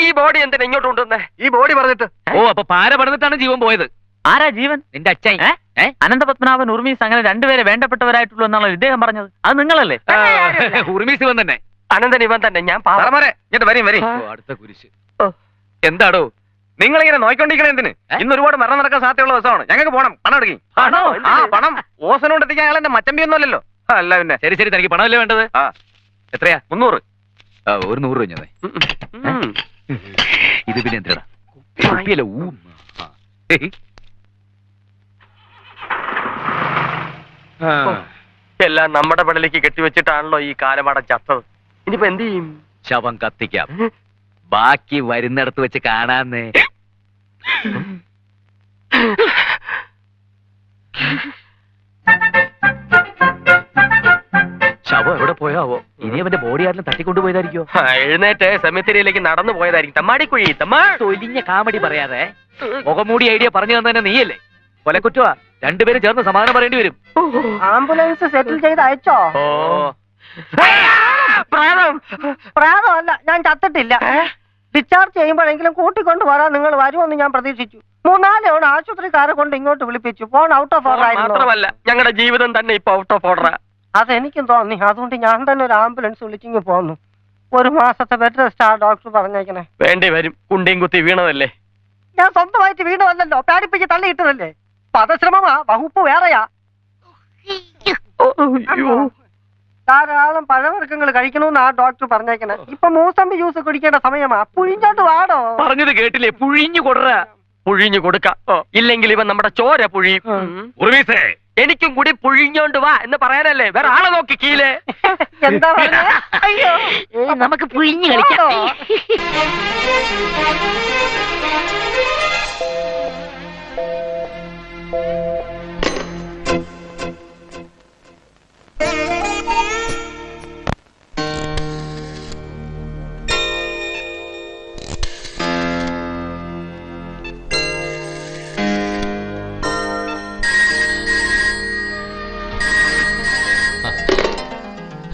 ഈ ബോഡി എന്തിനാ ഇങ്ങോട്ട് കൊണ്ടുവന്നേ? ഈ ബോഡി പറഞ്ഞിട്ട്. ഓ, അപ്പൊ പാര പടന്നിട്ടാണ് ജീവൻ പോയത്. ആരാ ജീവൻ? നിന്റെ അച്ഛൻ. അനന്തപത്മനാഭൻ, ഉർമീസ് അങ്ങനെ രണ്ടുപേരെ വേണ്ടപ്പെട്ടവരായിട്ടുള്ളൂ എന്നാണ് ഇദ്ദേഹം പറഞ്ഞത്. അത് നിങ്ങളല്ലേ? ഉറുമീസ് ഇവൻ തന്നെ. അനന്തൻ ഇവൻ തന്നെ. ഞാൻ അടുത്ത കുരിശ്. എന്താടോ നിങ്ങളിങ്ങനെ നോയിക്കൊണ്ടിരിക്കണേ എന്തിന്? ഇന്ന് ഒരുപാട് മരണം നടക്കാൻ സാധ്യതയുള്ള ദിവസമാണ്. ഞങ്ങൾക്ക് പോണം. പണം എടുക്കി. പണം ഓസനം കൊണ്ടെത്തിക്കാൻ അയാൾ എന്റെ മച്ചമ്പിയൊന്നുമല്ലോ. അല്ല പിന്നെ. ശരി ശരി, തനിക്ക് പണമല്ലേ വേണ്ടത്? എത്രയാ? 300. ഒരു 100 രൂപ. ഇത് പിന്നെ എന്തിനാ? എല്ലാം നമ്മുടെ പള്ളിക്ക് കെട്ടിവെച്ചിട്ടാണല്ലോ ഈ കാലമാടം ചത്തത്. ഇനിയിപ്പോ എന്ത് ചെയ്യും? ശവം കത്തിക്കാം. ബാക്കി വരുന്നിടത്ത് വെച്ച് കാണാന്നേ. ശവം എവിടെ പോയാവോ? ഇനി അവന്റെ ബോഡി ആരെങ്കിലും തട്ടിക്കൊണ്ടുപോയതായിരിക്കോ? എഴുന്നേറ്റ് സെമിത്തേരിയിലേക്ക് നടന്നു പോയതായിരിക്കും. തമ്മാടിക്കുഴി. തൊലിഞ്ഞ കാമഡി പറയാതെ മുഖംമൂടി ഐഡിയ പറഞ്ഞു തന്നെ നീയല്ലേ? കൊലക്കുറ്റവാ. രണ്ടുപേരും ചേർന്ന് സമാധാനം പറയേണ്ടി വരും. ആംബുലൻസ് സെറ്റിൽ ചെയ്ത് അയച്ചോ? പ്രായമല്ല, ഞാൻ ചത്തിട്ടില്ല. ഡിസ്ചാർജ് ചെയ്യുമ്പോഴെങ്കിലും കൂട്ടിക്കൊണ്ട് വരാൻ നിങ്ങൾ വരുമെന്ന് ഞാൻ പ്രതീക്ഷിച്ചു. 3-4 തവണ ആശുപത്രിക്കാരെ കൊണ്ട് ഇങ്ങോട്ട് വിളിപ്പിച്ചു. ഫോൺ ഔട്ട് ഓഫ് ഓർഡർ ആയിരുന്നു. മാത്രമല്ല, ഞങ്ങളുടെ ജീവിതം തന്നെ ഇപ്പൊ ഔട്ട് ഓഫ് ഓർഡർ. അതെനിക്കും തോന്നി. അതുകൊണ്ട് ഞാൻ തന്നെ ഒരു ആംബുലൻസ് വിളിച്ചിങ്ങ് പോന്നു. 1 മാസത്തെ ബെഡ് റെസ്റ്റ് ആ ഡോക്ടർ പറഞ്ഞേക്കണേ. വേണ്ടി വരും. കുണ്ടിയും കുത്തി വീണതല്ലേ? ഞാൻ സ്വന്തമായിട്ട് വീണതല്ലോ, പേടിപ്പിച്ച് തള്ളിയിട്ടതല്ലേ. പദശ്രമമാ, വകുപ്പ് വേറെയാ. ധാരാളം പഴവർഗ്ഗങ്ങൾ കഴിക്കണമെന്ന് ആ ഡോക്ടർ പറഞ്ഞേക്കണേ. ഇപ്പൊ മൂസമ്പി ജ്യൂസ് കുടിക്കേണ്ട സമയമാ. പുഴിഞ്ഞോട്ട് വാടോ. പറഞ്ഞത് കേട്ടില്ലേ? പുഴിഞ്ഞു കൊടുക്ക. പുഴിഞ്ഞു കൊടുക്ക. ഇല്ലെങ്കിൽ ഇവൻ നമ്മുടെ ചോര പുഴിയും. എനിക്കും കൂടി പുഴിഞ്ഞോണ്ട് വാ എന്ന് പറയാനല്ലേ? വേറെ ആളെ നോക്കി കീലേ. എന്താ പറഞ്ഞേ? അയ്യോ, നമുക്ക് പുഴിഞ്ഞു കളിക്കാം.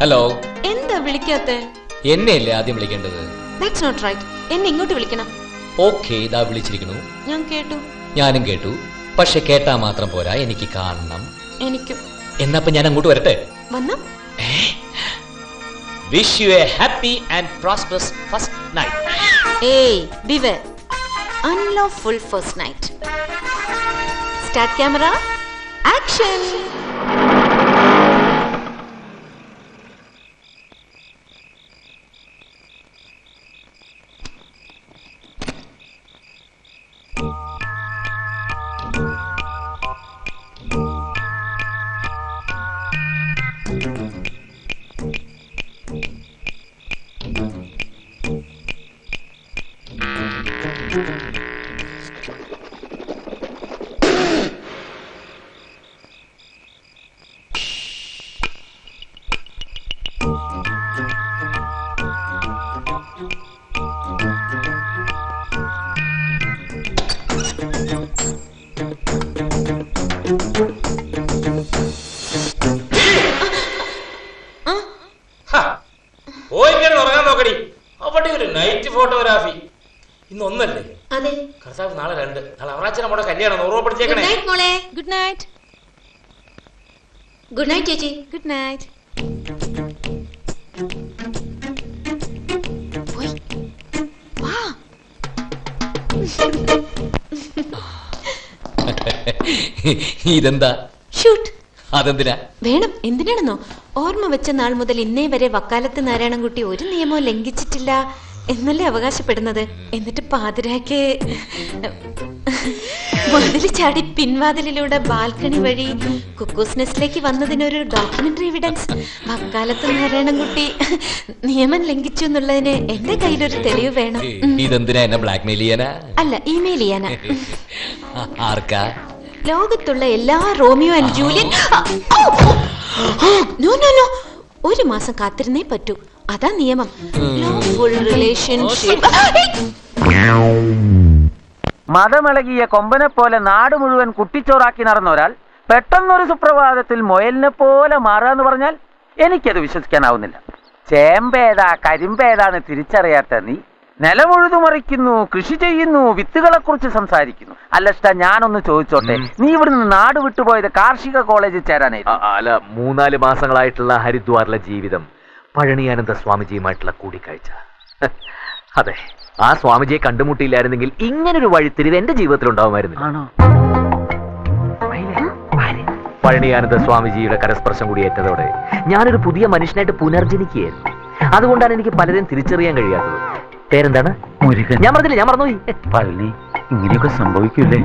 ഹലോ. എന്താ വിളിക്കാത്തെ? എന്നെയല്ലേ ആദ്യം വിളിക്കേണ്ടത്? That's not right. എന്നെ ഇങ്ങോട്ട് വിളിക്കണം. ഓക്കേ, ഇതാ വിളിച്ചിരിക്കുന്നു. ഞാൻ കേട്ടു. ഞാനും കേട്ടു. പക്ഷെ കേട്ടാ മാത്രം പോരാ, എനിക്ക് കാണണം. എനിക്കും. എന്നപ്പോ ഞാൻ അങ്ങോട്ട് വരട്ടെ? വന്നു. Wish you a happy and prosperous first night. ഏയ്, beware. Unlawful first night. Start camera, action. പോയിങ്ങനെ ഉറങ്ങാൻ നോക്കടി. അവിടെ ഒരു നൈറ്റ് ഫോട്ടോഗ്രാഫി. ഇന്ന് ഒന്നല്ലേ? അതെ. കർത്താവ് നാളെ 2. നാളെ അവറാച്ചനെ നമ്മുടെ കല്യാണം ഓർമ്മപ്പെടുത്തിയേക്കണേ. മോളെ ഗുഡ് നൈറ്റ്. ഗുഡ് നൈറ്റ് ചേച്ചി. Good night. വാ. ഇതെന്താ? ഷൂട്ട്. അതെന്തിനാ? വേണം. എന്തിനാണെന്നോ, ഓർമ്മ വെച്ച നാൾ മുതൽ ഇന്നേ വരെ വക്കാലത്ത് നാരായണൻകുട്ടി ഒരു നിയമവും ലംഘിച്ചിട്ടില്ല എന്നല്ലേ അവകാശപ്പെടുന്നത്. എന്നിട്ട് പാതിരാക്ക് മതിൽ ചാടി പിൻവാതിലിലൂടെ ബാൽക്കണി വഴി കുക്കൂസ് നെസ്റ്റിലേക്ക് വന്നതിനൊരു ഡോക്യുമെന്ററി എവിഡൻസ്. വക്കാലത്ത് നാരായണൻകുട്ടി നിയമം ലംഘിച്ചു എന്നുള്ളതിന് എന്റെ കയ്യിലൊരു തെളിവ് വേണം. ഇതെന്തിനാ എന്നെ ബ്ലാക്ക്മെയിൽ ചെയ്യാനാ? അല്ല, ഇമെയിൽ ചെയ്യാനാ. ആർക്കാ? ലോകത്തുള്ള എല്ലാ Romeo and Julian. No no no, 1 മാസം കാത്തിരുന്നേ പറ്റൂ. അതാ നിയമം. Lawful relationship. മതമിളകിയ കൊമ്പനെ പോലെ നാട് മുഴുവൻ കുട്ടിച്ചോറാക്കി നടന്ന ഒരാൾ പെട്ടെന്നൊരു സുപ്രഭാതത്തിൽ മുയലിനെ പോലെ മാറാന്ന് പറഞ്ഞാൽ എനിക്കത് വിശ്വസിക്കാനാവുന്നില്ല. ചേമ്പേതാ കരിമ്പേതാന്ന് തിരിച്ചറിയാത്ത നീ നിലമുഴുതു മറിക്കുന്നു, കൃഷി ചെയ്യുന്നു, വിത്തുകളെ കുറിച്ച് സംസാരിക്കുന്നു. അല്ലഷ്ട, ഞാനൊന്ന് ചോദിച്ചോട്ടെ, നീ ഇവിടുന്ന് നാട് വിട്ടുപോയത് കാർഷിക കോളേജിൽ ചേരാനായിരുന്നു? അല്ല, 3-4 മാസങ്ങളായിട്ടുള്ള ഹരിദ്വാറിലെ ജീവിതം, പഴനിയാനന്ദ സ്വാമിജിയുമായിട്ടുള്ള കൂടിക്കാഴ്ച. അതെ, ആ സ്വാമിജിയെ കണ്ടുമുട്ടിയില്ലായിരുന്നെങ്കിൽ ഇങ്ങനൊരു വഴിത്തിരിവ് എന്റെ ജീവിതത്തിൽ ഉണ്ടാവുമായിരുന്നു. പഴനിയാനന്ദ സ്വാമിജിയുടെ കരസ്പർശം കൂടി ഏറ്റതോടെ ഞാനൊരു പുതിയ മനുഷ്യനായിട്ട് പുനർജനിക്കുകയായിരുന്നു. അതുകൊണ്ടാണ് എനിക്ക് പലരെയും തിരിച്ചറിയാൻ കഴിയാത്തത്. പേരെന്താണ്? മുരുകൻ. ഞാൻ പറഞ്ഞില്ലേ, ഞാൻ മറന്നുപോയി. പള്ളി ഇങ്ങനെയൊക്കെ സംഭവിക്കൂലേ?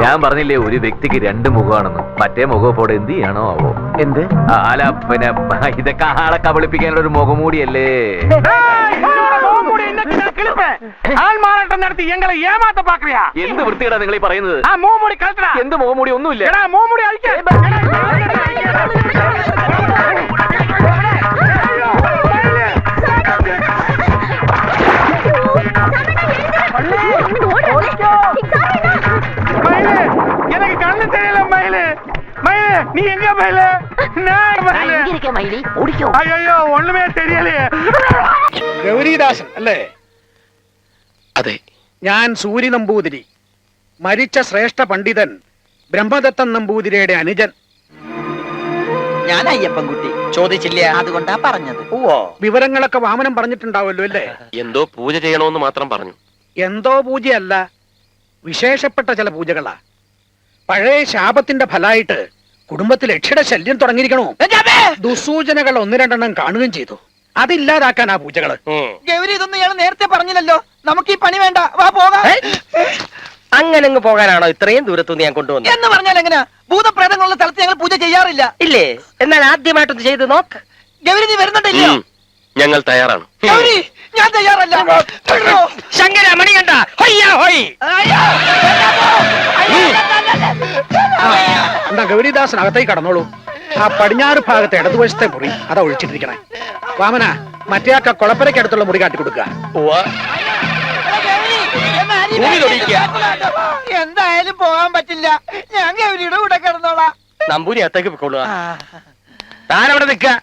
ഞാൻ പറഞ്ഞില്ലേ, ഒരു വ്യക്തിക്ക് 2 മുഖമാണെന്ന്. മറ്റേ മുഖപ്പോടെ എന്ത് ചെയ്യണോ ആവോ. എന്ത്? അല്ല, പിന്നെ ഇതൊക്കെ ആളെ കബളിപ്പിക്കാനുള്ള ഒരു മുഖമൂടിയല്ലേ. എന്ത് വൃത്തികേടാ നിങ്ങൾ ഈ പറയുന്നത്? എന്ത് മുഖമൂടി? ഒന്നുമില്ല. எனக்கு கண்ணு தெரியல மயிலு. மயிலு, நீ எங்க மயிலு? ஐயோ, ஒண்ணுமே தெரியலையே. ഗൗരിദാസൻ അല്ലേ? അതെ. ഞാൻ സൂര്യ നമ്പൂതിരി, മരിച്ച ശ്രേഷ്ഠ പണ്ഡിതൻ ബ്രഹ്മദത്തൻ നമ്പൂതിരിയുടെ അനുജൻ. ഞാൻ അയ്യപ്പൻകുട്ടി. ചോദിച്ചില്ല, അതുകൊണ്ടാ പറഞ്ഞത്. ഓ, വിവരങ്ങളൊക്കെ വാമനം പറഞ്ഞിട്ടുണ്ടാവല്ലോ അല്ലേ? എന്തോ പൂജ ചെയ്യണമെന്ന് മാത്രം പറഞ്ഞു. എന്തോ പൂജയല്ല, വിശേഷപ്പെട്ട ചില പൂജകളാ. പഴയ ശാപത്തിന്റെ ഫലമായിട്ട് കുടുംബത്തിൽ യക്ഷിയുടെ ശല്യം തുടങ്ങിയിരിക്കണോ? ദുസൂചനകൾ 1-2 കാണുകയും ചെയ്തു. അതില്ലാതാക്കാൻ ആ പൂജകള്. ഗൗരി, ഇതൊന്നും ഇയാൾ നേരത്തെ പറഞ്ഞില്ലല്ലോ. നമുക്ക് ഈ പണി വേണ്ട, വാ പോകാം. അങ്ങനെ അങ്ങ് പോകാനാണോ ഇത്രയും ദൂരത്തുനിന്ന് ഞാൻ കൊണ്ടുവന്നത്? എന്ന് പറഞ്ഞാൽ എങ്ങനെയാ? ഭൂതപ്രേതങ്ങളുള്ള സ്ഥലത്ത് ഞങ്ങൾ പൂജ ചെയ്യാറില്ല. ഇല്ലേ? എന്നാൽ ആദ്യമായിട്ടൊന്ന് ചെയ്ത് നോക്ക്. ഗൗരി, നീ വരുന്നുണ്ടല്ലോ? ഞങ്ങൾ തയ്യാറാണ്. ഗൗരി, ഞാൻ തയ്യാറല്ല. ശങ്കര മണി കണ്ട എന്താ ഗൗരിദാസൻ അകത്തേക്ക് കടന്നോളൂ. ആ പടിഞ്ഞാറ് ഭാഗത്തെ ഇടതുവശത്തെ മുറി അതാ ഒഴിച്ചിട്ടിരിക്കണേ. വാമന, മറ്റേ ആ കൊളപ്പരയ്ക്ക് അടുത്തുള്ള മുറി കാട്ടിക്കൊടുക്കുക. എന്തായാലും പോകാൻ പറ്റില്ല. ഞാൻ ഗൗരിയുടെ കൂടെ കിടന്നോളാം. നമ്പൂരി അകത്തേക്ക് പോയിക്കൊള്ളുക. താനവിടെ നിൽക്കുക.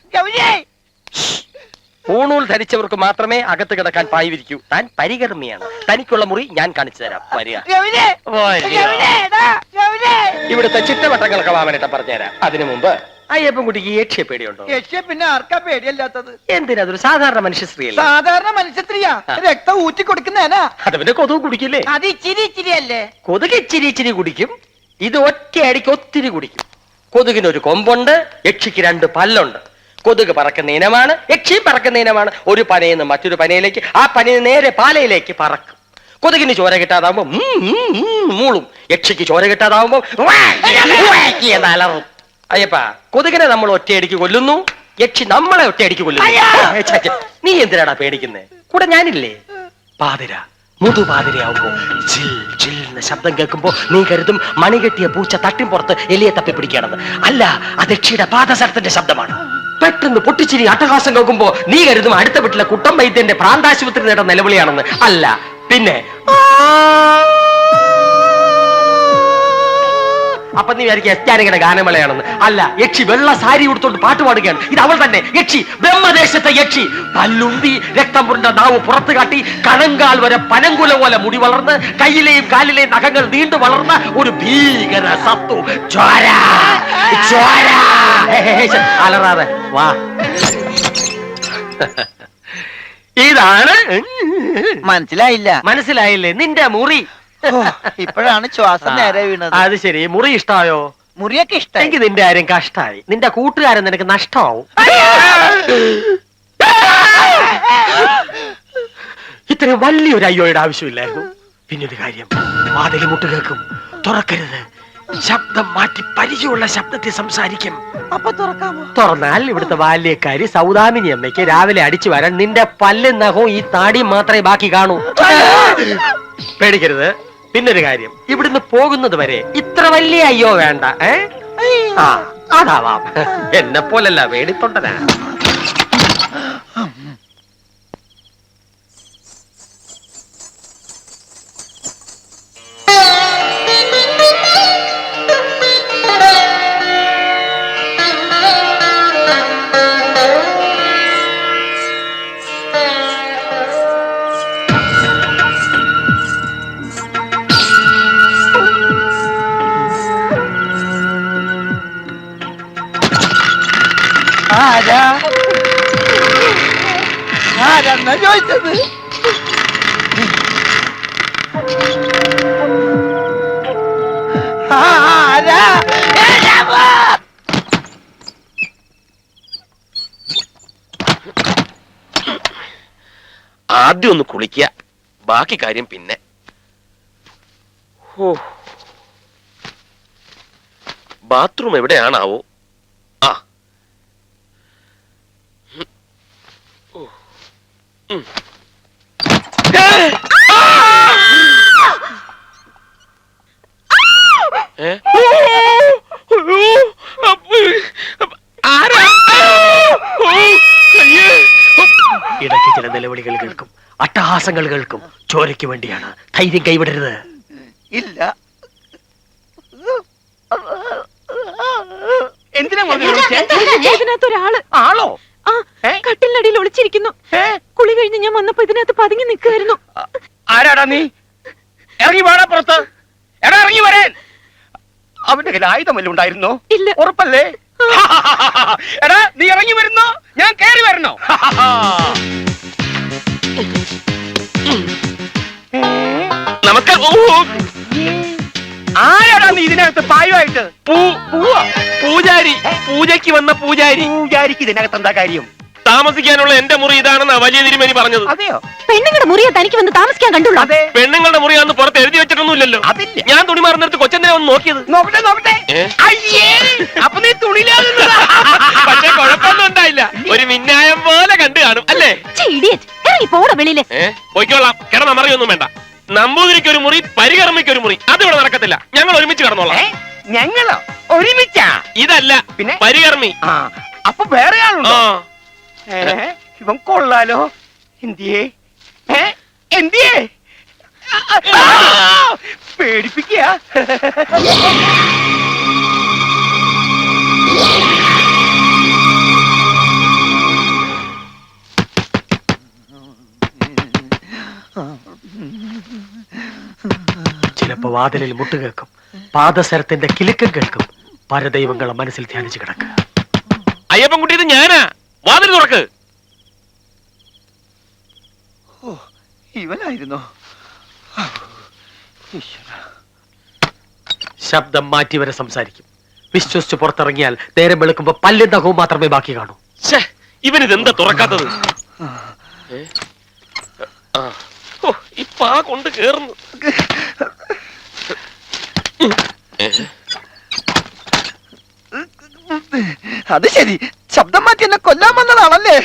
പൂണൂൽ ധരിച്ചവർക്ക് മാത്രമേ അകത്ത് കിടക്കാൻ പായി വിരിക്കൂ. താൻ പരികർമ്മിയാണ്. തനിക്കുള്ള മുറി ഞാൻ കാണിച്ചു തരാം. വരിക. ഇവിടുത്തെ ചിട്ടവട്ടങ്ങളൊക്കെ വാമനേട്ട പറഞ്ഞുതരാം. അതിനു മുമ്പ് അയ്യപ്പൻകുട്ടിക്ക് യക്ഷിയെ പേടിയുണ്ടോ? യക്ഷിയെ പിന്നെ ആർക്കാ പേടിയല്ലാത്തത്? എന്തിനാ? അതൊരു സാധാരണ മനുഷ്യ സ്ത്രീയല്ലേ? സാധാരണ മനുഷ്യ സ്ത്രീയാ. രക്തം ഊറ്റി കൊടുക്കുന്നേനാ. അത് പിന്നെ കൊതുക് കുടിക്കില്ലേ? അത് ഇച്ചിരി ഇച്ചിരി അല്ലേ? കൊതുക് ഇച്ചിരി ഇച്ചിരി കുടിക്കും. ഇത് ഒറ്റയടിക്ക് ഒത്തിരി കുടിക്കും. കൊതുകിനൊരു കൊമ്പുണ്ട്, യക്ഷിക്ക് 2 പല്ലുണ്ട്. കൊതുക് പറക്കുന്ന ഇനമാണ്, യക്ഷിയും പറക്കുന്ന ഇനമാണ്. ഒരു പനയിൽ നിന്ന് മറ്റൊരു പനയിലേക്ക്, ആ പനയിൽ നേരെ പാലയിലേക്ക് പറക്കും. കൊതുകിന് ചോര കിട്ടാതാവുമ്പോ മൂളും. യക്ഷിക്ക് ചോര കിട്ടാതാവുമ്പോ അലറും. അയ്യപ്പ, കൊതുകിനെ നമ്മൾ ഒറ്റയടിക്ക് കൊല്ലുന്നു, യക്ഷി നമ്മളെ ഒറ്റയടിക്ക് കൊല്ലുന്നു. നീ എന്തിനാടാ പേടിക്കുന്നേ? കൂടെ ഞാനില്ലേ? പാതിര, മുതുപാതിരയാവുമ്പോ ജിൽ ജിൽ എന്ന ശബ്ദം കേൾക്കുമ്പോ നീ കരുതും മണികെട്ടിയ പൂച്ച തട്ടിൻപുറത്ത് എലിയെ തപ്പിപ്പിടിക്കണമെന്ന്. അല്ല, അത് യക്ഷിയുടെ പാദസരത്തിന്റെ ശബ്ദമാണ്. പെട്ടെന്ന് പൊട്ടിച്ചിരി അട്ടഹാസം കേൾക്കുമ്പോ നീ കരുതും അടുത്ത വീട്ടിലെ കുട്ടം വൈദ്യന്റെ പ്രാന്താശുപത്രി നേട നിലവിളിയാണെന്ന്. അല്ല, പിന്നെ അപ്പൊ നീ വിചാരിക്കുക എസ്റ്റാനിയുടെ ഗാനമേളയാണെന്ന്. അല്ല, യക്ഷി വെള്ള സാരി ഉടുത്തോണ്ട് പാട്ട് പാടുകയാണ്. ഇത് അവൾ തന്നെ, യക്ഷി, ബ്രഹ്മദേശത്തെ യക്ഷി. പല്ലുണ്ടി, രക്തം പുരണ്ട നാവ് പുറത്തു കാട്ടി, കണങ്കാൽ വരെ പനങ്കുല പോലെ മുടി വളർന്ന്, കയ്യിലെയും കാലിലെയും നഖങ്ങൾ നീണ്ടു വളർന്ന ഒരു ഭീകര സത്തു. ചോര ചോര. അലറാതെ വാ. ഇതാണ്. മനസ്സിലായില്ലേ? നിന്റെ മുറി. ഇപ്പോഴാണ് ശ്വാസം നേരെ വീണത്. അത് ശരി, മുറി ഇഷ്ടായോ? മുറിയൊക്കെ ഇഷ്ടം. എനിക്ക് നിന്റെ കാര്യം കഷ്ടായി. നിന്റെ കൂട്ടുകാരൻ നിനക്ക് നഷ്ടമാവും. ഇത്രയും വലിയൊരു അയ്യോയുടെ ആവശ്യമില്ലായിരുന്നു. പിന്നൊരു കാര്യം, വാതിൽ മുട്ട് കേൾക്കും, തുറക്കരുത്. ശബ്ദം മാറ്റി പരിചയമുള്ള ശബ്ദത്തിൽ സംസാരിക്കും. അപ്പൊ തുറക്കാമോ? തുറന്നാൽ ഇവിടുത്തെ ബാല്യക്കാരി സൗദാമിനി അമ്മയ്ക്ക് രാവിലെ അടിച്ചു വരാൻ നിന്റെ പല്ലും നഖവും ഈ താടിയും മാത്രമേ ബാക്കി കാണൂ. പേടിക്കരുത്. പിന്നൊരു കാര്യം, ഇവിടുന്ന് പോകുന്നത് വരെ ഇത്ര വലിയ അയ്യോ വേണ്ട. അതാവാം. എന്നെ പോലല്ല, വേടിത്തൊണ്ടനാ. ആരാന്നാ ചോദിച്ചത്? ആദ്യം ഒന്ന് കുളിക്കുക, ബാക്കി കാര്യം പിന്നെ. ബാത്റൂം എവിടെയാണാവോ? ആ ഇടയ്ക്ക് ചില നിലവിളികൾ കേൾക്കും, അട്ടഹാസങ്ങൾ കേൾക്കും. ചോരയ്ക്ക് വേണ്ടിയാണ്. ധൈര്യം കൈവിടരുത്. ഇല്ല. എന്തിനാ ഇതിനകത്തൊരാള് ആളോ കട്ടിലിനടിയിൽ ഒളിച്ചിരിക്കുന്നു. കുളി കഴിഞ്ഞ് ഞാൻ വന്നപ്പോ ഇതിനകത്ത് പതുങ്ങി നിൽക്കുമായിരുന്നു. ആരാടാ നീ? ഇറങ്ങി വാടാ പുറത്ത്. എടാ ഇറങ്ങി വരാൻ. അവന്റെ കയ്യിൽ ആയുധമല്ല ഉണ്ടായിരുന്നോ? ഇല്ല. ഉറപ്പല്ലേ? എടാ നീ ഇറങ്ങി വരുന്നോ? ഞാൻ കയറി വരണോ? ആരാടാ നീ ഇതിനകത്ത് പായുമായിട്ട്? പൂജാരി, പൂജയ്ക്ക് വന്ന പൂജാരി. പൂജാരിക്ക് ഇതിനകത്ത് എന്താ കാര്യം? താമസിക്കാനുള്ള എന്റെ മുറി ഇതാണെന്നാ വലിയ തിരുമേനി പറഞ്ഞത്. അതെയോ? പെണ്ണുങ്ങളുടെ മുറിയെ തനിക്ക് വന്ന് താമസിക്കാൻ കണ്ടുള്ളൂ. അതെ. പെണ്ണുങ്ങളുടെ മുറിയാന്ന് പുറത്ത് എഴുതി വെച്ചിട്ടൊന്നുമില്ലല്ലോ. അതില്ല. ഞാൻ തുണി മാറുന്നിടത്ത് കൊച്ചെന്തിനാ ഒന്ന് നോക്കിയത്? നോക്കട്ടെ നോക്കട്ടെ. അയ്യേ, അപ്പൊ നീ തുണിയിലാകുന്നു. പക്ഷെ കുഴപ്പമൊന്നും ഉണ്ടായില്ല. ഒരു മിന്നായം പോലെ കണ്ടു കാണും അല്ലേ? വെളിയിലെ പോയിക്കോളാം, കിടന്നമറിയൊന്നും വേണ്ട. നമ്പൂതിരിക്ക് ഒരു മുറി, പരികർമ്മിക്കൊരു മുറി. അതിവിടെ നടക്കത്തില്ല. ഞങ്ങൾ ഒരുമിച്ച് കിടന്നോളാം. ഞങ്ങളോ ഒരുമിച്ചാ? ഇതല്ല, പിന്നെ പരികർമ്മി. അപ്പൊ വേറെ ആളുണ്ടോ? ഇവൻ കൊള്ളാലോ. എന്തിയേ എന്തിയേ പേടിപ്പിക്കുക. ചിലപ്പോ വാതിലിൽ മുട്ട് കേൾക്കും, പാദസരത്തിന്റെ കിലുക്കം കേൾക്കും. പരദൈവങ്ങളെ മനസ്സിൽ ധ്യാനിച്ചു കിടക്കുക. അയ്യപ്പൻകുട്ടി, ഇത് ഞാനാ. വാതിൽ തുറക്ക്. ഇവനായിരുന്നോ? ശബ്ദം മാറ്റി വരെ സംസാരിക്കും. വിശ്വസിച്ച് പുറത്തിറങ്ങിയാൽ നേരം വെളുക്കുമ്പോ പല്ലും നഖവും മാത്രമേ ബാക്കി കാണൂ. ഇവനിതെന്താ തുറക്കാത്തത്? ഇപ്പൊ ആ കൊണ്ട് കേറുന്നു. അത് ശരി, ശബ്ദം മാറ്റി എന്നെ കൊല്ലാൻ വന്നതാണല്ലേ?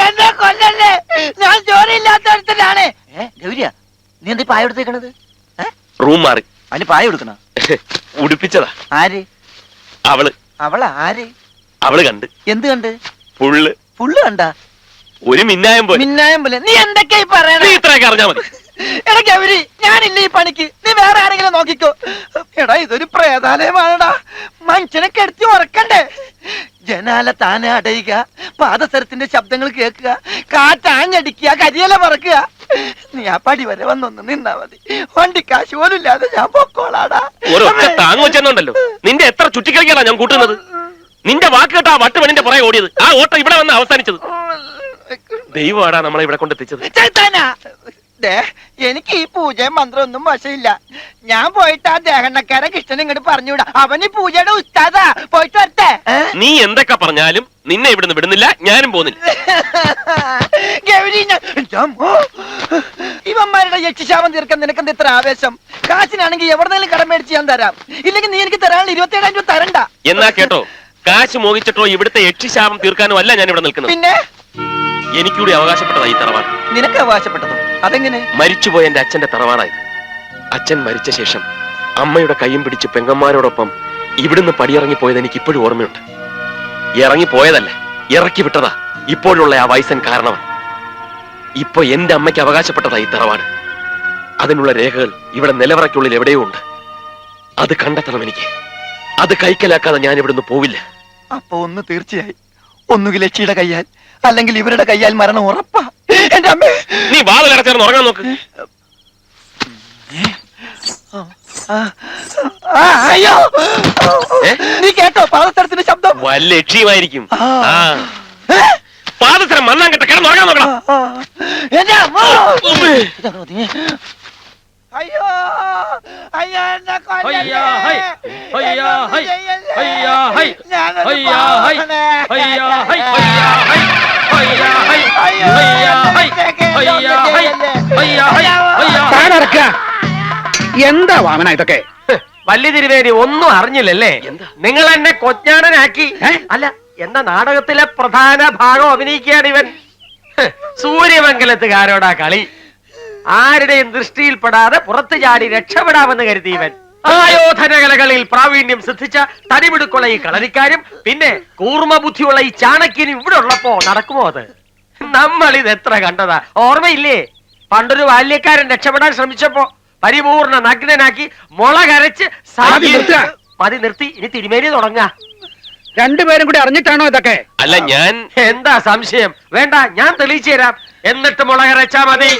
എന്നെ കൊല്ലല്ലേ, ഞാൻ ജോലിയില്ലാത്തടത്തിലാണ്. ഗൗരിയ, നീ എന്താ പായ എടുത്തേക്കണത്? റൂം മാറി. അതിന് പായ കൊടുക്കണ? ഉടുപ്പിച്ചതാ. ആര്? അവള്. അവളാ? ആര്? അവള് കണ്ട്. എന്ത് കണ്ട്? പുള്ള്. പുള്ള് കണ്ട? ഒരു മിന്നായം പോലെ. മിന്നായം പോലെ? നീ എന്തൊക്കെയായി പറയണ? നീ ഇത്രയൊക്കെ അറിഞ്ഞാ മതി. എടാ ഗൗരി, ഞാനില്ല ഈ പണിക്ക്, നീ വേറെ ആരെങ്കിലും നോക്കിക്കോ. എടാ ഇതൊരു പ്രേതാലയമാണടാ, മനുഷ്യനെ കെടുത്തി ഉറക്കണ്ടേ? ജനാല താനെ അടയുക, പാദസരത്തിന്റെ ശബ്ദങ്ങൾ കേൾക്കുക, കാറ്റാഞ്ഞടിക്കുക, കരിയല പറക്കുക. നീ ആ പടി വരെ വന്നൊന്ന് നിന്നാ മതി. വണ്ടിക്കാശ് പോലും ഇല്ലാതെ ഞാൻ പൊക്കോളാടാ. ഒരൊറ്റ താങ്ങ് വെച്ചെന്നുണ്ടല്ലോ, നിന്റെ എത്ര ചുറ്റിക്കളിക്കാണ് ഞാൻ കൂട്ടുന്നത്. നിന്റെ വാക്ക് കേട്ടാ വട്ടുപണിന്റെ പുറകെ ഓടിയത്, ആ ഓട്ടം ഇവിടെ വന്ന് അവസാനിച്ചത്. ദൈവമാടാ നമ്മളെ ഇവിടെ കൊണ്ടെത്തിച്ചത്. എനിക്ക് ഈ പൂജയും മന്ത്രം ഒന്നും വശമില്ല. ഞാൻ പോയിട്ട് ആ ദേഹണ്ണക്കാരൻ കൃഷ്ണൻ ഇങ്ങോട്ട് പറഞ്ഞുവിടാ. അവന് പൂജയുടെ ഉസ്താദാ. പോയിട്ട് വരട്ടെ. നീ എന്തൊക്കെ പറഞ്ഞാലും നിന്നെ ഇവിടുന്ന് വിടുന്നില്ല, ഞാനും പോകുന്നില്ല. ഗൗരി, ഇവന്മാരുടെ യക്ഷിശാപം തീർക്കാൻ നിനക്കെന്ത് ഇത്ര ആവേശം? കാശിനാണെങ്കിൽ എവിടെന്നെങ്കിലും കടം മേടിച്ച് ഞാൻ തരാം. ഇല്ലെങ്കിൽ നീ എനിക്ക് തരാനുള്ള 27,000 രൂപ തരണ്ട. എന്നാ കേട്ടോ, കാശ് മോഹിച്ചിട്ടോ ഇവിടുത്തെ യക്ഷിശാപം തീർക്കാനോ അല്ല ഞാൻ ഇവിടെ നിൽക്കുന്നത്. പിന്നെ എനിക്കൂടി അവകാശപ്പെട്ടതായി തറവാട്. നിനക്ക് അവകാശപ്പെട്ടതോ? അതെങ്ങനെ? മരിച്ചുപോയ എന്റെ അച്ഛന്റെ തറവാടായത്. അച്ഛൻ മരിച്ച ശേഷം അമ്മയുടെ കൈയും പിടിച്ച് പെങ്ങന്മാരോടൊപ്പം ഇവിടുന്ന് പടിയിറങ്ങിപ്പോയത് എനിക്ക് ഇപ്പോഴും ഓർമ്മയുണ്ട്. ഇറങ്ങിപ്പോയതല്ല, ഇറക്കി വിട്ടതാ ഇപ്പോഴുള്ള ആ വയസ്സൻ കാരണവൻ. ഇപ്പൊ എന്റെ അമ്മയ്ക്ക് അവകാശപ്പെട്ടതായി തറവാട്. അതിനുള്ള രേഖകൾ ഇവിടെ നിലവറയ്ക്കുള്ളിൽ എവിടെയോ ഉണ്ട്. അത് കണ്ടെത്തണം എനിക്ക്. അത് കൈക്കലാക്കാതെ ഞാൻ ഇവിടുന്ന് പോവില്ല. അപ്പൊ ഒന്ന് തീർച്ചയായി, ഒന്നുകിൽ ലക്ഷിയുടെ കയ്യാൽ അല്ലെങ്കിൽ ഇവരുടെ കയ്യാൽ മരണം ഉറപ്പാ. എന്റെ അമ്മേ, നീ വാതിലടച്ചേർന്ന് ഉറങ്ങാൻ നോക്ക്. അയ്യോ, നീ കേട്ടോ പാദസരത്തിന്റെ ശബ്ദം? വല്ല ലക്ഷ്യമായിരിക്കും. പാദസരം മണ്ണാൻ കെട്ട കിടന്ന് ഉറങ്ങാൻ നോക്കണം. എന്റെ അമ്മ, അയ്യോ അയ്യോ, എന്നെ എന്താ വാമന ഇതൊക്കെ? വല്യ തിരുവേരി ഒന്നും അറിഞ്ഞില്ലല്ലേ? നിങ്ങൾ എന്നെ കൊച്ചാണനാക്കി. അല്ല, എന്ന നാടകത്തിലെ പ്രധാന ഭാഗം അഭിനയിക്കുകയാണ് ഇവൻ. സൂര്യമംഗലത്തുകാരോടാ കളി. ആരുടെയും ദൃഷ്ടിയിൽപ്പെടാതെ പുറത്തു ചാടി രക്ഷപ്പെടാമെന്ന് കരുതി ഇവൻ. ആയോധന കലകളിൽ പ്രാവീണ്യം സിദ്ധിച്ച തടിമിടുക്കുള്ള ഈ കളരിക്കാരും പിന്നെ കൂർമ്മ ബുദ്ധിയുള്ള ഈ ചാണക്യനും ഇവിടെ ഉള്ളപ്പോ നടക്കുമോ അത്? നമ്മൾ ഇത് എത്ര കണ്ടതാ, ഓർമ്മയില്ലേ? പണ്ടൊരു ബാല്യക്കാരൻ രക്ഷപ്പെടാൻ ശ്രമിച്ചപ്പോ പരിപൂർണ നഗ്നനാക്കി മുള കരച്ച് മതി നിർത്തി. ഇനി തിരുമേനി തുടങ്ങ. രണ്ടുപേരും കൂടി അറിഞ്ഞിട്ടാണോ ഇതൊക്കെ? അല്ല, ഞാൻ എന്താ സംശയം? വേണ്ട, ഞാൻ തെളിയിച്ചു തരാം. എന്നിട്ട് മുള കരച്ചാ മതി.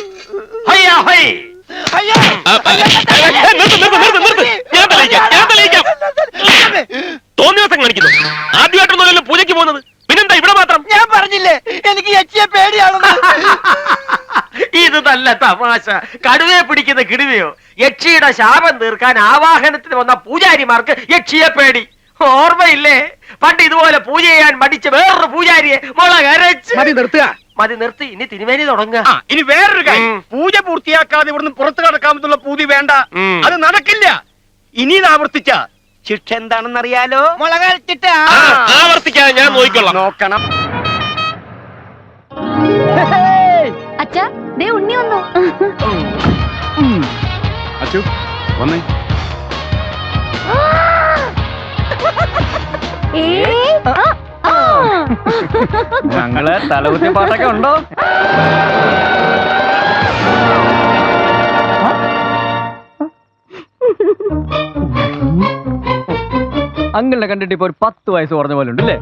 തോന്നിയ ദിവസം കാണിക്കുന്നു. ആദ്യമായിട്ടൊന്നുമല്ലോ പൂജയ്ക്ക് പോകുന്നത്, പിന്നെന്താ ഇവിടെ മാത്രം? ഞാൻ പറഞ്ഞില്ലേ എനിക്ക് യക്ഷിയെ പേടിയാണെന്ന്. ഇത് നല്ല തമാശ. കടുവയെ പിടിക്കുന്ന കിടുവയോ? യക്ഷിയുടെ ശാപം തീർക്കാൻ ആവാഹനത്തിന് വന്ന പൂജാരിമാർക്ക് യക്ഷിയെ പേടി. ഓർമ്മയില്ലേ? പണ്ട് ഇതുപോലെ പൂജ ചെയ്യാൻ മടിച്ച വേറൊരു പൂജാരിയെ മുള കരച്ച് മതി നിർത്തി. ഇനി തിരുമേനി തുടങ്ങുക. ഇനി വേറൊരു കാര്യം, പൂജ പൂർത്തിയാക്കാതെ ഇവിടുന്ന് പുറത്തു കടക്കാമെന്നുള്ള പൂതി വേണ്ട. അത് നടക്കില്ല. ഇനി ഇത് ആവർത്തിച്ച ശിക്ഷ എന്താണെന്നറിയാലോ? മുള കരച്ചിട്ട് ആവർത്തിക്കാതെ ഞാൻ നോക്കിക്കൊള്ളാം. നോക്കണം. അച്ഛാ, ദേ ഉണ്ണി വന്നു. അച്ചു വന്നേ. ഞങ്ങള് തലകുത്തി പാട്ടൊക്കെ ഉണ്ടോ? അങ്കിളിനെ കണ്ടിട്ട് ഇപ്പൊ ഒരു 10 വയസ്സ് കുറഞ്ഞ പോലെ ഉണ്ടല്ലേ?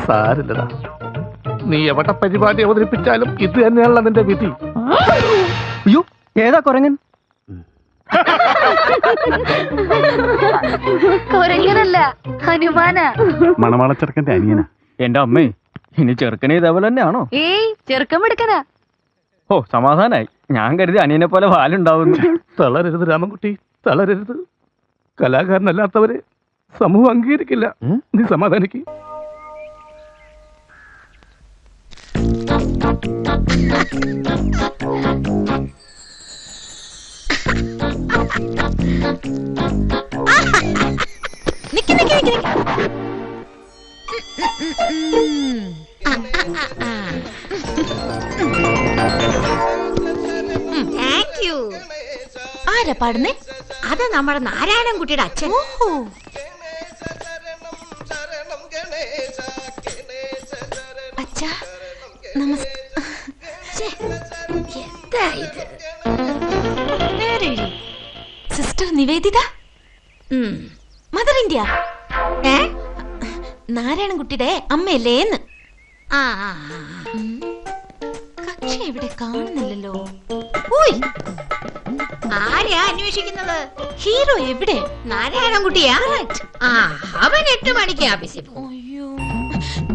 സാരില്ലടാ, നീ എവിടെ പരിപാടി അവതരിപ്പിച്ചാലും ഇത് തന്നെയാണല്ലോ നിന്റെ വിധി. അയ്യോ, ഏതാ കുരങ്ങൻ? കുരങ്ങനല്ല, ഹനുമാനാ. മണവാളച്ചെറുക്കന്റെ അനിയനാ. എന്റെ അമ്മേ, ഇനി ചെറുക്കനെ ഇതേപോലെ തന്നെയാണോ? ഏയ്, ചെറുക്കം എടുക്കനാ. ഓ, സമാധാനായി. ഞാൻ കരുതി അനിയനെ പോലെ വാലുണ്ടാവുന്നു. തളരരുത് രാമൻകുട്ടി, തളരരുത്. കലാകാരനല്ലാത്തവരെ സമൂഹം അംഗീകരിക്കില്ല. നീ സമാധാനിക്ക്. ആരാ പാടുന്നേ? അത് നമ്മുടെ നാരായണൻകുട്ടിയുടെ അച്ഛൻ. ഓഹോ, അച്ഛാ നമസ്കാരം. ഏതിതാ? Mother India. നാരായണൻകുട്ടിയുടെ അമ്മയല്ലേന്ന്. കക്ഷി എവിടെ കാണുന്നില്ലല്ലോ. ആരെയാ അന്വേഷിക്കുന്നത്? ഹീറോ എവിടെ? നാരായണൻകുട്ടിയാ? അവൻ 8 മണിക്ക് ആഫീസിൽ പോകും.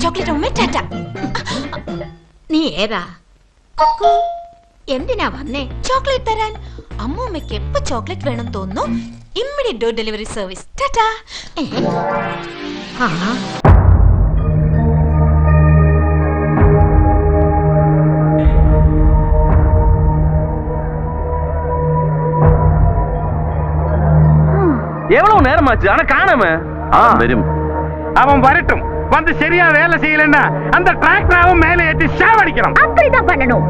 ചോക്ലേറ്റ് ഉമ്മ ടാറ്റ. നീ ഏതാ? എന്തിനാ വന്നേ? ചോക്ലേറ്റ് തരാൻ. അമ്മൂമ്മയ്ക്ക് എപ്പോ ചോക്ലേറ്റ് വേണം തോന്നുന്നു immediate door delivery service. Tata. எவ்வளவு நேரமாச்சு ஆனா காணாம வரும். அவன் வரட்டும். வந்து சரியா வேலை செய்யலன்னா அந்த டிராக்டராவும் மேலே ஏற்றி சாவடிக்கணும். அப்படிதான் பண்ணணும்.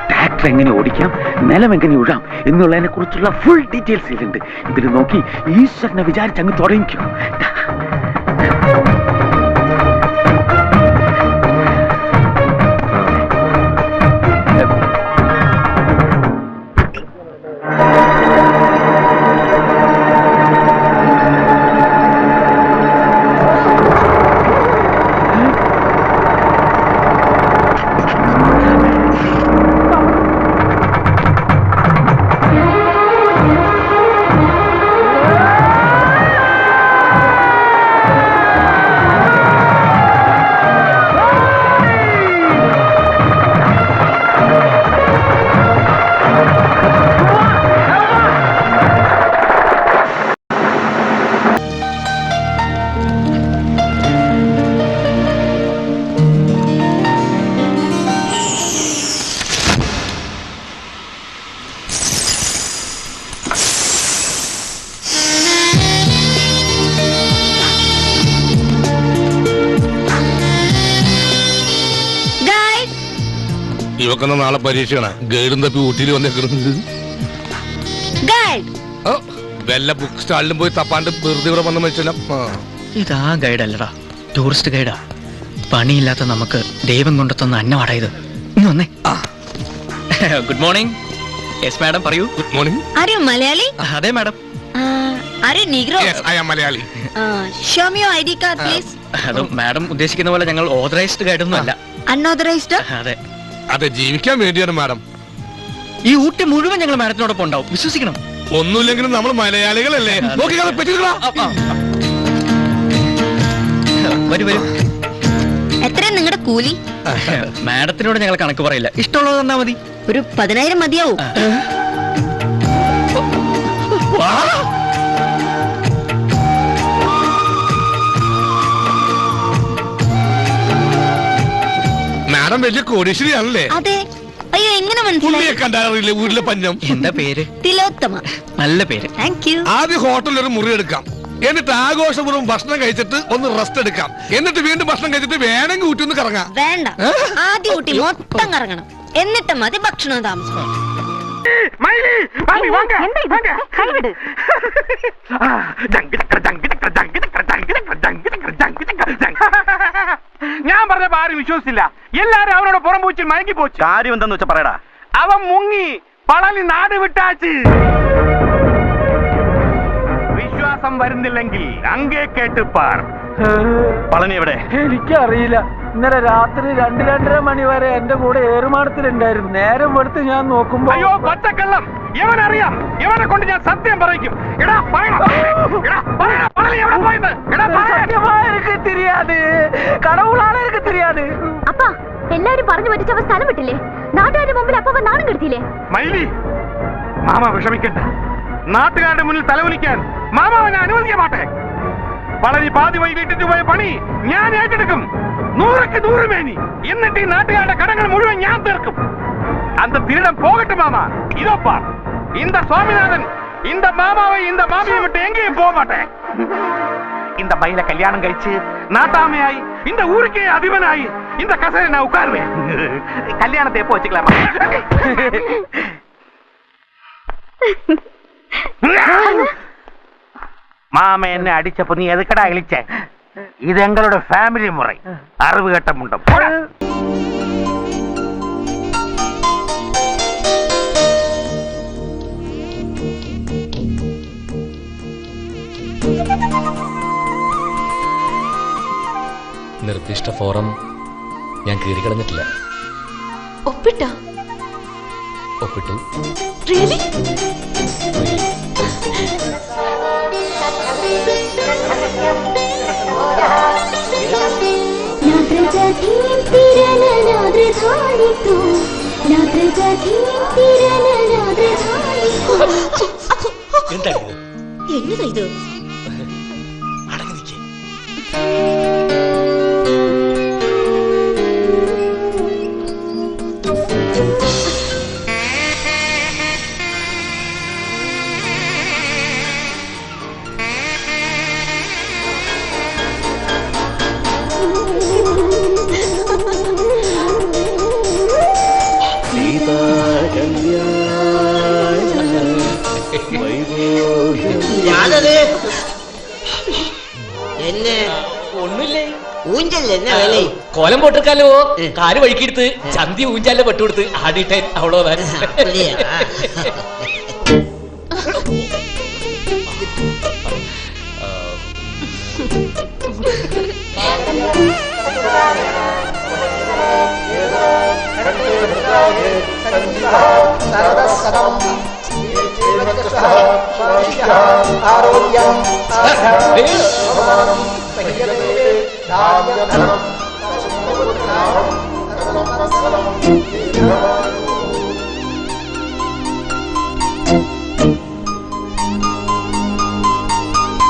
ട്രാക്ടർ എങ്ങനെ ഓടിക്കാം, നിലം എങ്ങനെ ഉഴാം എന്നുള്ളതിനെ കുറിച്ചുള്ള ഫുൾ ഡീറ്റെയിൽസ് ഇതിലുണ്ട്. ഇതിൽ നോക്കി ഈശ്വരനെ വിചാരിച്ച് അങ്ങ് തുടങ്ങിക്കോ. ഇവക്കൊന്ന് നാളെ പരീക്ഷയാണ്. ഗൈഡും തപ്പി ഊട്ടിയിൽ വന്നേക്കുന്നത്. വല്ല ബുക്ക് സ്റ്റാളിലും പോയി തപ്പാണ്ട് വെറുതെ ഇവിടെ വന്ന മനുഷ്യന. ഇതാ ഗൈഡല്ലടാ, ടൂറിസ്റ്റ് ഗൈഡാ. പണിയില്ലാത്ത നമുക്ക് ദൈവം കൊണ്ടെത്തുന്ന അന്നമാടാ ഇത്. ഇന്ന് വന്നേ. Good morning. യെസ് മാഡം, പറയൂ. Good morning. ആര് മലയാളി? അതെ മാഡം. ആര് Negro? Yes, I am Malayali. Show me your ID card please. അത് മാഡം ഉദ്ദേശിക്കുന്ന പോലെ ഞങ്ങൾ ഓതറൈസ്ഡ് ഗൈഡൊന്നും അല്ല. അൺഓതറൈസ്ഡ്? അതെ അതെ, ജീവിക്കാൻ വേണ്ടിയാണ് മാഡം. ഈ ഊട്ടി മുഴുവൻ ഞങ്ങൾ മാഡത്തിനോടൊപ്പം ഉണ്ടാവും, വിശ്വസിക്കണം. ഒന്നുമില്ലെങ്കിലും നമ്മൾ മലയാളികളല്ലേ. വരൂ വരൂ. എത്രയാ നിങ്ങളുടെ കൂലി? മാഡത്തിനോട് ഞങ്ങൾ കണക്ക് പറയില്ല, ഇഷ്ടമുള്ളത് തന്നാ മതി. ഒരു 10,000 മതിയാവും. മാഡം വലിയ കോടീശ്വരിയാണല്ലേ? അതെ. അയ്യോ, എങ്ങനെ മനസ്സിലായി? കണ്ടറിയില്ലേ ഊരിലെ പഞ്ഞം? എന്താ പേര്? തിലോത്തമ. നല്ല പേര്. Thank you. ആദ്യം ഹോട്ടലിൽ ഒരു മുറി എടുക്കാം, എന്നിട്ട് ആഘോഷപൂർവ്വം ഭക്ഷണം കഴിച്ചിട്ട് ഒന്ന് റെസ്റ്റ് എടുക്കാം, എന്നിട്ട് വീണ്ടും ഭക്ഷണം കഴിച്ചിട്ട് വേണമെങ്കിൽ ഊട്ടി ഒന്ന് കറങ്ങാം. വേണ്ട, ആദ്യം ഊട്ടി മൊത്തം കറങ്ങണം, എന്നിട്ട് മതി ഭക്ഷണവും താമസം. ഞാൻ പറഞ്ഞപ്പോ ആരും വിശ്വസിച്ചില്ല. എല്ലാരും അവനോട് പുറം പൂച്ച് മയങ്ങി പോച്ചു. കാര്യം എന്താന്ന് വെച്ചാ പറയടാ. അവൻ മുങ്ങി പളനി നാട് വിട്ടാച്ച്. വിശ്വാസം വരുന്നില്ലെങ്കിൽ അങ്ങേ കേട്ടുപ്പാർ. പളനി എവിടെ? എനിക്കറിയില്ല. ഇന്നലെ രാത്രി 2-2:30 മണി വരെ എന്റെ കൂടെ ഏറുമാടത്തിലുണ്ടായിരുന്നു. നേരം വെളുത്ത് ഞാൻ നോക്കുമ്പോ. അയ്യോ പച്ചക്കള്ളം, ഇവനറിയാം. ഇവനെ കൊണ്ട് ഞാൻ സത്യം പറയിക്കും. എനിക്ക് തിരിയാതെ, കടവുളാണ് എനിക്ക് തിരിയാതെ. അപ്പാ, എല്ലാരും പറഞ്ഞു പറ്റിച്ച അവ സ്ഥലം വിട്ടില്ലേ? നാട്ടുകാരുടെ മുമ്പിൽ അപ്പ നാണം കെടുത്തില്ലേ? മൈലി, മാമ വിഷമിക്കണ്ട. നാട്ടുകാരുടെ മുന്നിൽ തലവലിക്കാൻ മാമ അവനെ അനുവദിക്കാൻ മാട്ടെ. പളനി പാതി വഴി വീട്ടിട്ട് പോയ പണി ഞാൻ ഏറ്റെടുക്കും. 100ക്ക് 100 മേനി. എന്നിട്ട് ഈ നാട്ടുകാരുടെ കടങ്ങൾ മുഴുവൻ ഞാൻ തീർക്കും. அந்த திருடம் போகட்டும் மாமா. இதோப்பா, இந்த சுவாமிநாதன் இந்த மாமாவை இந்த மாமியை விட்டு எங்கேயும் போக மாட்டேன். இந்த பையில கல்யாணம் கழிச்சு நாட்டாமையாய் இந்த ஊருக்கே அதிபனாய் இந்த கசரை நான் உட்காருவேன். கல்யாணத்தை எப்போ வச்சுக்கலாமா? மாம என்ன அடிச்சப்ப நீ எதுக்கடா இழிச்ச? இது எங்களோட ஃபேமிலி முறை. அறிவு கட்ட முண்டம். നിർദ്ദിഷ്ട ഫോറം ഞാൻ കീറിക്കളഞ്ഞിട്ടില്ല. ഒപ്പിട്ടോ? ഒപ്പിട്ടു. റിയലി? എന്നതാ ഇത്? കോലം പോട്ടിருக்காலோ കാല് വഴിക്കെടുത്ത് ചന്തി ഊഞ്ചാലിലെ പെട്ടുകൊടുത്ത് ആടിയിട്ടേ അവളോതാൻ.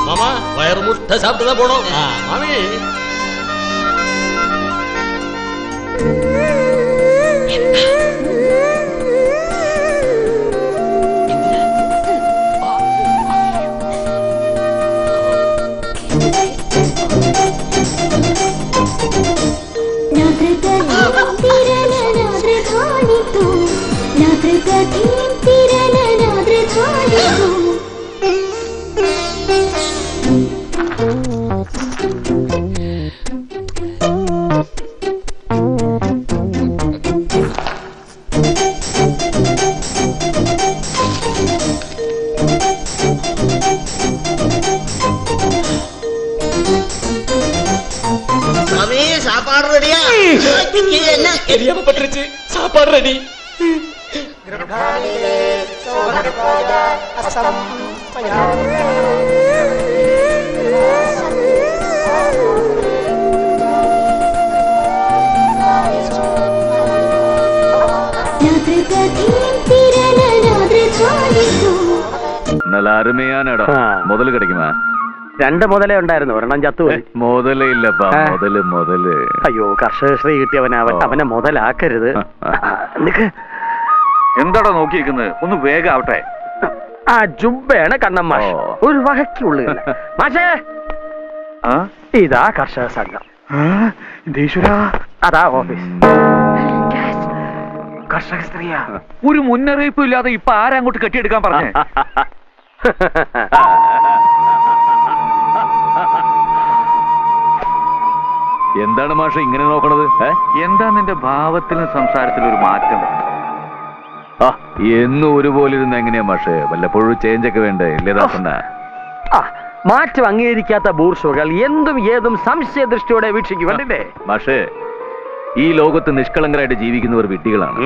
மாமா வயிறு முட்டை சாப்பிட்டு தான் போனோம். மாமி சாப்பாடு ரெடியா? என்ன தெரியாம பட்டுருச்சு. சாப்பாடு ரெடி. நல்ல அருமையான இடம். முதல் கிடைக்குமா? 2 മുതലേ ഉണ്ടായിരുന്നു, ഒരെണ്ണം ചത്തുപോയി. മുതലേ ഇല്ലപ്പാ. മുതല് അയ്യോ, കർഷകശ്രീ കിട്ടിയവനെ മുതലാക്കരുത്. എന്താടാ നോക്കിയിരിക്കുന്നത്? ഒന്ന് വേഗം ആവട്ടെ. ആ ജുബയാണ് കണ്ണം മാഷ്. ഒരു വകയ്ക്കുള്ളില്ല മാഷേ. ഇതാ കർഷക സംഘം. അതാ ഓഫീസ്. കർഷക സ്ത്രീയാ. ഒരു മുന്നറിയിപ്പും ഇല്ലാതെ ഇപ്പൊ ആരങ്ങോട്ട് കെട്ടിയെടുക്കാൻ പറഞ്ഞു? എന്താണ് മാഷ ഇങ്ങനെ നോക്കണത്? എന്താ നിന്റെ ഭാവത്തിലും സംസാരത്തിലും ഒരു മാറ്റം? എന്നും ഒരുപോലെ ഇരുന്ന് എങ്ങനെയാ മാഷേ? വല്ലപ്പോഴും ചേഞ്ച് ഒക്കെ വേണ്ടേ? ഇല്ലേതാക്കണ്ട. മാറ്റം അംഗീകരിക്കാത്ത ബൂർഷുകൾ എന്തും ഏതും സംശയദൃഷ്ടിയോടെ വീക്ഷിക്കും. കണ്ടില്ലേ മാഷേ, ഈ ലോകത്ത് നിഷ്കളങ്കരായിട്ട് ജീവിക്കുന്നവർ വിഡ്ഢികളാണ്.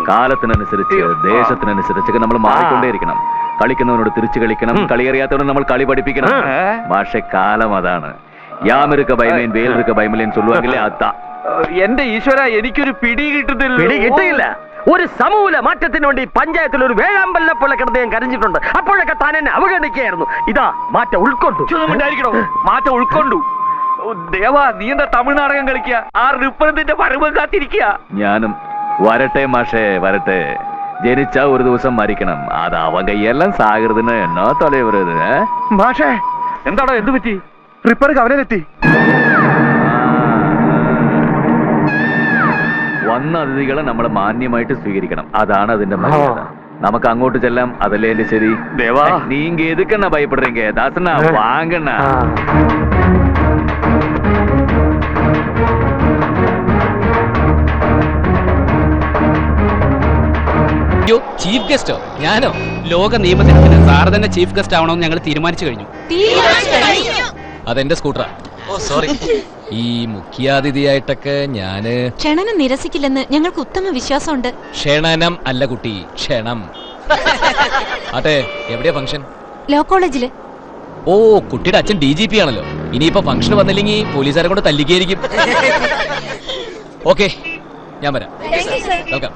കാലത്തിനനുസരിച്ച് ദേശത്തിനനുസരിച്ചൊക്കെ നമ്മൾ മാറിക്കൊണ്ടേയിരിക്കണം. കളിക്കുന്നവനോട് തിരിച്ചു കളിക്കണം, കളിയറിയാത്തവനോട് നമ്മൾ കളി പഠിപ്പിക്കണം. മാഷെ, കാലം അതാണ്. യാമിരുക്ക ബൈമേൻ വേലിരുക്ക ബൈമലേൻ ചൊല്ലുവാങ്കിലേ അതാ. എന്റെ ഈശ്വര, എനിക്കൊരു പിടി കിട്ടിയില്ല. ഒരു സമൂല മാറ്റത്തിന് വേണ്ടി പഞ്ചായത്തിൽ ഒരു വേഴാമ്പലിനെ പോലെ കിടന്ന് ഞാൻ കരഞ്ഞിട്ടുണ്ട്. അപ്പോഴൊക്കെ താൻ എന്നെ അവഗണിക്കുകയായിരുന്നു. ഇതാ മാറ്റം ഉൾക്കൊണ്ടു. മാറ്റം ഉൾക്കൊണ്ടു. ദേവാ, നീ എന്താ തമിഴ് നാടകം കളിക്കുക? ആ റിപ്പത്തിന്റെ പരമം കാത്തിരിക്കുക. ഞാനും വരട്ടെ മാഷേ, വരട്ടെ. ജനിച്ച ഒരു ദിവസം മരിക്കണം. അത് അവൻ കൈയെല്ലാം സാകൃതിന് എന്നോ തലവരത്. മാഷേ എന്താടോ എന്ത് പറ്റി? റിപ്പയർ കവലയിലെത്തി. വന്ന അതിഥികളെ നമ്മൾ മാന്യമായിട്ട് സ്വീകരിക്കണം. അതാണ് അതിന്റെ മര്യാദ. നമുക്ക് അങ്ങോട്ട് ചെല്ലാം. അതല്ലേ എന്റെ ശരി. ദേവാ നീങ്ക എതുക്കണ്ണ ഭയപ്പെടുறீங்க? ദാസണ്ണ വാങ്ങണ്ണ. ചീഫ് ഗസ്റ്റോ? ഞാനോ? ലോക നിയമത്തിന് സാർ തന്നെ ചീഫ് ഗസ്റ്റ് ആവണമെന്ന് ഞങ്ങൾ തീരുമാനിച്ചു കഴിഞ്ഞു. അതെന്റെ സ്കൂട്ടറാ. സോറി. ഈ മുഖ്യാതിഥിയായിട്ടൊക്കെ ഞാന് ക്ഷണനം നിരസിക്കില്ലെന്ന് ഞങ്ങൾക്ക് ഉത്തമ വിശ്വാസമുണ്ട്. ക്ഷണനം അല്ല കുട്ടി, ക്ഷണം. അതെ, എവിടെയാ ഫംഗ്ഷൻ? ലോ കോളേജില്. ഓ, കുട്ടിയുടെ അച്ഛൻ DGP ആണല്ലോ. ഇനിയിപ്പോ ഫംഗ്ഷൻ വന്നില്ലെങ്കിൽ പോലീസുകാരെ കൊണ്ട് തല്ലിക്കായിരിക്കും. ഓക്കെ, ഞാൻ വരാം. വെൽക്കം.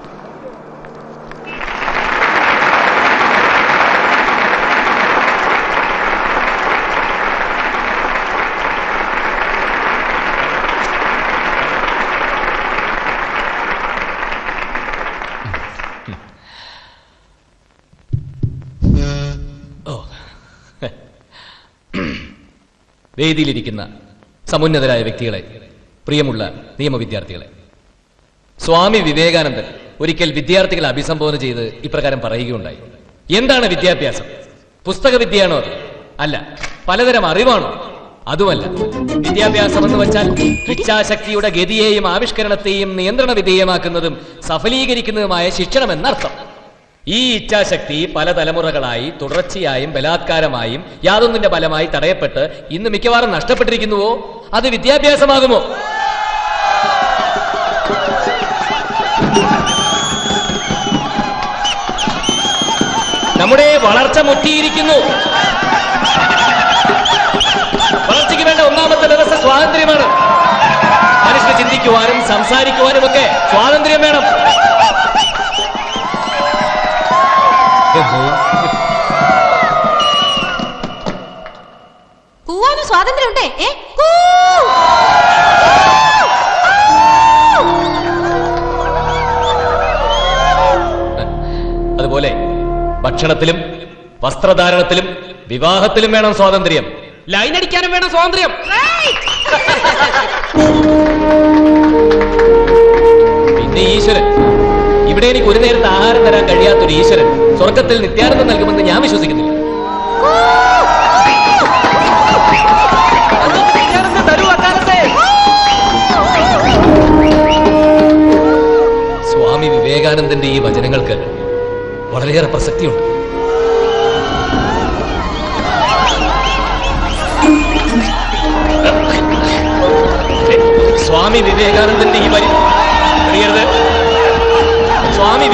വേദിയിലിരിക്കുന്ന സമുന്നതരായ വ്യക്തികളെ, പ്രിയമുള്ള നിയമവിദ്യാർത്ഥികളെ, സ്വാമി വിവേകാനന്ദൻ ഒരിക്കൽ വിദ്യാർത്ഥികളെ അഭിസംബോധന ചെയ്ത് ഇപ്രകാരം പറയുകയുണ്ടായി. എന്താണ് വിദ്യാഭ്യാസം? പുസ്തക വിദ്യയാണോ അത്? അല്ല. പലതരം അറിവാണോ? അതുമല്ല. വിദ്യാഭ്യാസം എന്ന് വെച്ചാൽ ഇച്ഛാശക്തിയുടെ ഗതിയെയും ആവിഷ്കരണത്തെയും നിയന്ത്രണ വിധേയമാക്കുന്നതും സഫലീകരിക്കുന്നതുമായ ശിക്ഷണം എന്നർത്ഥം. ഈ ഇച്ഛാശക്തി പല തലമുറകളായി തുടർച്ചയായും ബലാത്കാരമായും യാതൊന്നിന്റെ ഫലമായി തടയപ്പെട്ട് ഇന്ന് മിക്കവാറും നഷ്ടപ്പെട്ടിരിക്കുന്നുവോ അത് വിദ്യാഭ്യാസമാകുമോ? നമ്മുടെ വളർച്ച മുറ്റിയിരിക്കുന്നു. വളർച്ചയ്ക്ക് വേണ്ട ഒന്നാമത്തെ വ്യവസ്ഥ സ്വാതന്ത്ര്യമാണ്. മനുഷ്യന് ചിന്തിക്കുവാനും സംസാരിക്കുവാനും ഒക്കെ സ്വാതന്ത്ര്യം വേണം. കൂവാനും സ്വാതന്ത്ര്യമുണ്ടേ. അതുപോലെ ഭക്ഷണത്തിലും വസ്ത്രധാരണത്തിലും വിവാഹത്തിലും വേണം സ്വാതന്ത്ര്യം. ലൈൻ അടിക്കാനും വേണം സ്വാതന്ത്ര്യം. പിന്നെ ഈശ്വരൻ. ഇവിടെ എനിക്ക് ഒരു നേരത്തെ ആഹാരം തരാൻ കഴിയാത്തൊരു ഈശ്വരൻ സ്വർഗത്തിൽ നിത്യാനന്ദം നൽകുമെന്ന് ഞാൻ വിശ്വസിക്കുന്നില്ല. സ്വാമി വിവേകാനന്ദന്റെ ഈ വചനങ്ങൾക്ക് വളരെയേറെ പ്രസക്തിയുണ്ട്. സ്വാമി വിവേകാനന്ദന്റെ ഈ വരി സ്വാമി